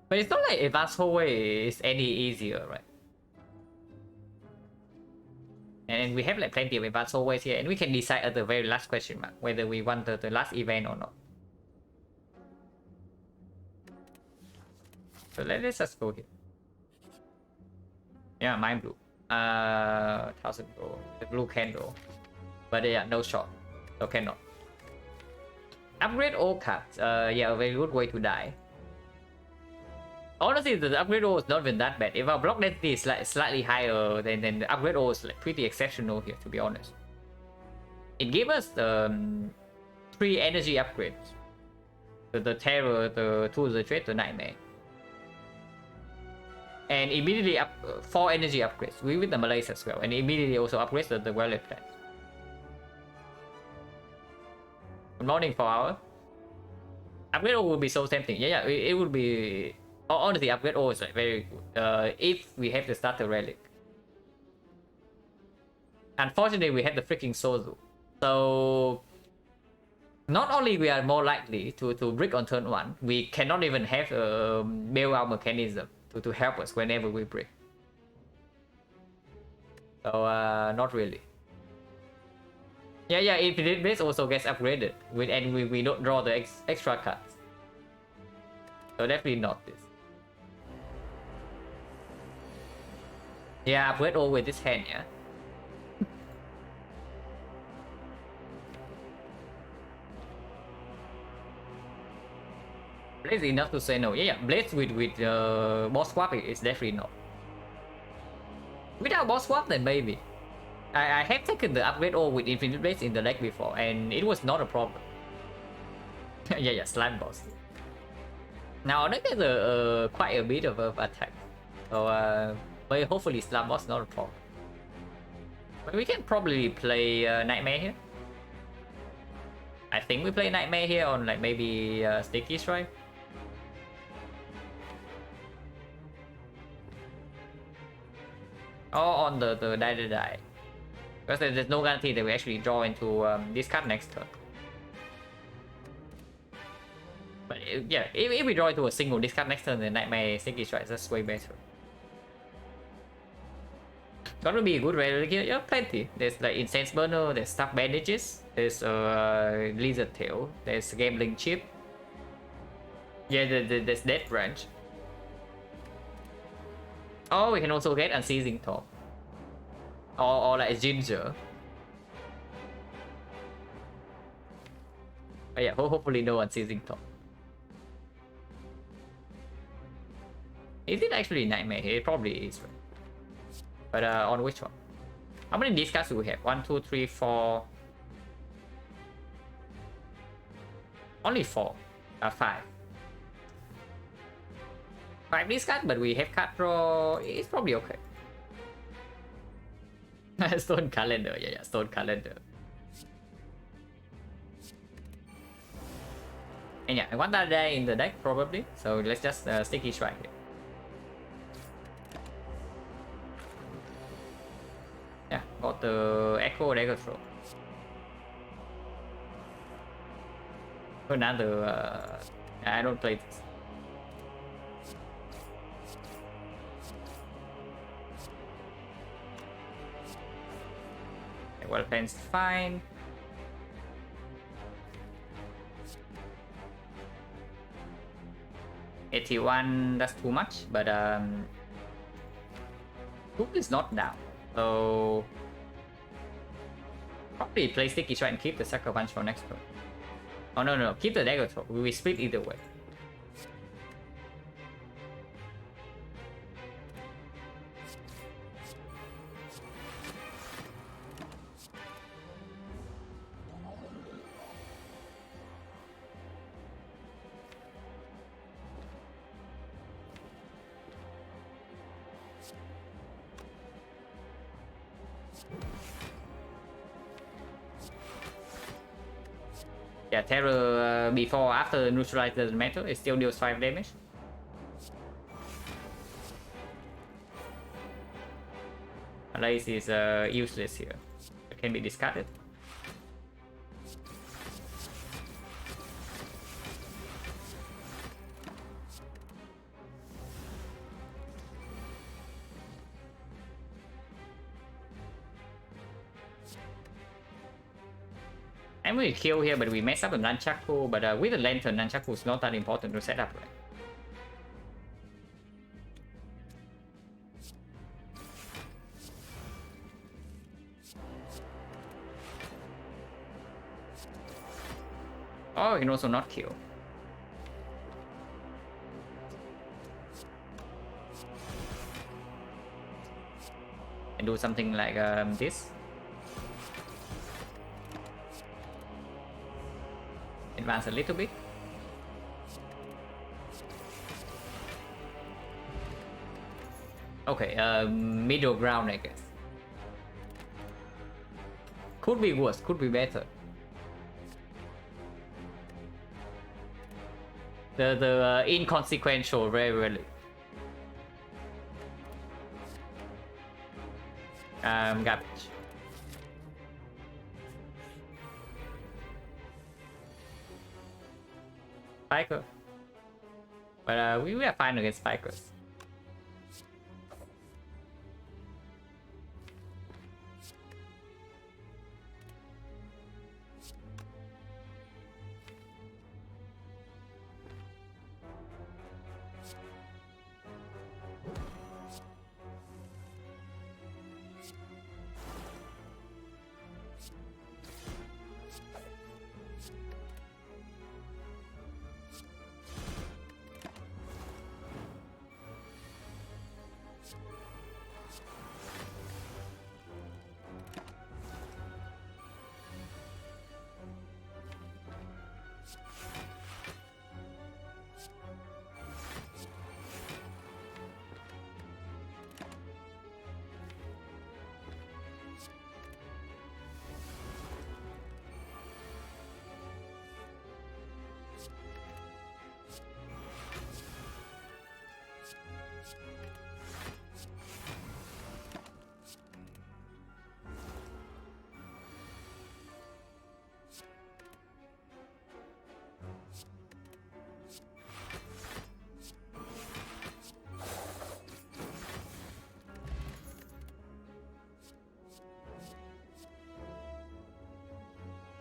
But it's not like Advanced Hallway is any easier, right? And we have like plenty of Advanced Hallways here, and we can decide at the very last question mark whether we want the last event or not. So let's just go here. Yeah, mine blue. 1000 gold. The blue candle. But yeah, no shot. So cannot. Upgrade all cards. Yeah, a very good way to die. Honestly, the upgrade all is not even that bad. If our block density is slightly higher, then the upgrade all is like pretty exceptional here, to be honest. It gave us 3 energy upgrades. The terror, the tools, the trade, the nightmare. And immediately up 4 energy upgrades with the malaise as well, and immediately also upgrades the well-lit plants. Good morning, 4 hour. Upgrade all will be so tempting. Yeah, it would be. Honestly, upgrade all is like very good. If we have the starter relic. Unfortunately, we have the freaking Sozu. So not only we are more likely to brick on turn 1, we cannot even have a bailout mechanism to help us whenever we brick. So not really. Yeah, Infinite Blades also gets upgraded and we don't draw the extra cards. So definitely not this. Yeah, upgrade all with this hand, yeah. Blades enough to say no. Yeah, Blades with boss swap is definitely not. Without boss swap, then maybe. I have taken the upgrade all with Infinite Blades in the deck before, and it was not a problem. yeah, slime boss. Now I think there's quite a bit of attack, so but hopefully slime boss not a problem. But we can probably play Nightmare here. I think we play Nightmare here on like maybe Sticky Strike. Or on the die. Because there's no guarantee that we actually draw into this card next turn. But yeah, if we draw into a single discard next turn, then Nightmare Sticky Strike, that's way better. Gonna be a good relic here. Yeah, plenty. There's like Incense Burner, there's Stuck Bandages, there's Lizard Tail, there's Gambling Chip. Yeah, there's Death Branch. Oh, we can also get Unceasing Top. Or like Ginger. But yeah, hopefully no Unceasing Top. Is it actually Nightmare here? It probably is, right? But on which one? How many discards do we have? 1, 2, 3, 4. Only 4. 5. 5 discards, but we have card draw. It's probably okay. Stone Calendar. Yeah, Stone Calendar. And yeah, I want that guy in the deck probably. So let's just Sticky Strike here. Yeah, got the Echo Dagger Throw. Another. I don't play this. Okay, well, pen's fine. $81, that's too much, but Hoop is not down. So probably play Sticky Strike and keep the Sucker Punch for next turn. Oh no, keep the Dagger Throw. We split either way. Yeah, Terror before after neutralize doesn't matter, it still deals 5 damage. Malaise is useless here. It can be discarded. And we kill here, but we mess up the Nunchaku. But with the Lantern, Nunchaku is not that important to set up, right? Oh, you can also not kill. And do something like this. Advance a little bit. Okay, middle ground, I guess. Could be worse, could be better. The inconsequential, very rarely. Garbage. Spiker. But we are fine against spikers.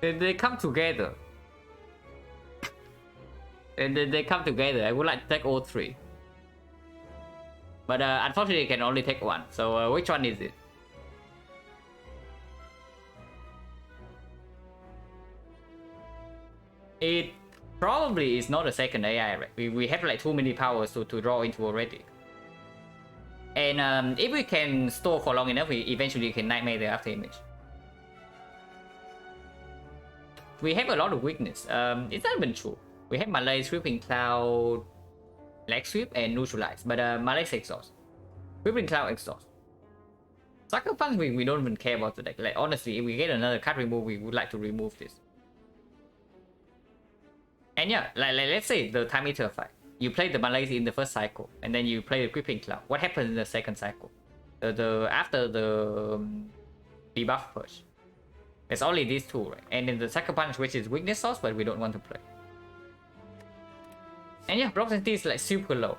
They come together. They come together. I would like to take all three. But unfortunately, I can only take one. So which one is it? It probably is not a second AI, right? We have like too many powers to draw into already. And if we can store for long enough, we eventually can nightmare the after image. We have a lot of weakness. It's not even true. We have Malay, Sweeping Cloud, Leg Sweep, and Neutralize. But Malay's Exhaust. Sweeping Cloud Exhaust. Sucker Punch, we don't even care about the deck. Like, honestly, if we get another card remove, we would like to remove this. And yeah, like let's say the Time Eater fight. You play the Malays in the first cycle, and then you play the Gripping Cloud. What happens in the second cycle? After the debuff push. There's only these two, right? And in the Sucker Punch, which is weakness source, but we don't want to play. And yeah, block density is like super low.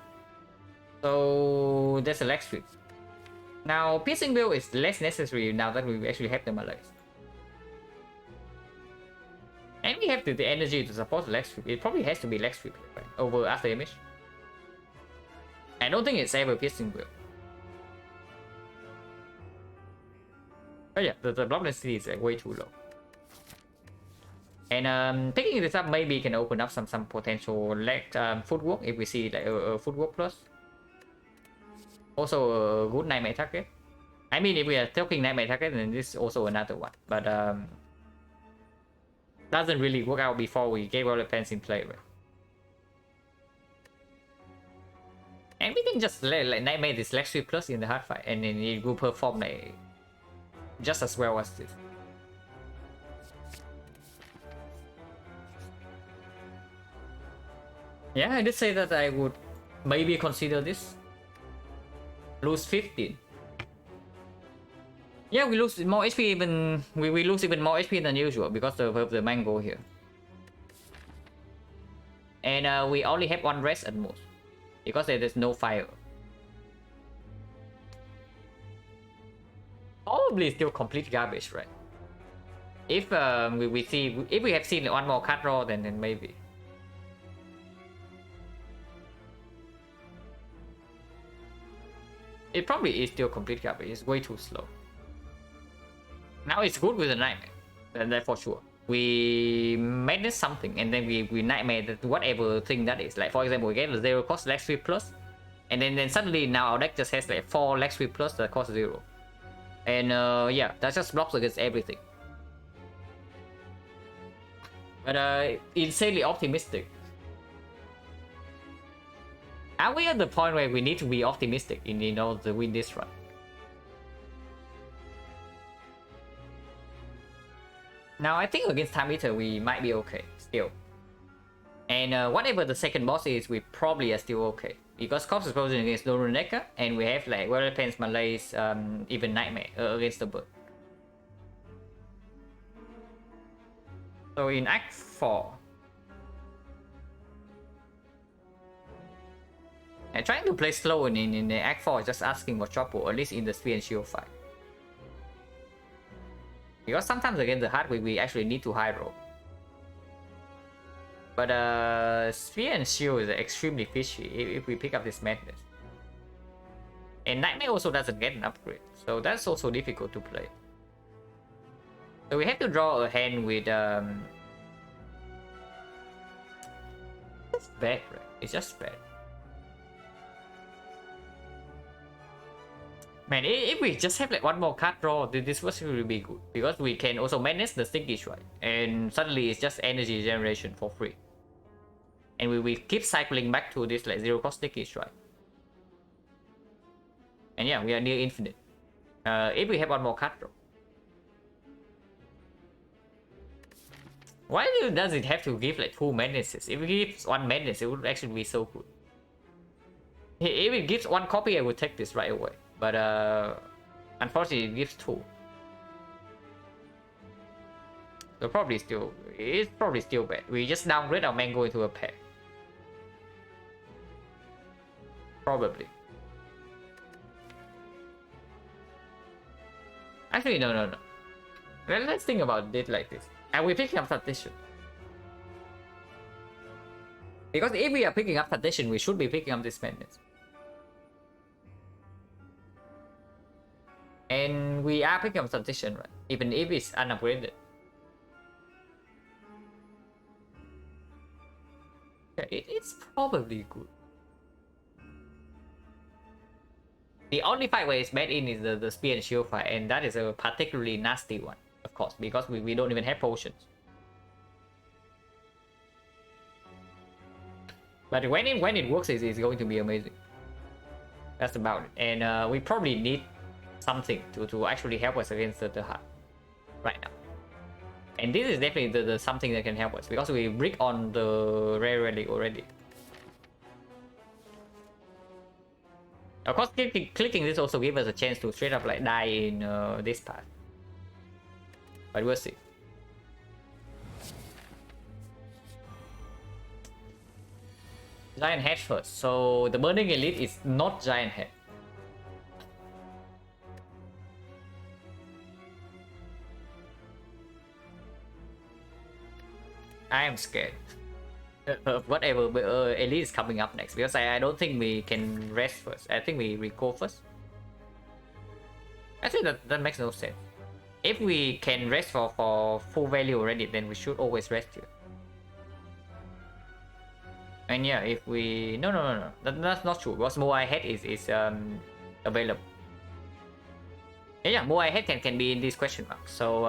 So there's a leg sweep. Now, Piercing Bill is less necessary now that we actually have the Malays. And we have the energy to support the leg sweep. It probably has to be leg sweep, right? Over after image. I don't think it's ever Piercing Bill. But yeah, the block density is like way too low. And picking this up maybe can open up some potential leg footwork if we see like a footwork plus. Also a good nightmare target. I mean, if we are talking nightmare target, then this is also another one. But doesn't really work out before we get all the plans in play, right? And we can just like nightmare this leg sweep plus in the hard fight, and then it will perform like just as well as this. Yeah, I did say that I would maybe consider this. Lose 15. Yeah, we lose more HP even we lose even more HP than usual because of the mango here. And we only have one rest at most because there's no fire. Probably still complete garbage, right? If we have seen one more card draw, then maybe. It probably is still complete garbage. It's way too slow. Now it's good with the nightmare, and that for sure. we manage something and then we nightmare that whatever thing that is. Like for example, we get a 0 cost leg sweep plus, and then suddenly now our deck just has like 4 leg sweep plus that cost 0. And yeah, that just blocks against everything. But insanely optimistic. Are we at the point where we need to be optimistic in order to win this run? Now I think against Time Eater we might be okay still. And whatever the second boss is, we probably are still okay. Because Corpse Explosion against Doroneka, and we have like Weather Pens, Malays, even Nightmare against the bird. So in Act 4, I'm trying to play slow in the Act 4, just asking for Chopo, at least in the Spear and Shield fight. Because sometimes against the hard we actually need to high roll. But Spear and Shield is extremely fishy if we pick up this Madness. And Nightmare also doesn't get an upgrade, so that's also difficult to play. So we have to draw a hand with it's bad, right? It's just bad. Man, if we just have like one more card draw, this was really be good. Because we can also manage the Stinky Strike. And suddenly it's just energy generation for free. And we keep cycling back to this like 0 cost Stinky Strike. And yeah, we are near infinite. If we have one more card draw. Why does it have to give like 2 madnesses? If it gives 1 madness, it would actually be so good. If it gives 1 copy, I would take this right away. But unfortunately, it gives 2. So it's probably still bad. We just downgrade our mango into a pair. Probably. Actually, no. Let's think about it like this. And we picking up Tradition. Because if we are picking up Tradition, we should be picking up this Madness. And we are picking up Tradition, right? Even if it's unupgraded. Yeah, it's probably good. The only fight where it's bad in is the Spear and Shield fight, and that is a particularly nasty one, of course, because we don't even have potions. But when it works, it's going to be amazing. That's about it. And we probably need something to actually help us against the heart right now. And this is definitely the something that can help us, because we brick on the rare relic already. Of course, clicking this also gives us a chance to straight up like die in this part. But we'll see. Giant Head first. So the Burning Elite is not Giant Head. I am scared. Whatever Elite is coming up next, because I don't think we can rest first. I think we go first. I think that makes no sense. If we can rest for full value already, then we should always rest here. And yeah, if we no, that's not true, because Moai Head is available. Yeah, Moai Head can be in this question mark. So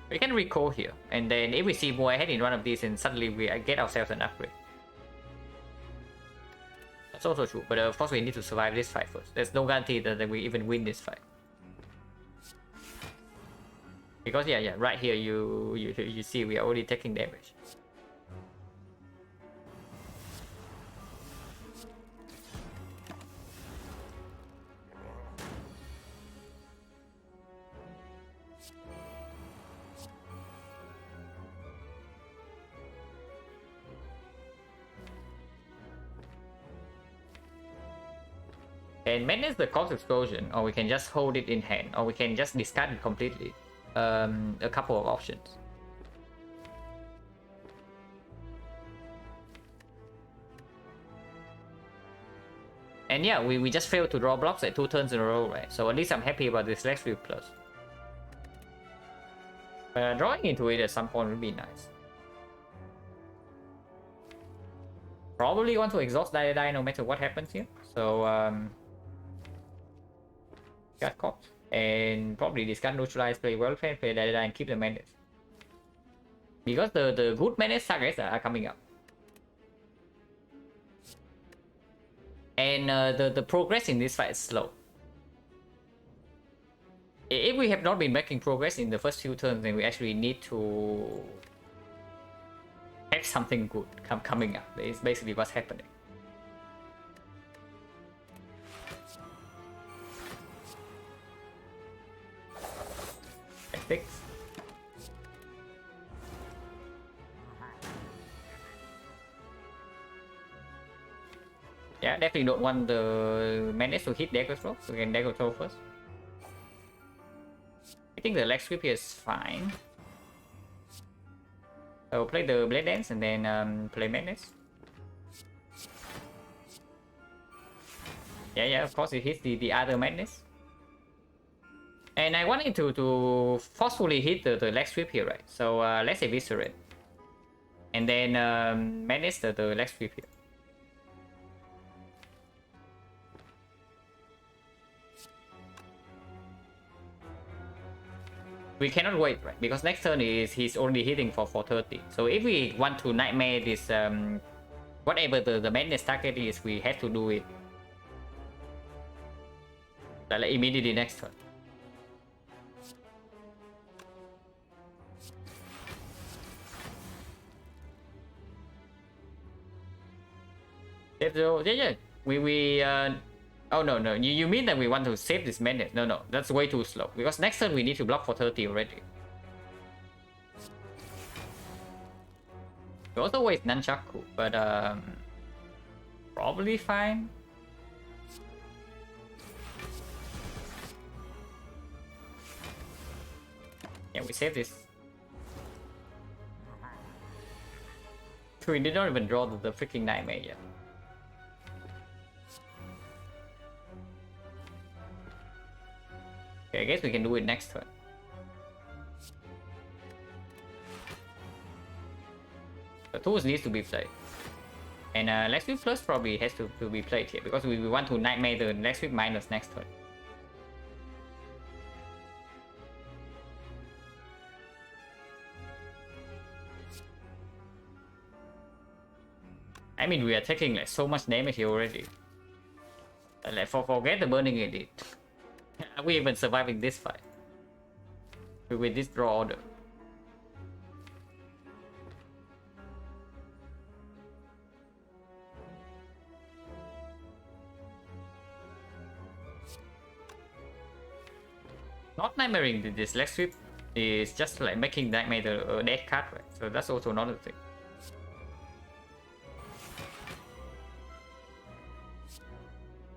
we can recall here, and then if we see more ahead in one of these, and suddenly we get ourselves an upgrade. That's also true, but of course we need to survive this fight first. There's no guarantee that we even win this fight. Because yeah, right here you see we are already taking damage. And manage the Corpse Explosion, or we can just hold it in hand, or we can just discard it completely. A couple of options. And yeah, we just failed to draw blocks at 2 turns in a row, right? So at least I'm happy about this Lex View Plus. Drawing into it at some point would be nice. Probably want to exhaust die no matter what happens here. So got caught. And probably discard neutralize, play well play die and keep the menace. Because the good menace targets are coming up. And the progress in this fight is slow. If we have not been making progress in the first few turns, then we actually need to have something good coming up. It's basically what's happening. Fix. Yeah, definitely don't want the menace to hit deck control. So we can deck control first. I think the leg sweep here is fine. I will play the blade dance and then play menace. Yeah, of course it hits the other menace. And I wanted to forcefully hit the leg sweep here, right? So let's eviscerate. And then menace the leg sweep here. We cannot wait, right? Because next turn he's already hitting for 30. So if we want to nightmare this whatever the menace target is, we have to do it like immediately next turn. Yeah. We oh no. You mean that we want to save this menace? No, that's way too slow. Because next turn we need to block for 30 already. We also waste Nunchaku, but probably fine. Yeah, we save this. We did not even draw the freaking nightmare yet. Okay, I guess we can do it next turn. The tools needs to be played. And leg sweep plus probably has to be played here because we want to nightmare the leg sweep minus next turn. I mean, we are taking like so much damage here already. Like forget the burning edit. Are we even surviving this fight? With this draw order. Not nightmaring this leg sweep is just like making nightmare the dead card, right? So that's also another thing.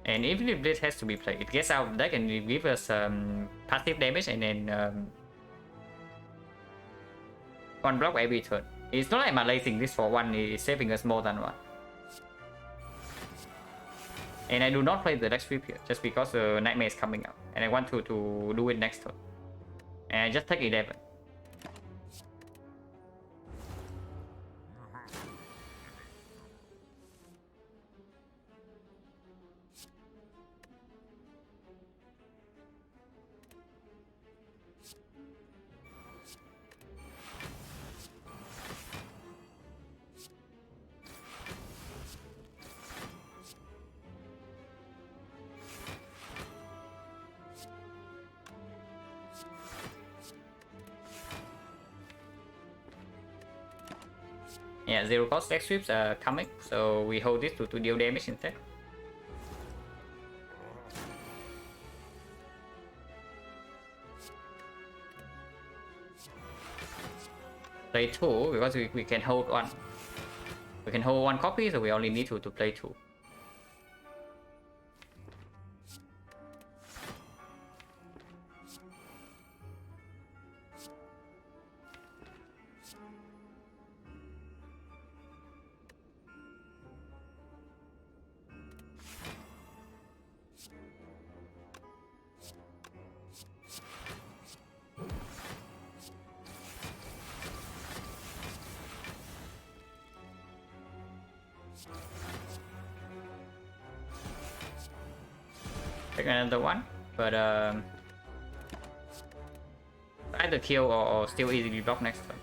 And even if this has to be played, it gets out of deck and it gives us passive damage and then one block every turn. It's not like malaying this for one, it's saving us more than one. And I do not play the leg sweep here, just because the nightmare is coming out. And I want to do it next turn. And I just take 11. Yeah, 0 cost leg sweeps are coming, so we hold this to deal damage instead. Play 2 because we can hold one. We can hold one copy, so we only need to play 2. another one, but either kill or still easily block next turn.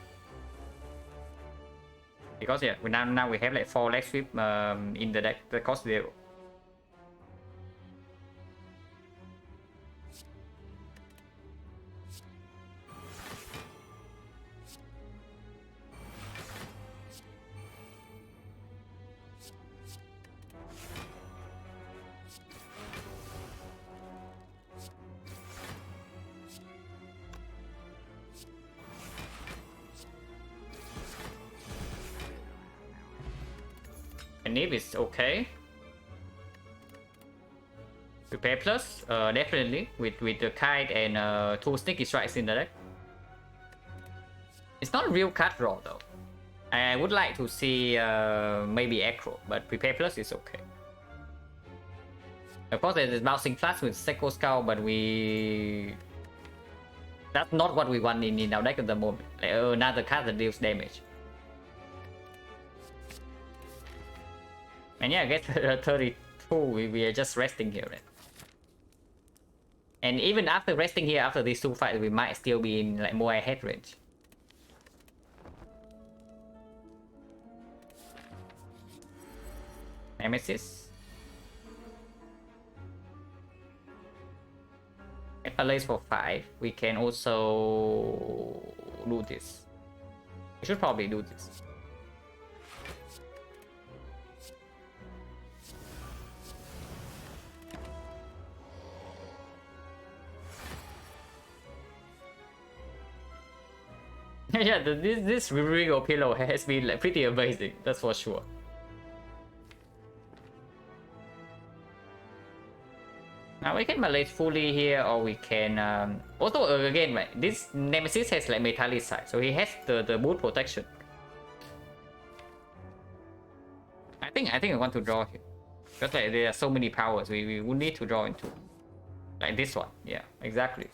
Because yeah, now we have like 4 leg sweep in the deck that cost 0. And Nib is okay. Prepare plus, definitely with the kite and 2 sneaky strikes in the deck. It's not real card draw though. I would like to see maybe Acro, but prepare plus is okay. Of course, there's bouncing flash with Seco Skull, but that's not what we want in our deck at the moment. Like, another card that deals damage. And yeah, I guess 32, we are just resting here, right? And even after resting here, after these 2 fights, we might still be in like more ahead range. Nemesis. If I lace for 5, we can also do this. We should probably do this. Yeah, this Rigo pillow has been like pretty amazing, that's for sure. Now we can Malaise fully here, or we can also again, right, this Nemesis has like Metallicite, so he has the boot protection. I think I want to draw here. Because like there are so many powers we would need to draw into. Like this one, yeah, exactly.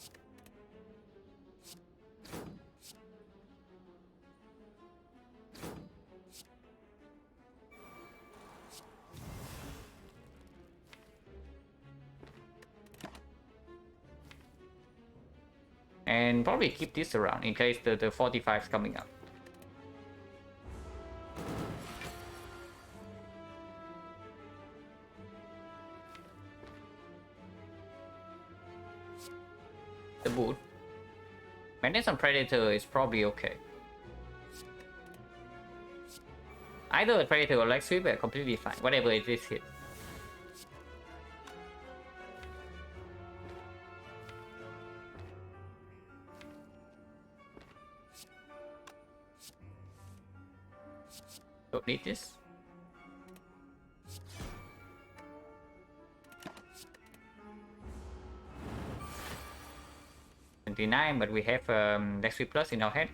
And probably keep this around in case the 45 is coming up. The boot. Maintenance on Predator is probably okay. Either a Predator or Leg Sweep are completely fine, whatever it is hit. Don't need this. $29, but we have Leg Sweep Plus in our hand.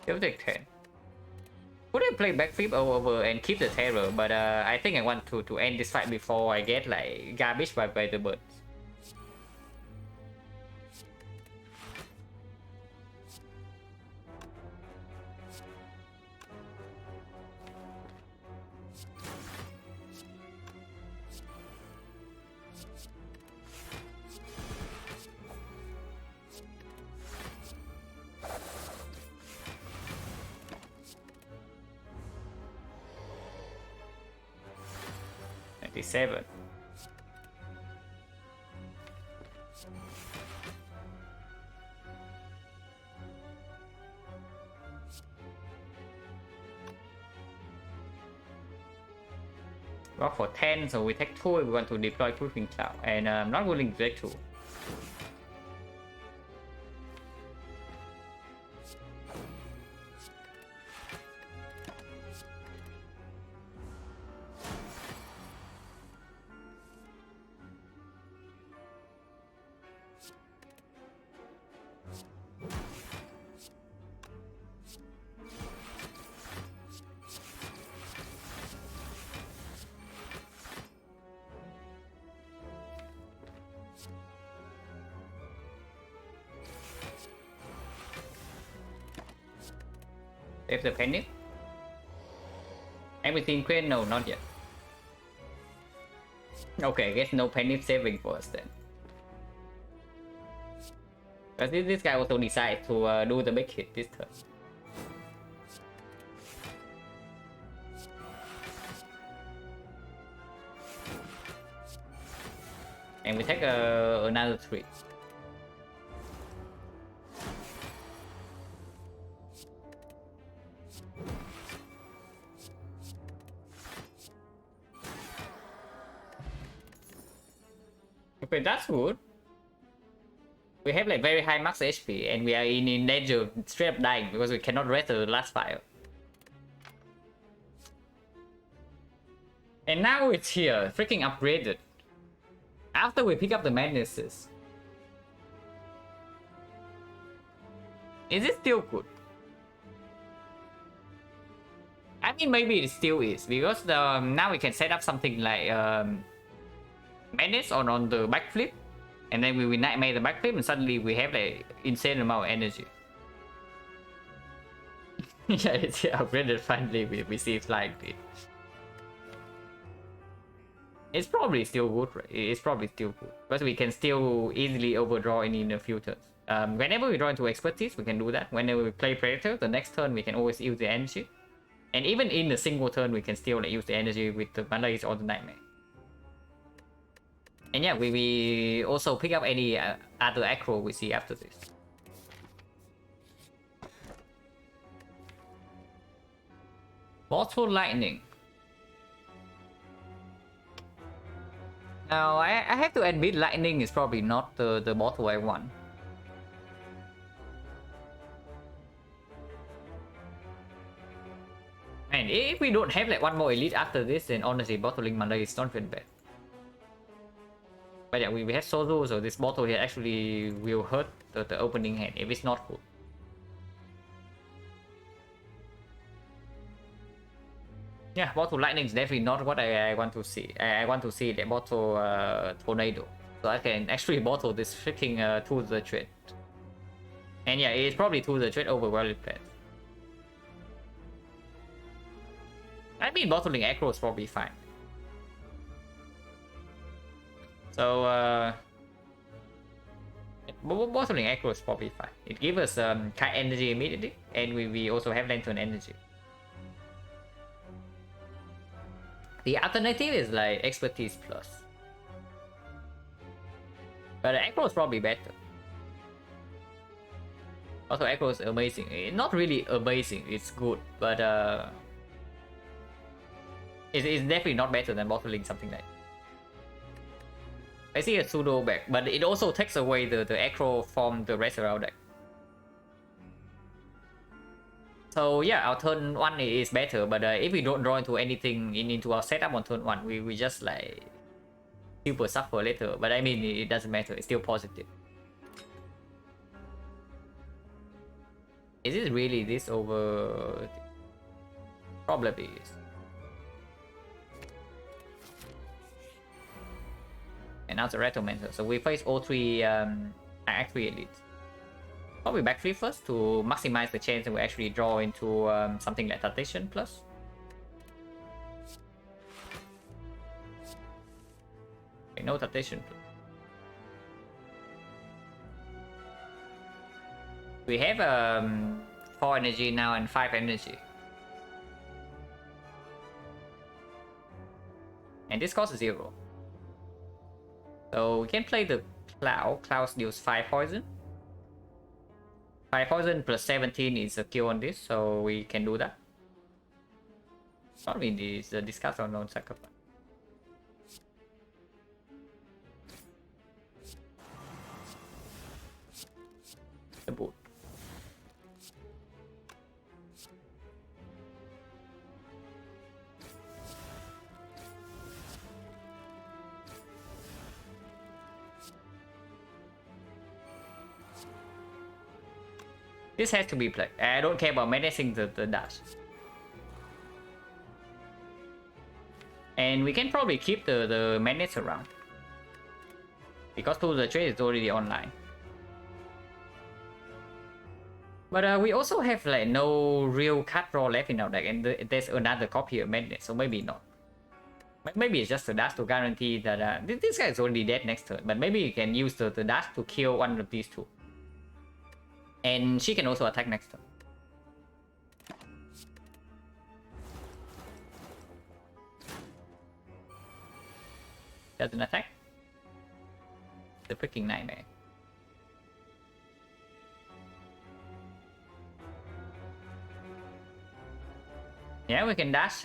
He'll take 10. Could I play backflip over and keep the terror, but I think I want to end this fight before I get like garbage by the birds. Seven. Well, for 10, so we take 2. We want to deploy Proofing Cloud, and I'm not willing to take 2. Save the penny. Everything great? No, not yet. Okay, I guess no penny saving for us then. But this guy also decided to do the big hit this turn. And we take another 3. Okay, that's good. We have like very high max HP and we are in danger of straight up dying because we cannot rest the last fire. And now it's here, freaking upgraded. After we pick up the madnesses. Is it still good? I mean, maybe it still is because now we can set up something like madness on the backflip, and then we will nightmare the backflip, and suddenly we have like insane amount of energy. Yeah, it's upgraded finally. We see it like it. It's probably still good, right? It's probably still good because we can still easily overdraw in a few turns. Whenever we draw into expertise, we can do that. Whenever we play predator, the next turn we can always use the energy. And even in a single turn, we can still like, use the energy with the malaise or the nightmare. And yeah, we also pick up any other aggro we see after this. Bottle lightning. Now I have to admit, lightning is probably not the bottle I want. And if we don't have like one more elite after this, then honestly, bottling mana is not even bad. But yeah, we have Sozo, so this bottle here actually will hurt the opening hand if it's not full. Yeah, bottle lightning is definitely not what I want to see. I want to see the bottle tornado, so I can actually bottle this freaking to the trade. And yeah, it's probably to the trade over Wild Plant. I mean, bottling aggro is probably fine. So, bottling aggro is probably fine. It gives us kite energy immediately, and we also have lantern energy. The alternative is like expertise plus. But aggro is probably better. Also, aggro is amazing. Not really amazing, it's good, but it's definitely not better than bottling something like. I see a pseudo back, but it also takes away the aggro from the rest around deck. So yeah, our turn 1 is better, but if we don't draw into anything into our setup on turn 1, we just like super suffer later. But I mean, it doesn't matter, it's still positive. Is it really this over? Probably is. And now the Retromancer. So we face all 3 Act 3 elites. Probably backflip first to maximize the chance that we actually draw into something like Tatation plus. Okay, no Tatation plus. We have 4 energy now and 5 energy. And this costs 0. So we can play the Cloud. Cloud deals 5 poison. 5 poison plus 17 is a kill on this, so we can do that. Not really, it's a discuss or non-sacrifice. The boot. This has to be played. I don't care about menacing the dash. And we can probably keep the menace around. Because the trade is already online. But we also have like no real card draw left in our deck, and there's another copy of Madness, so maybe not. Maybe it's just a dash to guarantee that this guy is already dead next turn, but maybe you can use the dash to kill one of these two. And she can also attack next turn. Doesn't attack. The freaking nightmare. Yeah, we can dash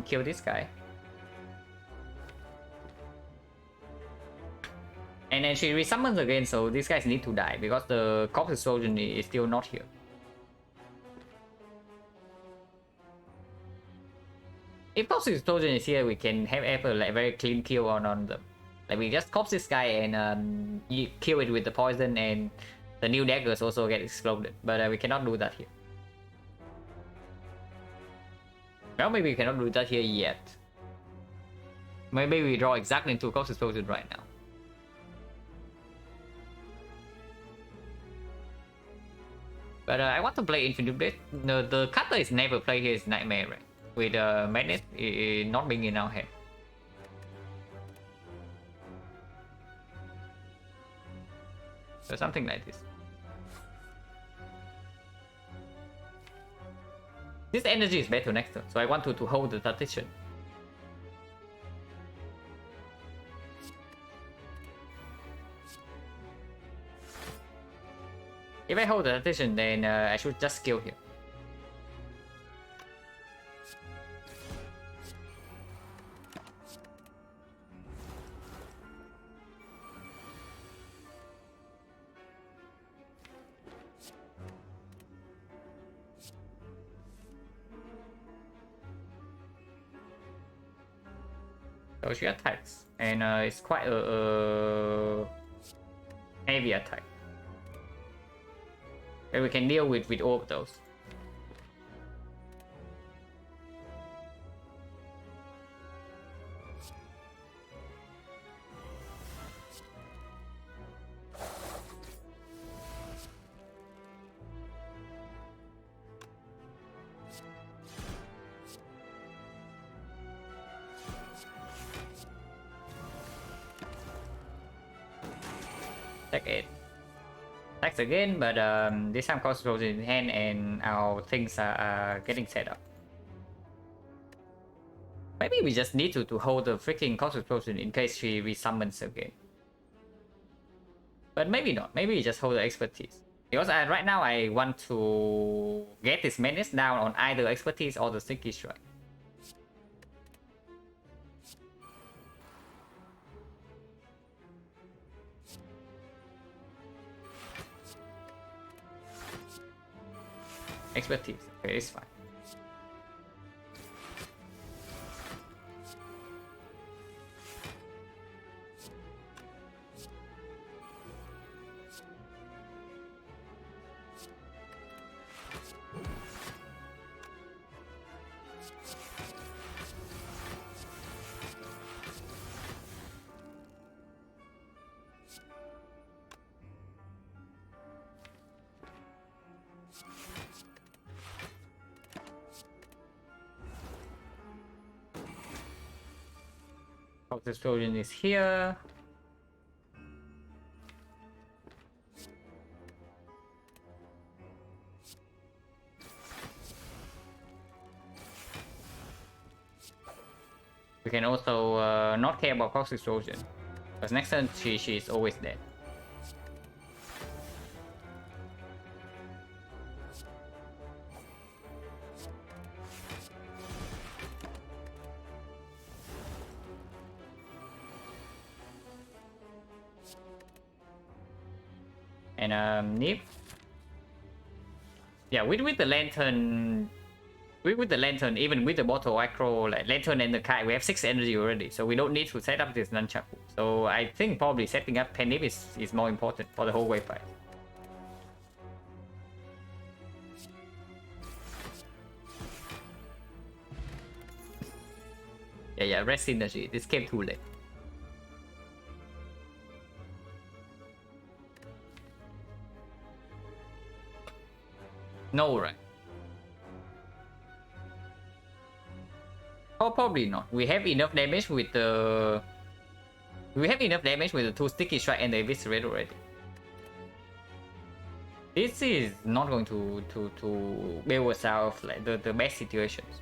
kill this guy. And then she resummons again, so these guys need to die because the Corpse Explosion is still not here. If Corpse Explosion is here, we can have a like very clean kill on them. Like we just corpse this guy and you kill it with the poison, and the new daggers also get exploded. But we cannot do that here. Well, maybe we cannot do that here yet. Maybe we draw exactly into Corpse Explosion right now. But I want to play Infinite Blade. The card that is never played here is Nightmare, right? With Madness not being in our hand. So something like this. This energy is better next turn, so I want to hold the Tactician. If I hold the Tactician, then I should just skill here. So she attacks, and it's quite a heavy attack. And we can deal with all of those. Attack 8. Attacks again, but this time Corpse Explosion in hand and our things are getting set up. Maybe we just need to hold the freaking Corpse Explosion in case she resummons again. But maybe not. Maybe we just hold the Expertise. Because right now I want to get this Menace down on either Expertise or the Sneaky Strike. Expertise. Okay, it's fine. Corpse Explosion is here. We can also not care about Corpse Explosion, because next turn she is always dead. And Nip. Yeah, with the lantern, with the lantern, even with the bottle acro, like lantern and the kite, we have 6 energy already, so we don't need to set up this nunchaku. So I think probably setting up Penip is more important for the whole wave fight. Yeah, rest synergy. This came too late. No, right? Oh, probably not. We have enough damage with the... We have enough damage with the 2 sticky strike and the eviscerate already. This is not going to build us out like the best situations.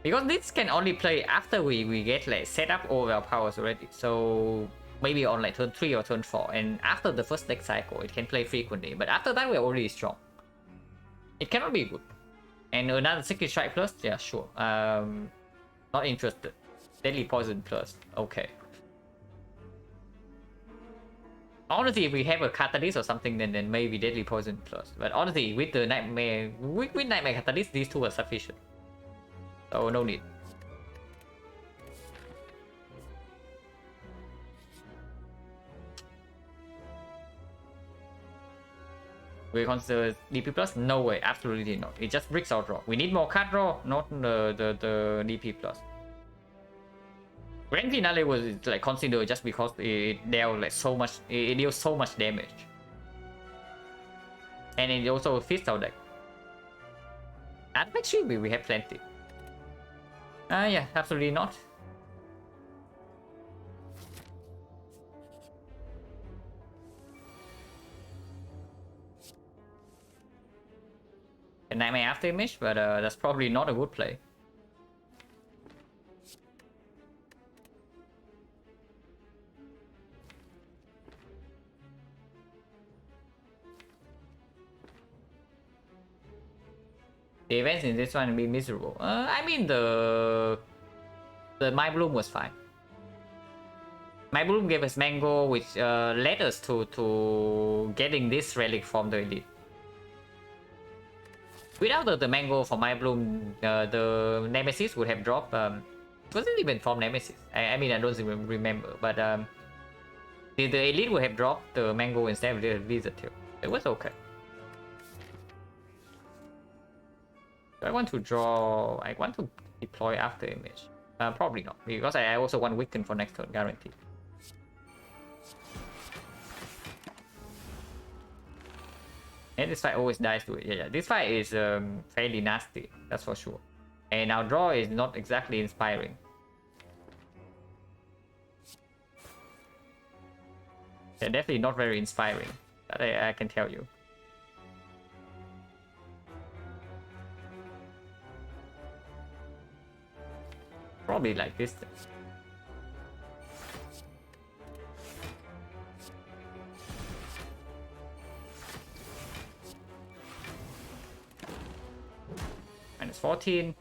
Because this can only play after we get like set up all our powers already. So maybe on like turn 3 or turn 4. And after the first deck cycle, it can play frequently. But after that, we're already strong. It cannot be good. And another sticky strike plus? Yeah, sure. Not interested. Deadly poison plus. Okay. Honestly, if we have a catalyst or something, then maybe deadly poison plus. But honestly, with the nightmare, with nightmare catalyst, these two are sufficient. So no need. We consider DP plus? No way, absolutely not. It just bricks our draw. We need more card draw, not the DP plus. Grand Finale was like considered just because it dealt like so much, it deals so much damage, and it also fits our deck. And actually, we have plenty. Yeah, absolutely not. A Nightmare After Image, but that's probably not a good play. The events in this one will be miserable. I mean the My Bloom was fine. My Bloom gave us Mango, which led us to getting this relic from the elite. Without the Mango for My Bloom, the Nemesis would have dropped. It wasn't even from Nemesis. I mean, I don't even remember. But the elite would have dropped the Mango instead of the Blizzard too. It was okay. Do I want to draw? I want to deploy After Image. Probably not, because I also want Weaken for next turn, guaranteed. And this fight always dies to it. Yeah, this fight is fairly nasty, that's for sure. And our draw is not exactly inspiring. They're definitely not very inspiring. That I can tell you. Probably like this thing. Minus 14.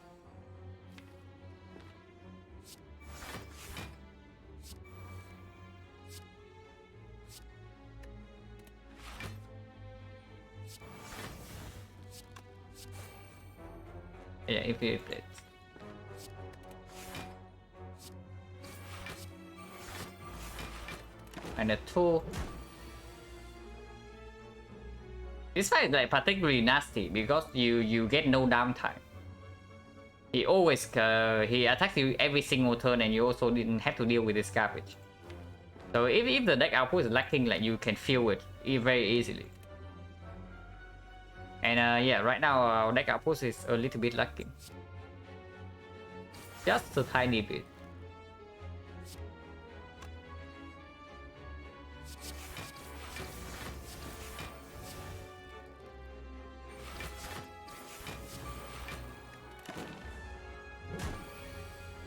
Yeah, Infinite Blades. And a 2. This fight is like particularly nasty because you get no downtime. He always he attacks you every single turn, and you also didn't have to deal with this garbage. So if the deck output is lacking, like you can feel it very easily. And yeah, right now our deck output is a little bit lacking, just a tiny bit.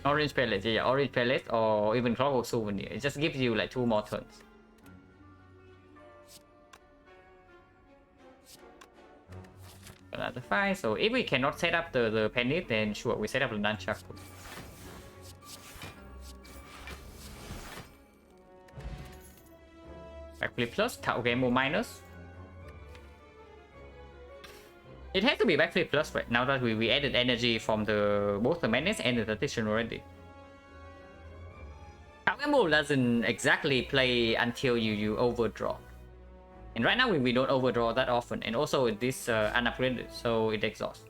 Orange Pellets, yeah, Orange Pellets or even Clockwork Souvenir. It just gives you like 2 more turns. Another 5. So if we cannot set up the Penny, then sure, we set up the Nunchaku. Backflip plus, Game Move minus. It has to be Backflip plus, right? Now that we added energy from both the Menace and the Tactician already. Game Move doesn't exactly play until you overdraw. And right now we don't overdraw that often. And also this unupgraded, so it exhausts.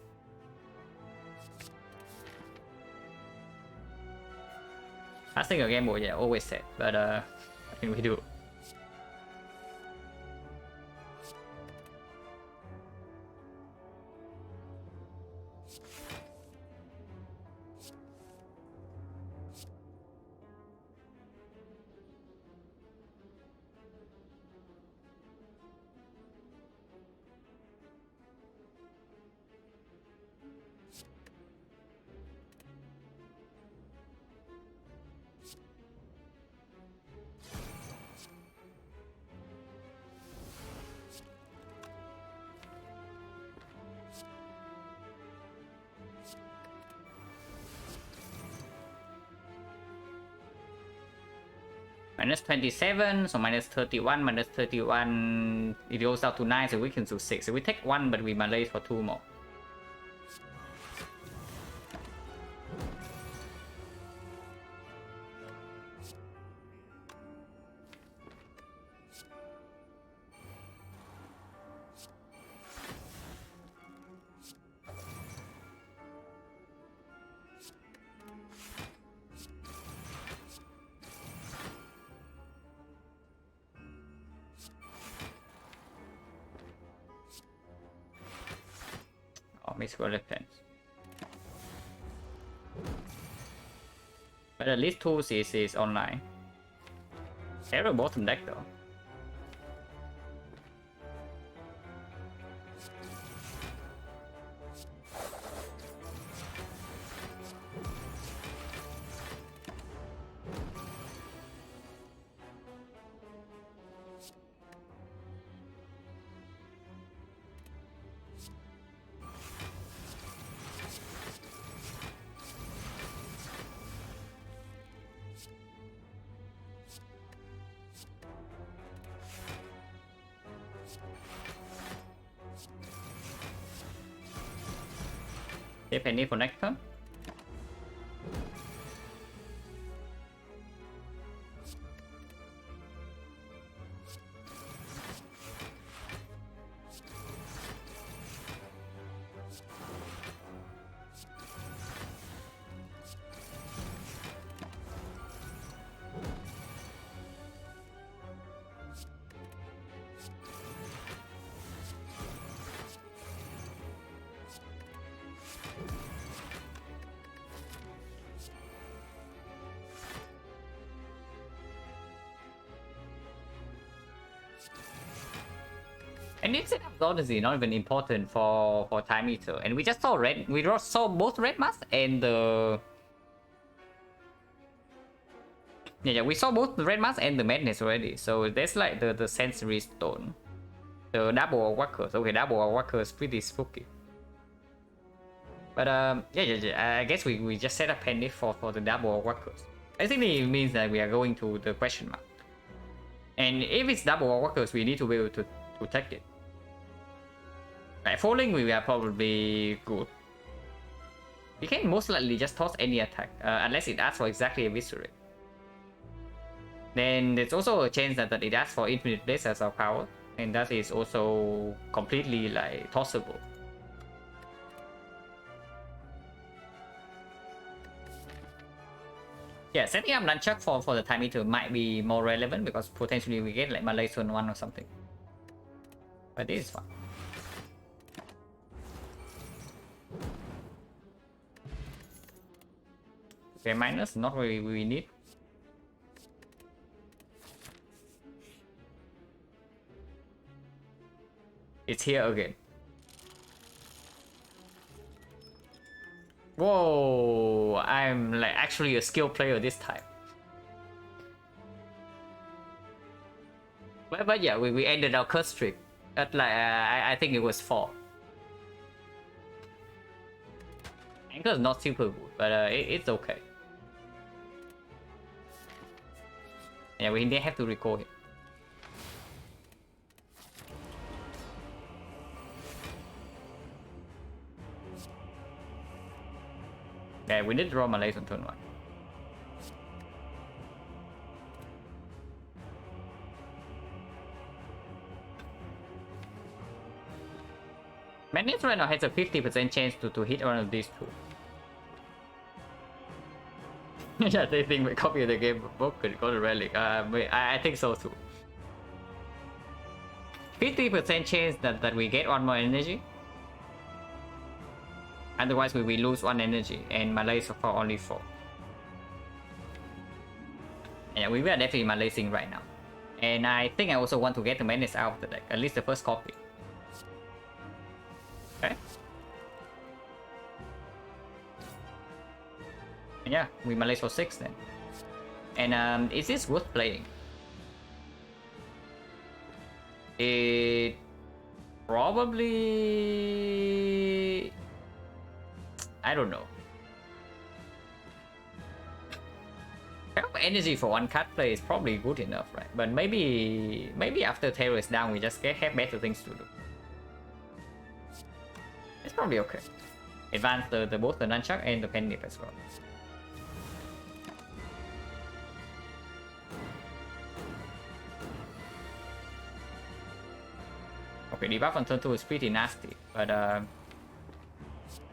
Passing a Game Boy, yeah, always set. But I think we do. Minus 27, so minus 31, minus 31, it goes out to 9, so we can do 6. So we take 1, but we Malay for 2 more. Mystical Defense. But at least tools is online. Error bottom deck though. Penny for next turn. And it's honestly not even important for time eater. And we just saw red. We just saw both red mask and the yeah, we saw both the red mask and the madness already. So there's like the sensory stone, the double workers. Okay, double workers pretty spooky. But yeah, I guess we just set a penny for the double workers. I think it means that we are going to the question mark. And if it's double workers, we need to be able to take it. Right, falling we are probably good. We can most likely just toss any attack, unless it asks for exactly a Eviscerate. Then there's also a chance that it asks for infinite blazes of power, and that is also completely like tossable. Yeah, setting up Nunchuck for the time eater might be more relevant because potentially we get like Malay Turn 1 or something. But this is fine. Okay, minus, not what we need. It's here again. Whoa, I'm like actually a skilled player this time. But yeah, we ended our curse streak. At like I think it was 4. Anchor is not super good, but it's okay. Yeah, we didn't have to recall him. Yeah, we did draw Malays on turn 1. Madness right now has a 50% chance to hit one of these two. Yeah, they think we copy the game book and go to relic. I think so too. 50% chance that we get one more energy. Otherwise, we will lose 1 energy, and Malay so far only 4. Yeah, we are definitely Malaying right now. And I think I also want to get the menace out of the deck, at least the first copy. Okay. And yeah, we Malay for 6 then. And is this worth playing? It probably... I don't know. Energy for 1 card play is probably good enough, right? But maybe after Terror is down, we just have better things to do. It's probably okay. Advance both the Nunchuck and the Penny as well. Okay, debuff on turn 2 is pretty nasty, but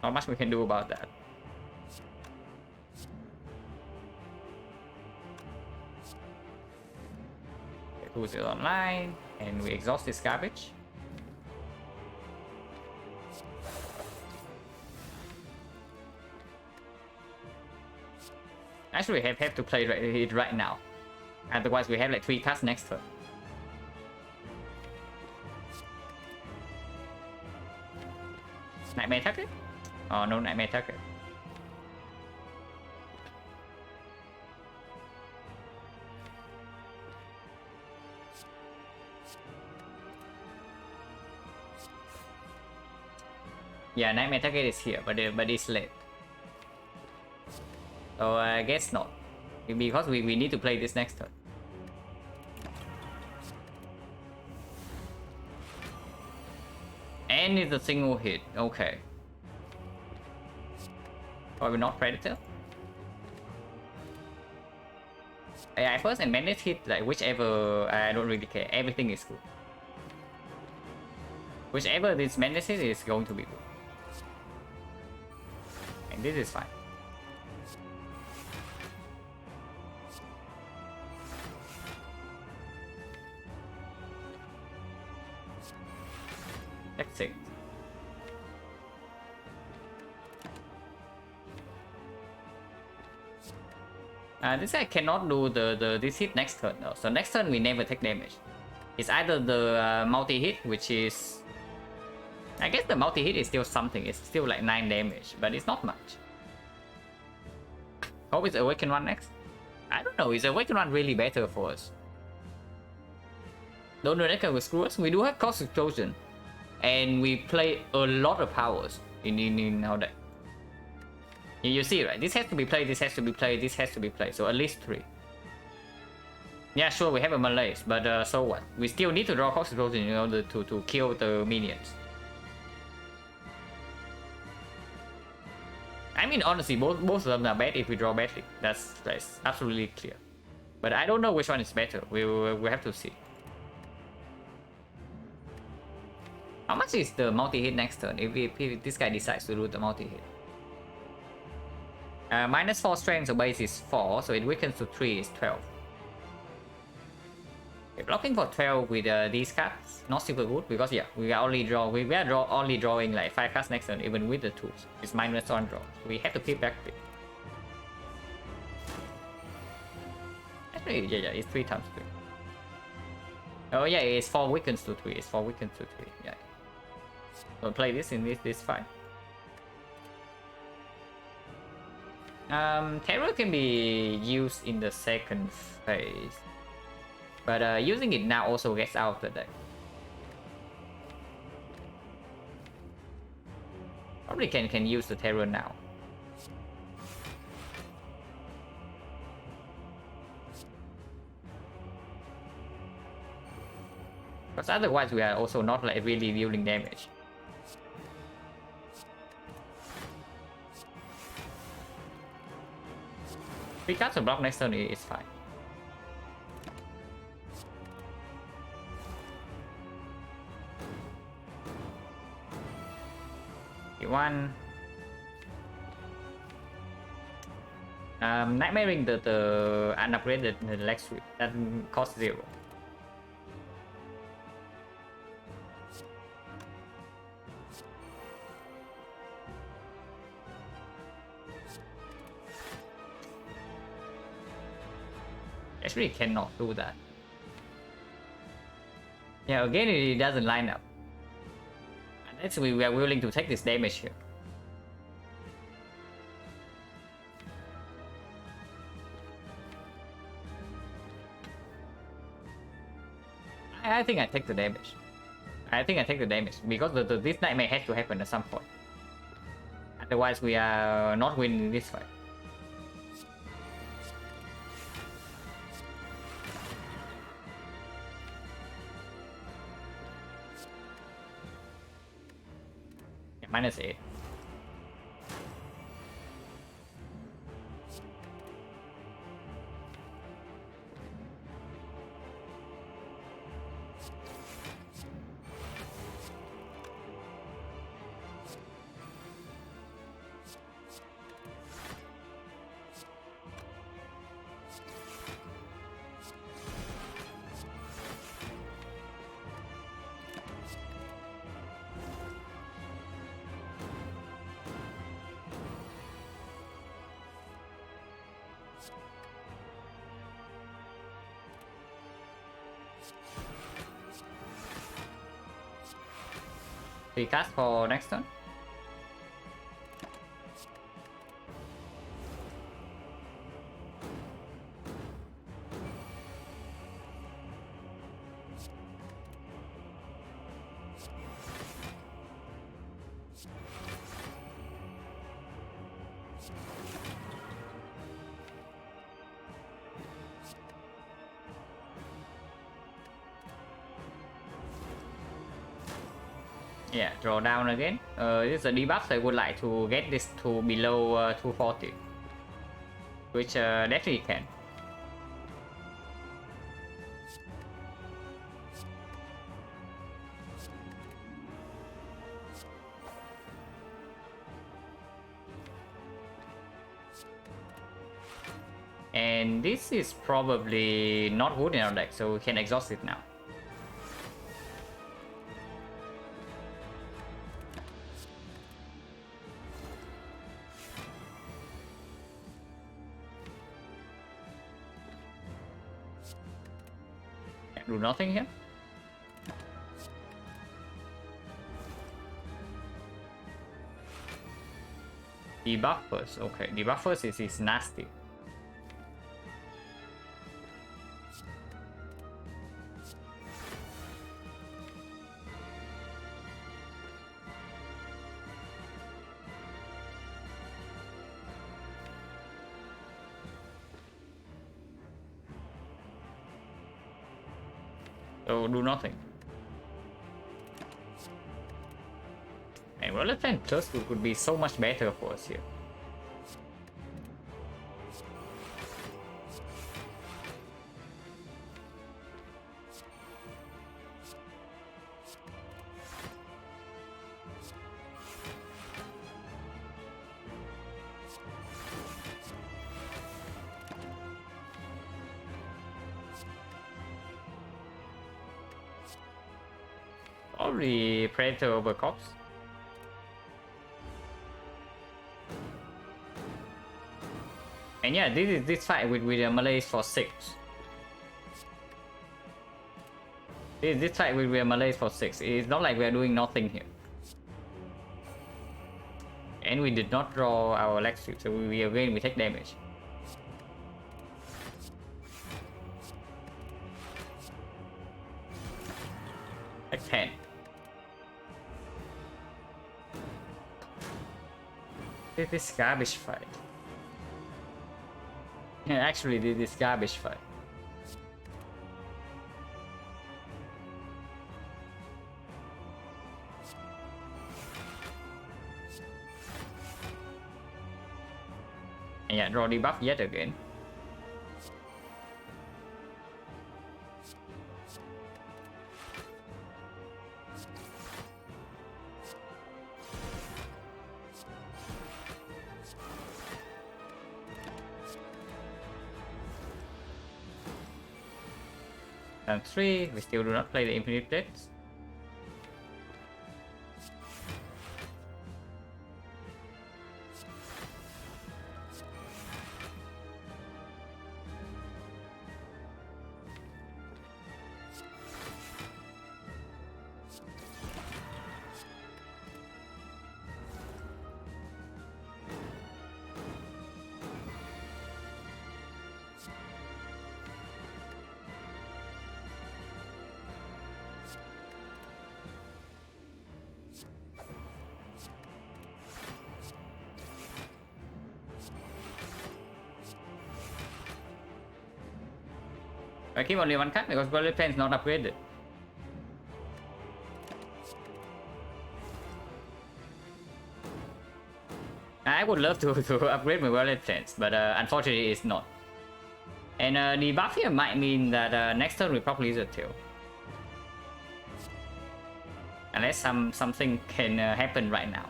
not much we can do about that. Okay, 2-0 online, and we exhaust this garbage. Actually, we have to play it right now. Otherwise, we have like 3 cards next turn. Nightmare target? Oh, no Nightmare target. Yeah, Nightmare target is here, but it's late. So I guess not. Because we need to play this next turn. And it's a single hit. Okay. Are we not Predator? Yeah, first and Menace hit, like whichever, I don't really care. Everything is good. Whichever this Menace hit is going to be good. And this is fine. That's it. This guy cannot do this hit next turn though. So next turn we never take damage. It's either the multi-hit, which is... I guess the multi-hit is still something. It's still like 9 damage, but it's not much. Hope it's Awaken 1 next. I don't know, is Awaken 1 really better for us? Don't know that can screw us. We do have Cost Explosion. And we play a lot of powers in our deck. You see, right? This has to be played, this has to be played, this has to be played. So at least 3. Yeah, sure, we have a Malays, but so what? We still need to draw Cost Explosion in order to kill the minions. I mean, honestly, both of them are bad if we draw badly. That's absolutely clear. But I don't know which one is better. We have to see. How much is the multi-hit next turn if this guy decides to do the multi-hit? -4 strength, so base is 4, so it weakens to 3 is 12. Okay, blocking for 12 with these cards, not super good because yeah, we are only drawing like 5 cards next turn even with the tools. It's -1 draw. We have to keep back a bit. Actually, yeah, it's 3 times 3. Oh yeah, it's 4 weakens to 3. It's 4 weakens to 3. Yeah. So play this in this fight. Terror can be used in the second phase, but using it now also gets out of the deck. Probably can use the Terror now. Because otherwise we are also not like really dealing damage. Three cards to block next turn is fine. One. Nightmaring the unupgraded leg sweep that costs 0. Actually cannot do that. Yeah, again it doesn't line up. Unless we are willing to take this damage here. I think I take the damage. I think I take the damage because this nightmare has to happen at some point. Otherwise we are not winning this fight. Yeah, -8. We cast for next turn. Yeah, draw down again. This is a debuff, so I would like to get this to below 240. Which definitely can. And this is probably not good in our deck, so we can exhaust it now. Do nothing here. Debuff first. Okay, debuff first is nasty. So do nothing. And Relevant Plus could be so much better for us here. Probably Predator over Cops. And yeah, this fight with a Malays for 6. This fight with a Malays for 6. It's not like we are doing nothing here. And we did not draw our leg sweep, so we take damage. Like 10. This garbage fight. Yeah, actually this garbage fight. And yeah, draw debuff yet again. And 3, we still do not play the Infinite Blades. I keep only one card because bullet pen is not upgraded. I would love to upgrade my wallet plans, but unfortunately it's not. And the buff here might mean that next turn we probably use a tail. Unless something can happen right now.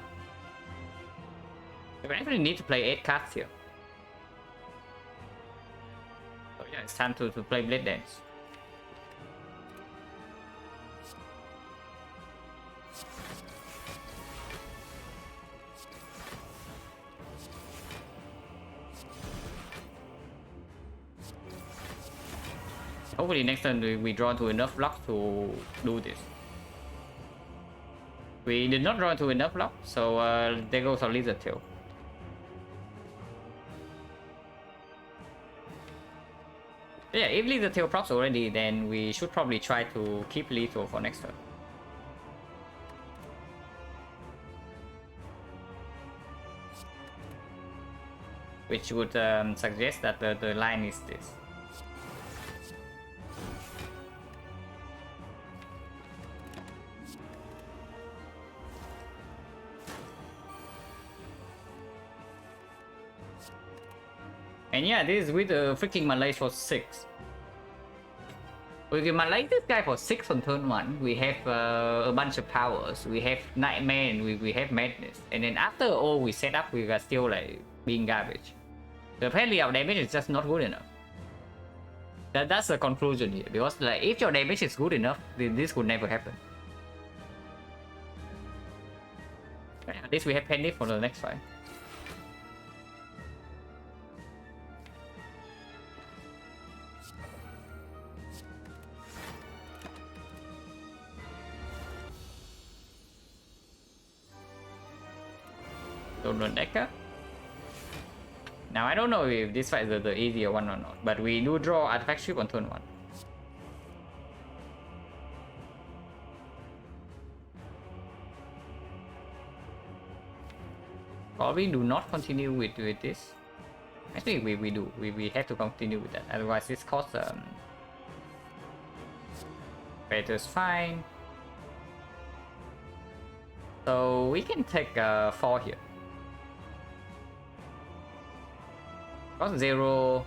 We actually need to play 8 cards here. So yeah, it's time to play Blade Dance. Hopefully next turn we draw to enough luck to do this. We did not draw to enough luck, so there goes our Lizard Tail. Yeah, if Lizard Tail procs already, then we should probably try to keep lethal for next turn. Which would suggest that the line is this. And yeah, this is with the freaking Malay for 6. We can Malay this guy for 6 on turn 1. We have a bunch of powers. We have Nightmare and we have Madness. And then after all we set up, we are still like being garbage. So apparently our damage is just not good enough. That's the conclusion here. Because like if your damage is good enough, then this would never happen. Okay, at least we have Penny for the next fight. Don't run Decker. Now I don't know if this fight is the easier one or not, but we do draw Artifact Ship on turn 1. Probably do not continue with this. Actually we do. We have to continue with that. Otherwise this costs Predator's fine. So we can take 4 here. Cost 0.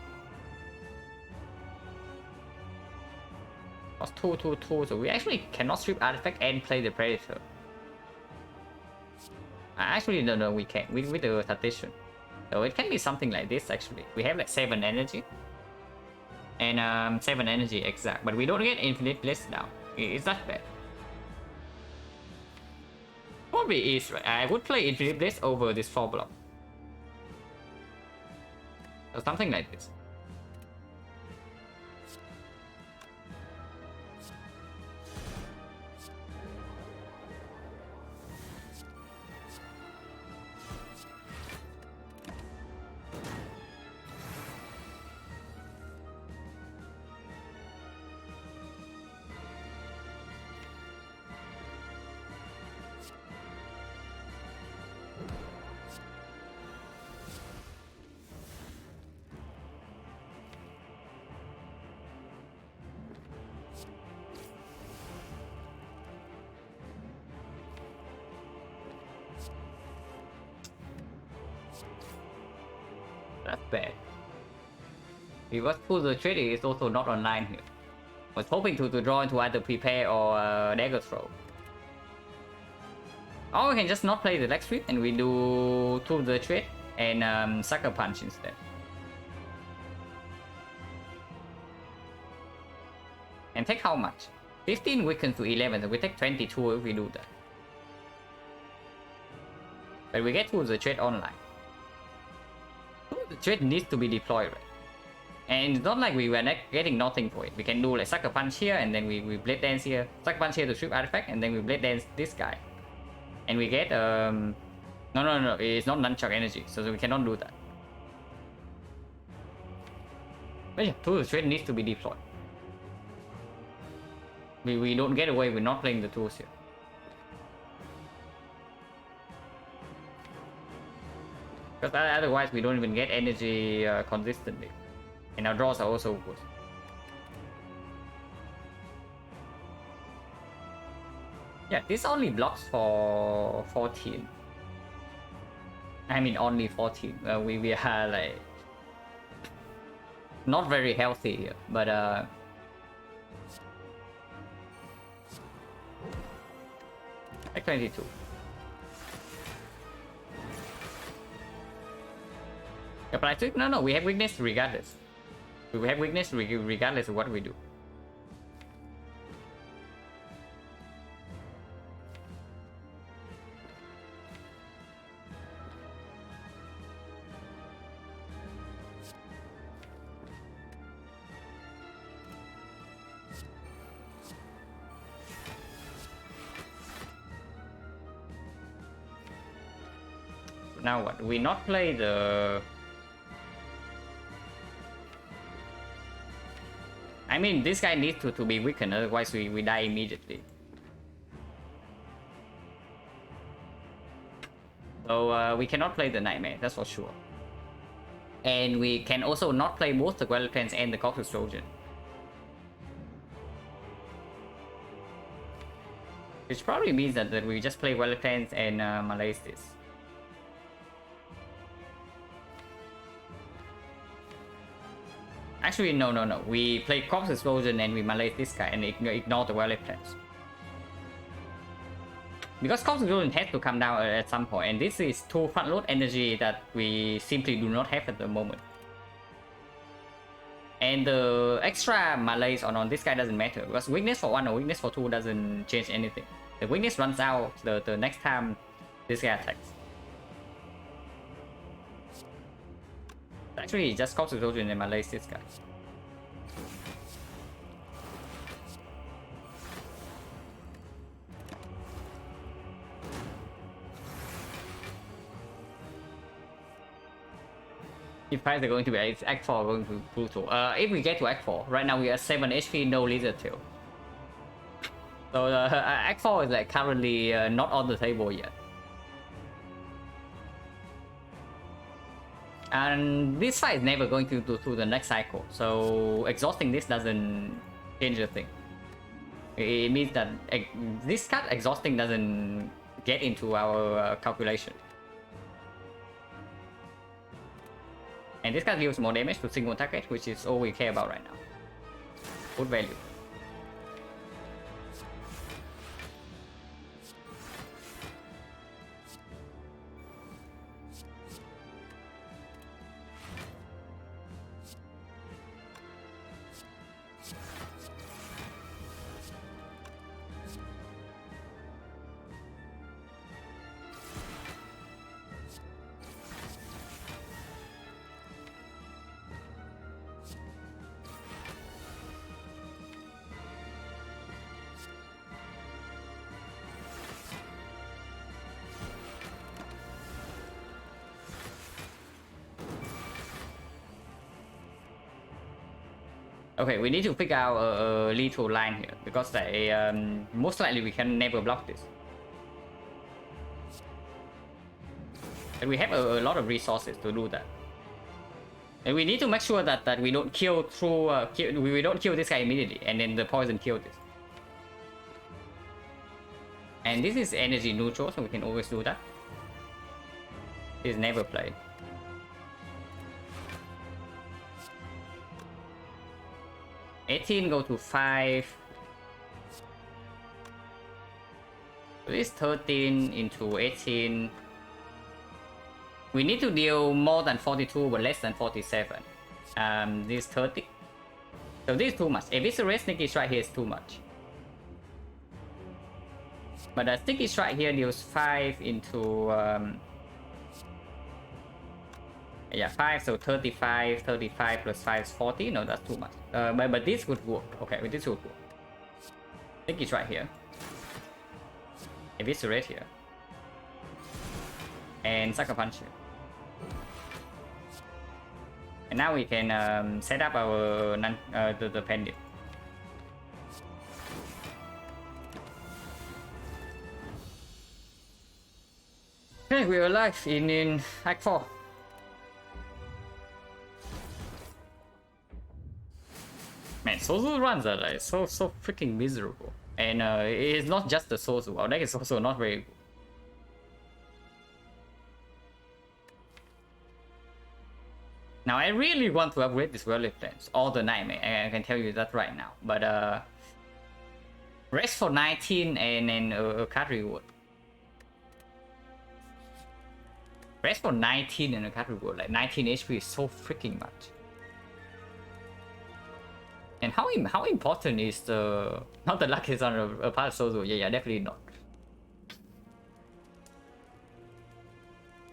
Cost 2, 2, 2. So we actually cannot strip artifact and play the Predator. Actually, no, we can't. With the Tactician. So it can be something like this actually. We have like 7 energy. And 7 energy exact. But we don't get infinite bliss now. It's not bad. Probably is right. I would play infinite bliss over this 4 block. Or something like this. That's bad. Because pull the trade is also not online here. Was hoping to draw into either prepare or dagger throw. Or we can just not play the leg sweep and we do to the trade and sucker punch instead. And take how much? 15 weakens to 11, so we take 22 if we do that. But we get to the trade online. The trade needs to be deployed, right? And it's not like we were getting nothing for it. We can do like sucker punch here and then we blade dance here. Sucker punch here to strip artifact and then we blade dance this guy. And we get no, it's not nunchuck energy, so we cannot do that. But yeah, tool trade needs to be deployed. We don't get away with not playing the tools here. Because otherwise we don't even get energy consistently. And our draws are also good. Yeah, this only blocks for 14. I mean, only 14. We are like not very healthy here, but like 22. Yeah, but I think no, we have weakness regardless. We have weakness regardless of what we do. Now what? We not play the... I mean, this guy needs to be weakened, otherwise we die immediately. So we cannot play the Nightmare, that's for sure. And we can also not play both the Gwellet Cleanse and the Corpus Trojan. Which probably means that we just play Gwellet Cleanse and malaise this. Actually, no. We play Corpse Explosion and we malaise this guy and ignore the Gwellet Cleanse. Because Corpse Explosion has to come down at some point, and this is 2 front load energy that we simply do not have at the moment. And the extra malaise on this guy doesn't matter, because weakness for 1 or weakness for 2 doesn't change anything. The weakness runs out the next time this guy attacks. Actually, just Corpse Explosion and malaise this guy. If fights are going to be Act 4 going to be brutal. If we get to Act 4, right now we are 7 HP, no Lizard Tail. So Act 4 is like currently not on the table yet. And this fight is never going to do to the next cycle, so exhausting this doesn't change the thing. It means that this card exhausting doesn't get into our calculation. And this card deals more damage to single target, which is all we care about right now. Good value. Okay, we need to figure out a lethal line here, because most likely we can never block this. And we have a lot of resources to do that. And we need to make sure that we don't kill through... we don't kill this guy immediately, and then the poison kills this. And this is energy neutral, so we can always do that. This is never played. $18 go to 5. So this 13 into 18. We need to deal more than 42 but less than 47. This 30. So this is too much. Eviscerate Sneaky Strike here is too much. But the Sneaky Strike here deals 5 into... yeah, 5, so 35 plus 5 is 40. No, that's too much. But this would work. Okay, this would work. I think it's right here. Eviscerate here. And Sucker Punch here. And now we can set up our the pendant. Okay, we're alive in Act 4. Man, social runs are like so freaking miserable. And it's not just the Sozu. Our deck is also not very good. Now I really want to upgrade this Violet Plans or the Nightmare. I can tell you that right now. But rest for 19 and then a card reward. Rest for 19 and a card reward. Like 19 HP is so freaking much. And how important is the... Not the luck is on a part of Sozo. Yeah, definitely not.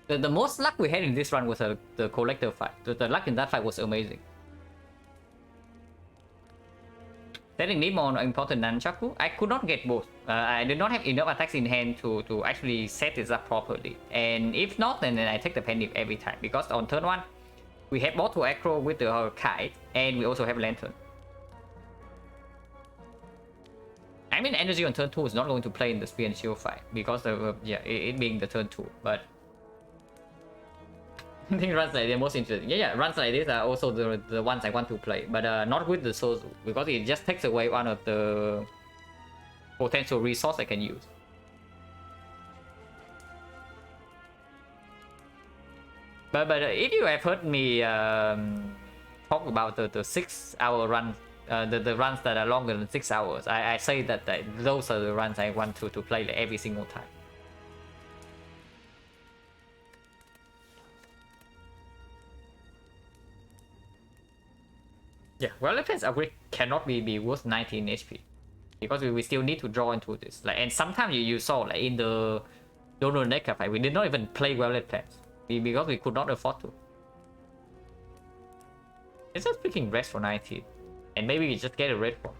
The most luck we had in this run was the collector fight. The luck in that fight was amazing. Setting need more important Nunchaku. I could not get both. I did not have enough attacks in hand to actually set this up properly. And if not, then I take the Penny every time. Because on turn 1, we have both to aggro with the kite, and we also have Lantern. I mean, energy on turn 2 is not going to play in the Spear and Shield fight. Because of, it being the turn 2. But I think runs like they're most interesting. Yeah, runs like this are also the ones I want to play, but not with the Sozu, because it just takes away one of the potential resource I can use. But if you have heard me talk about the 6-hour run, the runs that are longer than 6 hours, I say that those are the runs I want to play like every single time. Yeah, well, defense upgrade cannot be worth 19 HP. Because we still need to draw into this. Like, and sometimes you saw like in the Donor Necker fight, we did not even play Violet Plans. Because we could not afford to. It's just picking rest for 19. And maybe we just get a red one.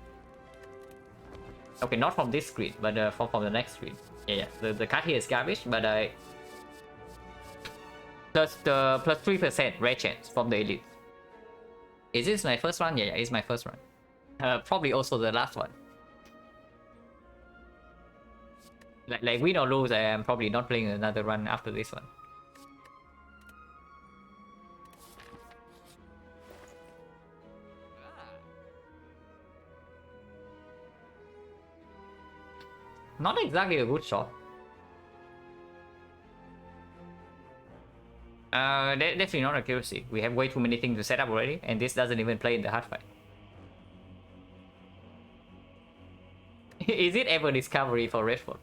Okay, not from this screen, but from the next screen. Yeah. The card here is garbage, but plus 3% rare chance from the elite. Is this my first run? Yeah, it's my first run. Probably also the last one. Like win or lose, I am probably not playing another run after this one. Not exactly a good shot. Definitely not accuracy. We have way too many things to set up already, and this doesn't even play in the hard fight. Is it ever discovery for Redford?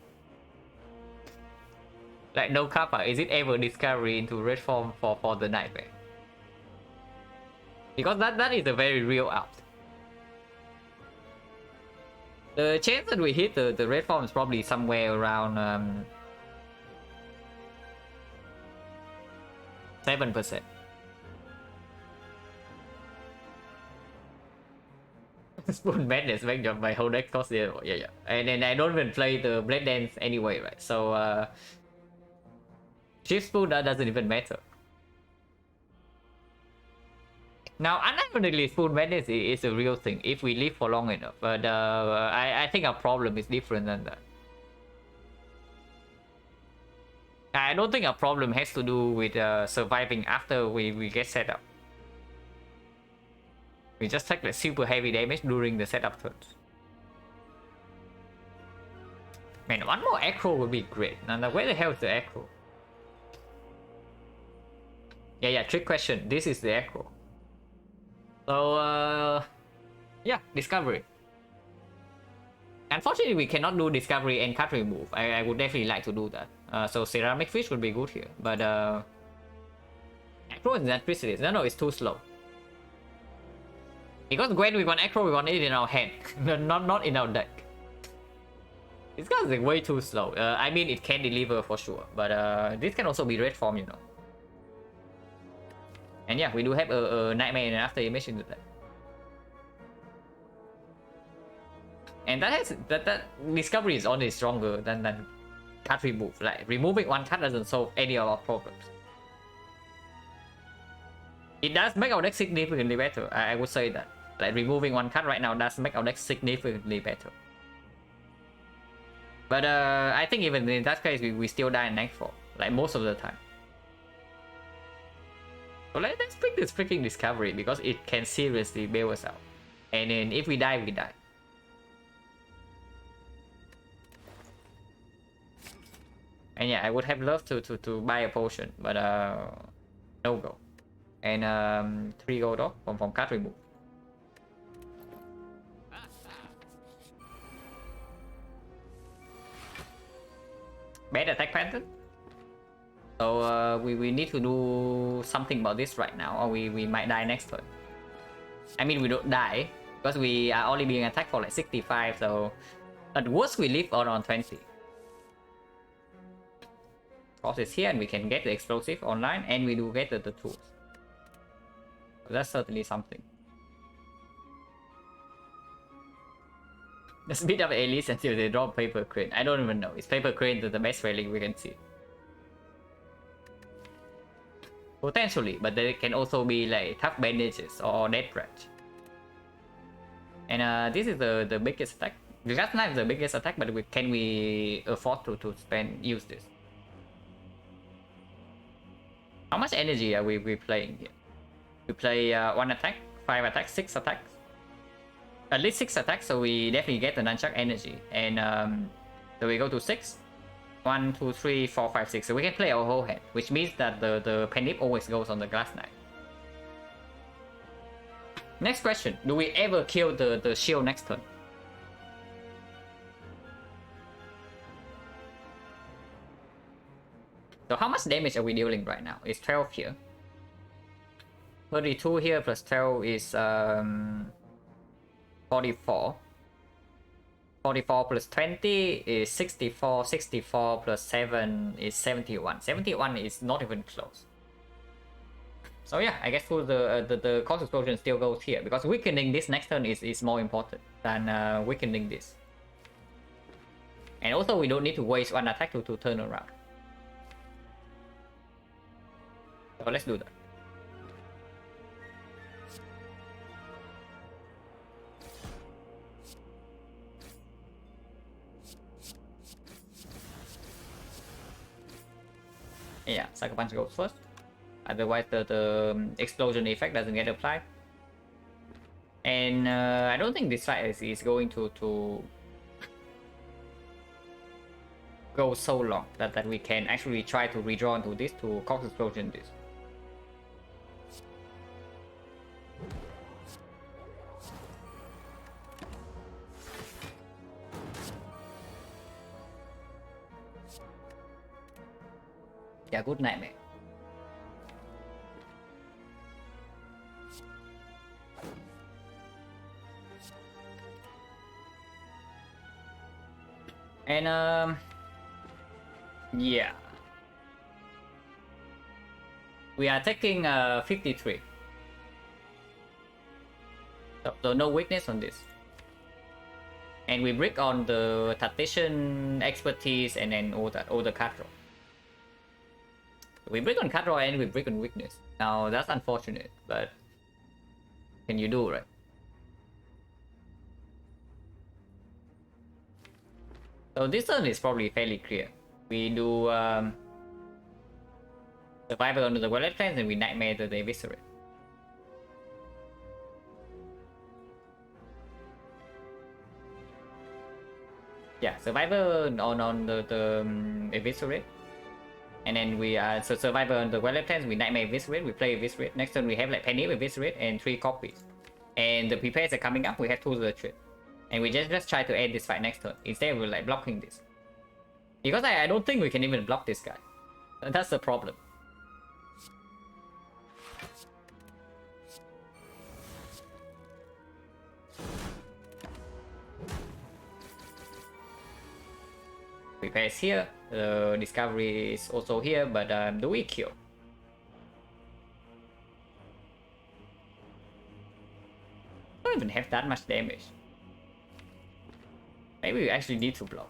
Like no kappa, is it ever discovery into red form for the Nightmare? Because that is a very real out. The chance that we hit the red form is probably somewhere around 7%. Spoon Madness make my whole deck cost 0. Yeah. And then I don't even play the Blade Dance anyway, right? So Shift Spoon, that doesn't even matter. Now, unironically, Spoon Madness is a real thing if we live for long enough. But I think our problem is different than that. I don't think our problem has to do with surviving after we get set up. We just take like super heavy damage during the setup turns. Man, one more Echo would be great. Now, where the hell is the Echo? Yeah, trick question. This is the Echo. So, yeah, Discovery. Unfortunately, we cannot do Discovery and card remove. I would definitely like to do that. So Ceramic Fish would be good here. But, Acro is not precise. No, it's too slow. Because when we want Acro, we want it in our hand. not in our deck. This guy is like way too slow. I mean, it can deliver for sure. But this can also be red form, you know. And yeah, we do have a Nightmare and after image into that. And that Discovery is only stronger than card remove. Like, removing one card doesn't solve any of our problems. It does make our deck significantly better, I would say that. Like, removing one card right now does make our deck significantly better. But I think even in that case, we still die in Nightfall. Like, most of the time. So let's pick this freaking Discovery, because it can seriously bail us out. And then if we die, we die. And yeah, I would have loved to buy a potion, but no go. And 3 gold off from card remove. Bad attack pattern. So we need to do something about this right now, or we might die next turn. I mean, we don't die because we are only being attacked for like 65. So at worst we live on 20. Cross is here, and we can get the explosive online, and we do get the tools. So that's certainly something. There's a bit of Elise until they drop paper crane. I don't even know. Is paper crane the best relic we can see? Potentially, but they can also be like tough bandages or death branch. And this is the biggest attack. The last knife is the biggest attack, but can we afford to use this? How much energy are we playing here? We play 1 attack, 5 attacks, 6 attacks. At least 6 attacks, so we definitely get the nunchuck energy. And so we go to 6. 1, 2, 3, 4, 5, 6. So we can play our whole hand, which means that the penip always goes on the glass knife. Next question. Do we ever kill the shield next turn? So how much damage are we dealing right now? It's 12 here. 32 here plus 12 is 44. 44 plus 20 is 64. 64 plus 7 is 71. 71 is not even close. So yeah, I guess for the cost explosion still goes here, because weakening this next turn is more important than weakening this. And also we don't need to waste 1 attack to turn around. So let's do that. Yeah, Sucker Punch goes first. Otherwise the explosion effect doesn't get applied. And I don't think this fight is going to go so long that we can actually try to redraw into this to cost explosion this. Yeah, good nightmare. And yeah, we are taking 53. So no weakness on this. And we brick on the tactician expertise and then all the card draw. We brick on card draw and we brick on weakness. Now that's unfortunate, but can you do, right? So this turn is probably fairly clear. We do survival under the wallet plans and we nightmare the eviscerate. Yeah, survival on the eviscerate. And then we so survivor on the wallet plans, we nightmare eviscerate, we play eviscerate. Next turn we have like penny eviscerate and 3 copies. And the prepares are coming up, we have 2 of the trip. And we just try to end this fight next turn. Instead we're like blocking this. Because I don't think we can even block this guy. That's the problem. Prepares here. The discovery is also here, but do we kill? Don't even have that much damage. Maybe we actually need to block.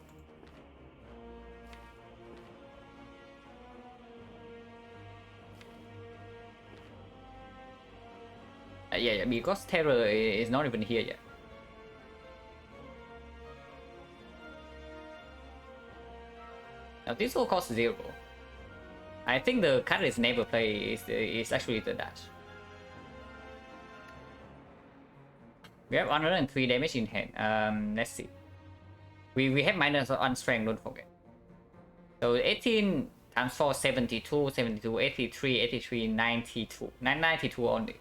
Yeah, because Terror is not even here yet. Now this will cost 0. I think the card is never play is actually the dash. We have 103 damage in hand. Let's see. We have minus on strength, don't forget. So 18 times 4, 72, 72, 83, 83, 92. 992 only.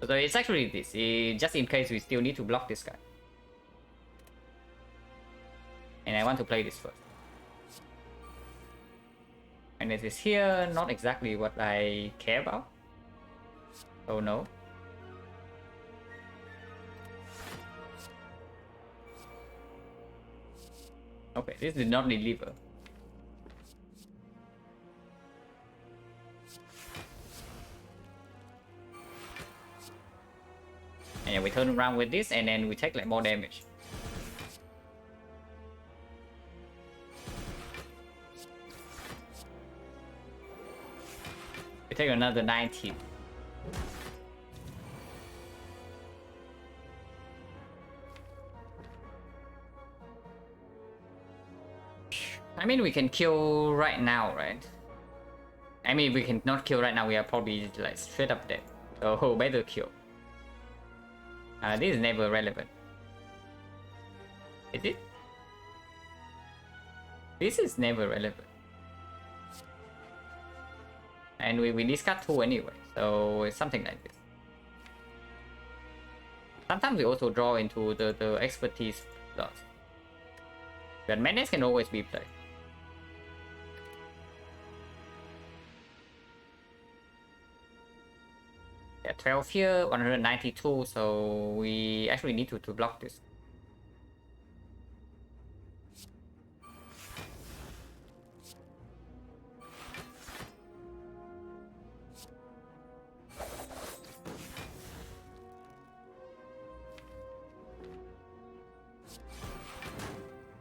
So it's actually this, just in case we still need to block this guy. And I want to play this first. And it is here, not exactly what I care about. Oh no. Okay, this did not deliver. And we turn around with this and then we take like more damage. We take another 19. I mean, we can kill right now, right? I mean, we can not kill right now. We are probably like straight up dead. So better kill. This is never relevant. Is it? This is never relevant. And we discard 2 anyway, so it's something like this. Sometimes we also draw into the expertise slots. But menace can always be played. Yeah, 12 here, 192, so we actually need to block this.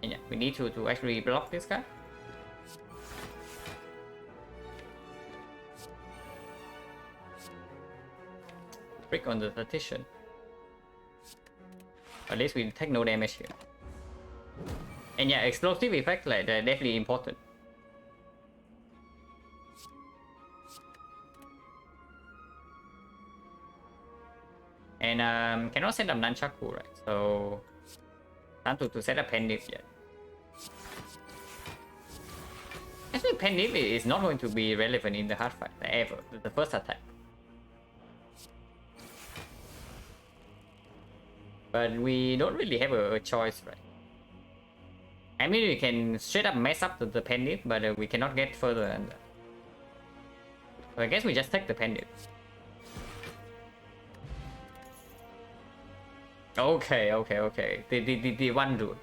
And yeah, we need to actually block this guy. Brick on the partition. At least we take no damage here. And yeah, explosive effect like they're definitely important. And cannot set up nunchaku, right? So time to set up Pendiv yet. Actually, Pendiv is not going to be relevant in the hard fight ever. The first attack. But we don't really have a choice, right? I mean, we can straight up mess up the Pendiv, but we cannot get further than that. So I guess we just take the Pendiv. Okay. The one dude.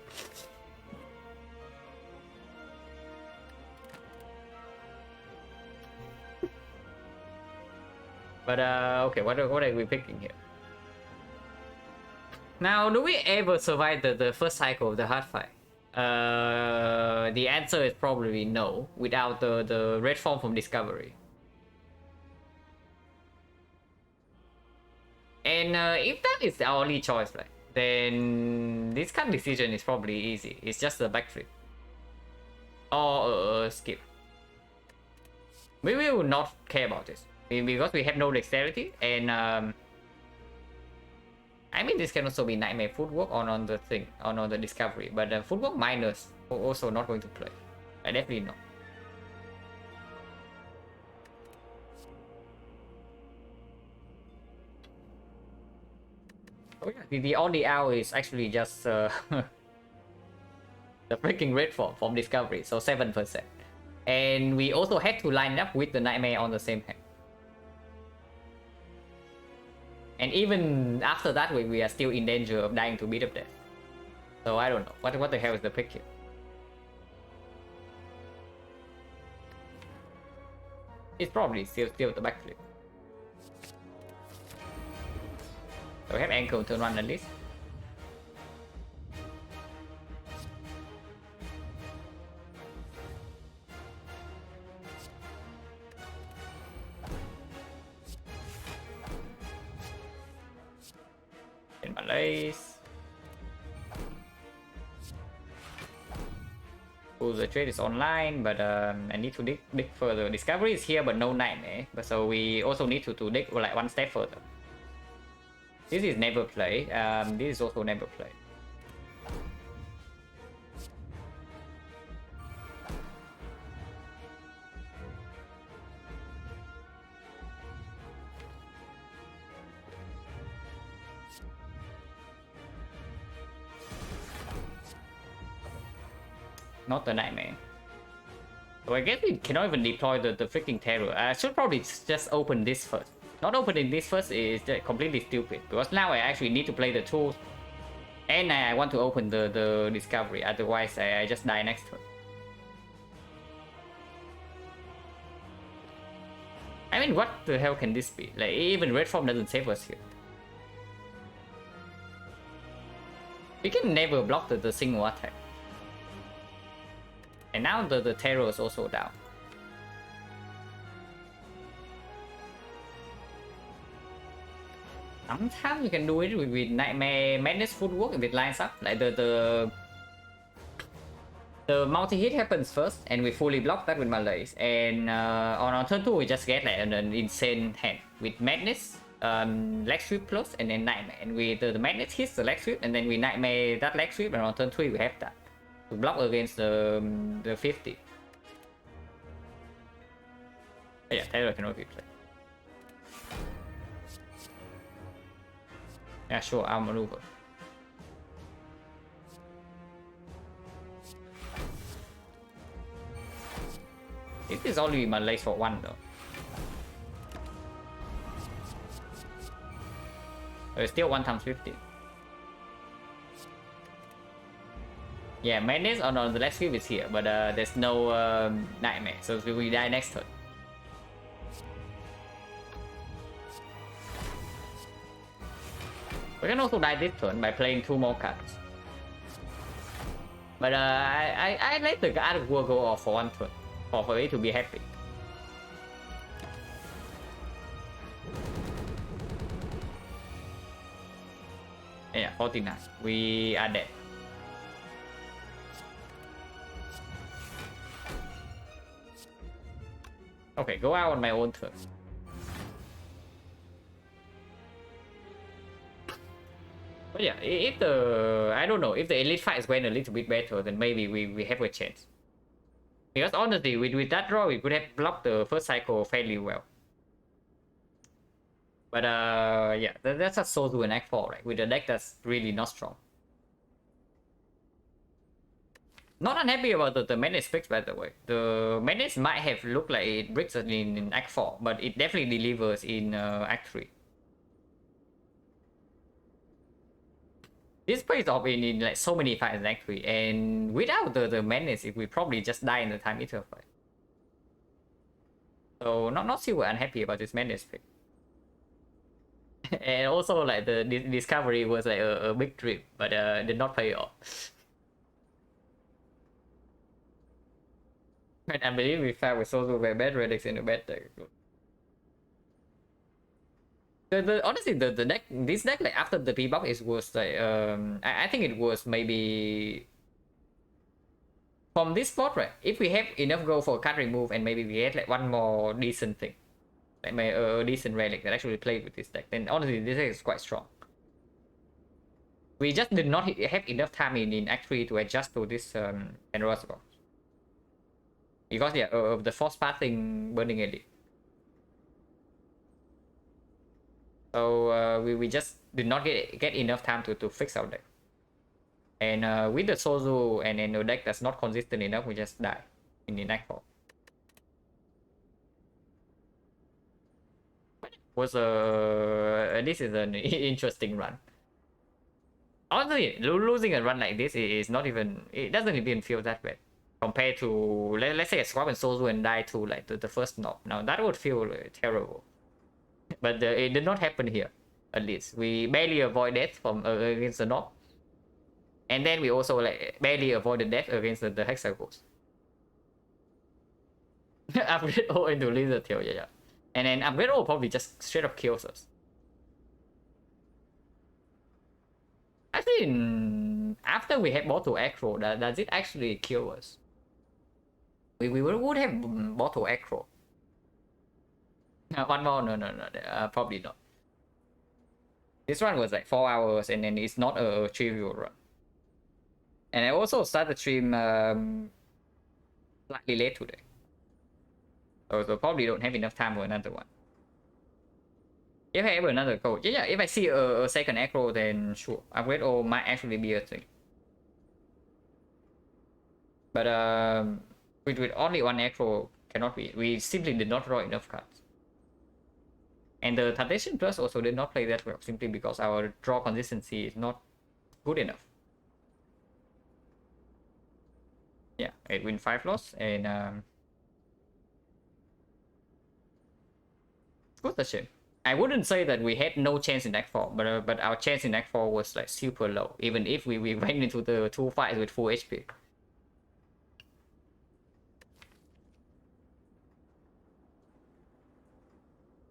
But okay, what are we picking here? Now, do we ever survive the first cycle of the hard fight? The answer is probably no, without the red form from Discovery. And if that is the only choice, right, then this kind of decision is probably easy. It's just a backflip. Or skip. We will not care about this. Because we have no dexterity, and I mean, this can also be Nightmare Footwork on the thing, on the Discovery, but Footwork minus also not going to play. Definitely not. Oh yeah, the only out is actually just the freaking red form from Discovery, so 7%. And we also had to line up with the Nightmare on the same hand. And even after that, we are still in danger of dying to beat up death. So I don't know. What the hell is the pick here? It's probably still the backflip. So we have ankle turn 1 at least. In Malays. Oh, the trade is online, but I need to dig further. Discovery is here, but no Nightmare. But so we also need to dig like one step further. This is never play. This is also never play. Not the nightmare. So I guess we cannot even deploy the freaking terror. I should probably just open this first. Not opening this first is completely stupid, because now I actually need to play the tools, and I want to open the discovery, otherwise I just die next turn. I mean, what the hell can this be? Like, even red form doesn't save us here. We can never block the single attack. And now the terror is also down. Sometimes you can do it with Nightmare Madness footwork if it lines up. Like the multi-hit happens first, and we fully block that with Malaise. And on our turn 2, we just get like an insane hand with Madness, leg sweep plus, and then Nightmare. And with the Madness hits the leg sweep, and then we Nightmare that leg sweep, and on turn 3 we have that to block against the 50. Yeah, Terror cannot be played. Yeah, sure, I'll maneuver. It is only my legs for 1 though. It's still 1 times 50. Yeah, Madness on the left sweep is here, but there's no Nightmare, so we die next turn. We can also die this turn by playing 2 more cards. But I let the Art of War go off for 1 turn, for it to be happy. Yeah, 49. We are dead. Okay, go out on my own turn. But yeah, if the I don't know, if the elite fights went a little bit better, then maybe we have a chance. Because honestly, with that draw, we could have blocked the first cycle fairly well. But yeah, that's a Sozu and Act 4, right? With a deck that's really not strong. Not unhappy about the Menace picks, by the way. The Menace might have looked like it bricks in Act 4, but it definitely delivers in Act 3. This pays off in like so many fights in Act 3, and without the Menace, it will probably just die in the Time Eater fight. So not super unhappy about this Menace pick. And also like the discovery was like a big trip, but did not pay off. And I believe we found with Sozu very bad relics in the bad deck. Honestly, the deck, this deck, like after the Pbox, it was like I think it was maybe from this spot, right? If we have enough gold for card remove, and maybe we get like 1 more decent thing, like a decent relic that actually played with this deck, then honestly this deck is quite strong. We just did not have enough time in Act 3 to adjust to this Pandora's box. Because yeah, of the force passing burning edit. So we just did not get enough time to fix our deck. And with the Sozu and the deck that's not consistent enough, we just die in the Act 4. Was this is an interesting run. Honestly, losing a run like this is not even, it doesn't even feel that bad compared to let's say a swap and Sozu and die to like the first knob. Now that would feel terrible, but it did not happen here. At least we barely avoid death from against the knob, and then we also like barely avoided death against the hexagons. Upgrade O into Lizard Tail, yeah. And then upgrade O probably just straight up kills us. Actually, after we have bottle aggro, does it actually kill us? We would have bottle aggro. 1 more, no, probably not. This one was like 4 hours, and then it's not a trivial run. And I also started stream slightly late today. So probably don't have enough time for another one. If I have another goal, yeah, if I see a second acro, then sure, upgrade all might actually be a thing. But with only one acro cannot be. We simply did not draw enough cards. And the Temptation Plus also did not play that well, simply because our draw consistency is not good enough. Yeah, 8 win 5 loss, and it's a shame. I wouldn't say that we had no chance in Act 4, but our chance in Act 4 was like super low, even if we went into the 2 fights with full HP.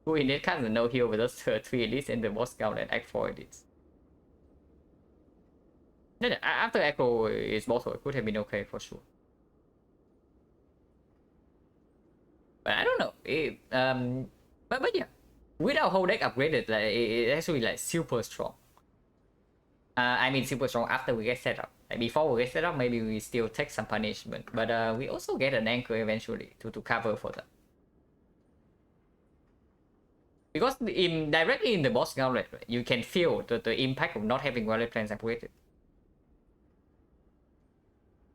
We need kind of no heal with us 3 elites and the boss scout and Act 4 elites. Yeah, after Echo is bottle, it could have been okay for sure. But I don't know. But yeah, with our whole deck upgraded, like it's actually like super strong. I mean super strong after we get set up. Like before we get set up, maybe we still take some punishment, but we also get an anchor eventually to cover for that. Because directly in the boss gauntlet, right, you can feel the impact of not having wallet plans upgraded.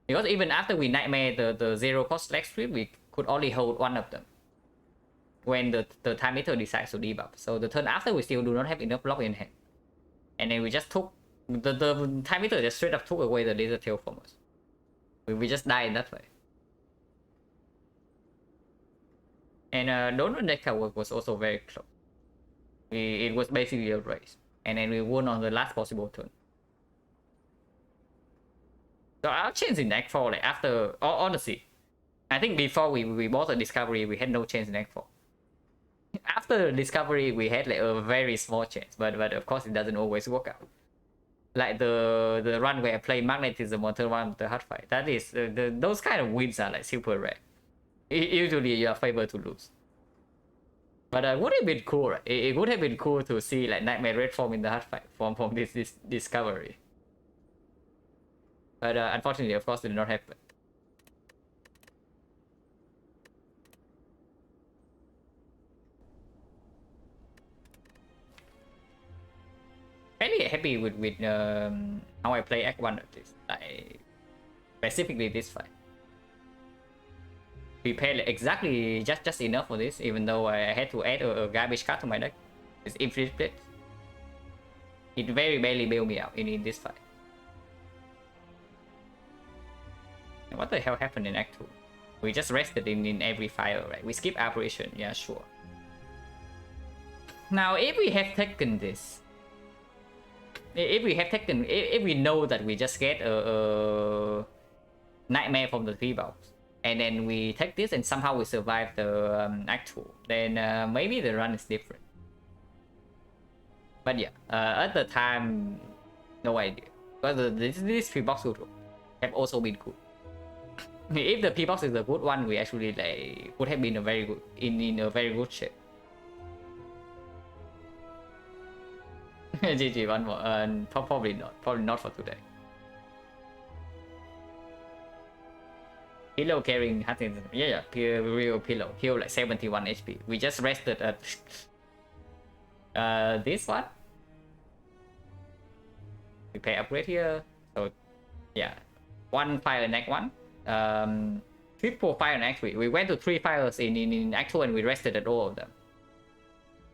Because even after we nightmare the 0 cost leg sweep, we could only hold one of them when the time meter decides to debuff. So the turn after, we still do not have enough block in hand. And then we just took the time meter just straight up took away the laser tail from us. We just die in that way. And Donut Deca was also very close. It was basically a race, and then we won on the last possible turn. So our chance in Act 4, like after, honestly, I think before we bought the Discovery, we had no chance in Act 4. After Discovery, we had like a very small chance, but of course it doesn't always work out. Like the run where I play Magnetism on turn 1 of the hard fight, that is, those kind of wins are like super rare. Usually you are favored to lose. But it would have been cool, right? It would have been cool to see like Nightmare Red form in the hard fight from this Discovery. But unfortunately, of course, it did not happen. Fairly happy with how I play Act 1 of this, like specifically this fight. Prepared exactly just enough for this, even though I had to add a garbage card to my deck. It's Infinite Blade. It very barely bailed me out in this fight. And what the hell happened in Act 2? We just rested in every fire, right? We skip Apparition, yeah, sure. Now, if we have taken this, if we know that we just get a Nightmare from the Pbox, and then we take this and somehow we survive the Act 2, then maybe the run is different. But yeah, at the time, no idea. Because this Pbox would have also been good. If the Pbox is a good one, we actually like would have been a very good in a very good shape. GG, one more. Probably not for today. Pillow carrying Huntington. Yeah, real pillow. Heal like 71 HP. We just rested at this one. We pay upgrade here. So yeah, 1 fire in Act 1. Triple fire in Act 3. We went to 3 fires in Act 2 and we rested at all of them.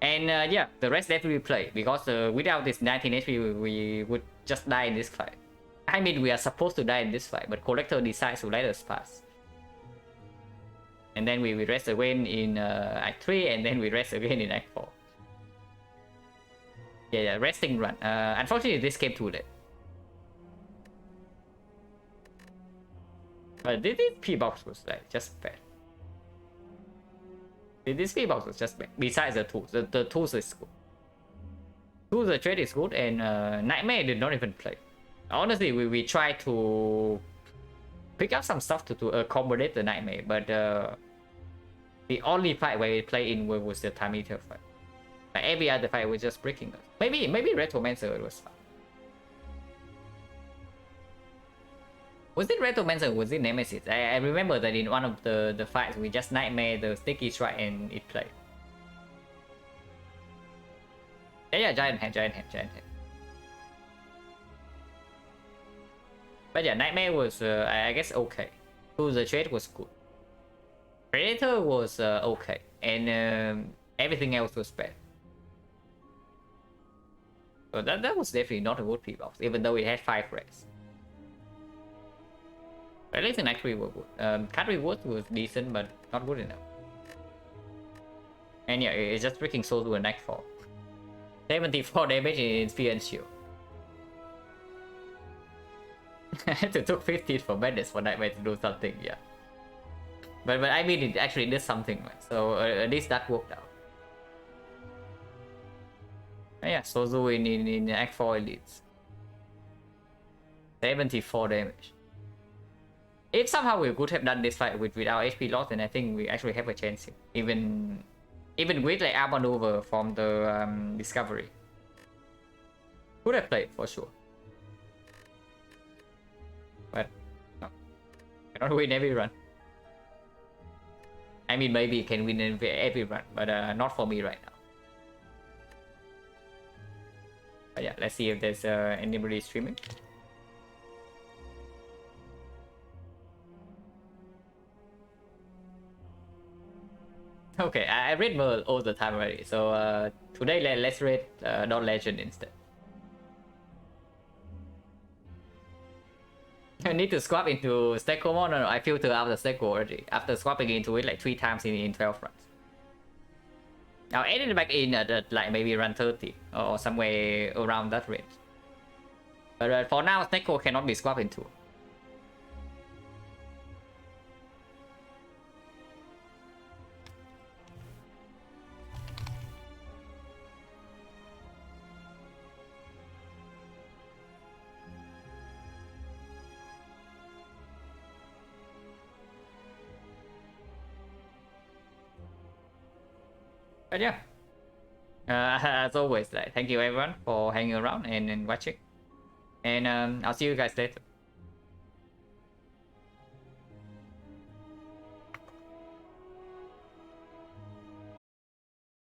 And yeah, the rest definitely play, because without this 19 HP, we would just die in this fight. I mean, we are supposed to die in this fight, but Collector decides to let us pass. And then we rest again in Act 3, and then we rest again in Act 4. Yeah, resting run. Unfortunately, this came too late. But this Pbox was like just bad. This Pbox was just bad. Besides the tools, the tools is good. Tools, the trade is good, and Nightmare did not even play. Honestly, we tried to pick up some stuff to accommodate the Nightmare, but the only fight where we play in was the time meter fight. Like every other fight was just breaking us. Maybe Retromancer was fine. Was it Retromancer or was it Nemesis? I remember that in one of the fights we just nightmare the sticky strike and it played. Yeah, giant hand. But yeah, nightmare was I guess okay. So the trade was good. Predator was okay, and everything else was bad. So that was definitely not a good Pbox, even though it had 5 rays. But at least the next 3 were good. Cat Reward was decent, but not good enough. And yeah, it's just freaking sold to a neck 4. 74 damage in Spear and Shield. I had to took 15 for Madness for Nightmare to do something, yeah. But I mean, it actually did something, right? So at least that worked out. And yeah, Sozu in Act 4 Elites. 74 damage. If somehow we could have done this fight with our HP loss, then I think we actually have a chance here. Even with like our maneuver from the Discovery. Could have played for sure. But no. Cannot win every run. I mean, maybe can win every run, but not for me right now. But yeah, let's see if there's anybody streaming. Okay, I read Merle all the time already, so today let's read non-legend instead. I need to swap into Steko more? No, I filter out the Steko already, after swapping into it like 3 times in 12 runs. I'll edit it back in at like maybe run 30 or somewhere around that range. But for now, Steko cannot be swapped into. But yeah, as always, like, thank you everyone for hanging around and watching, and I'll see you guys later.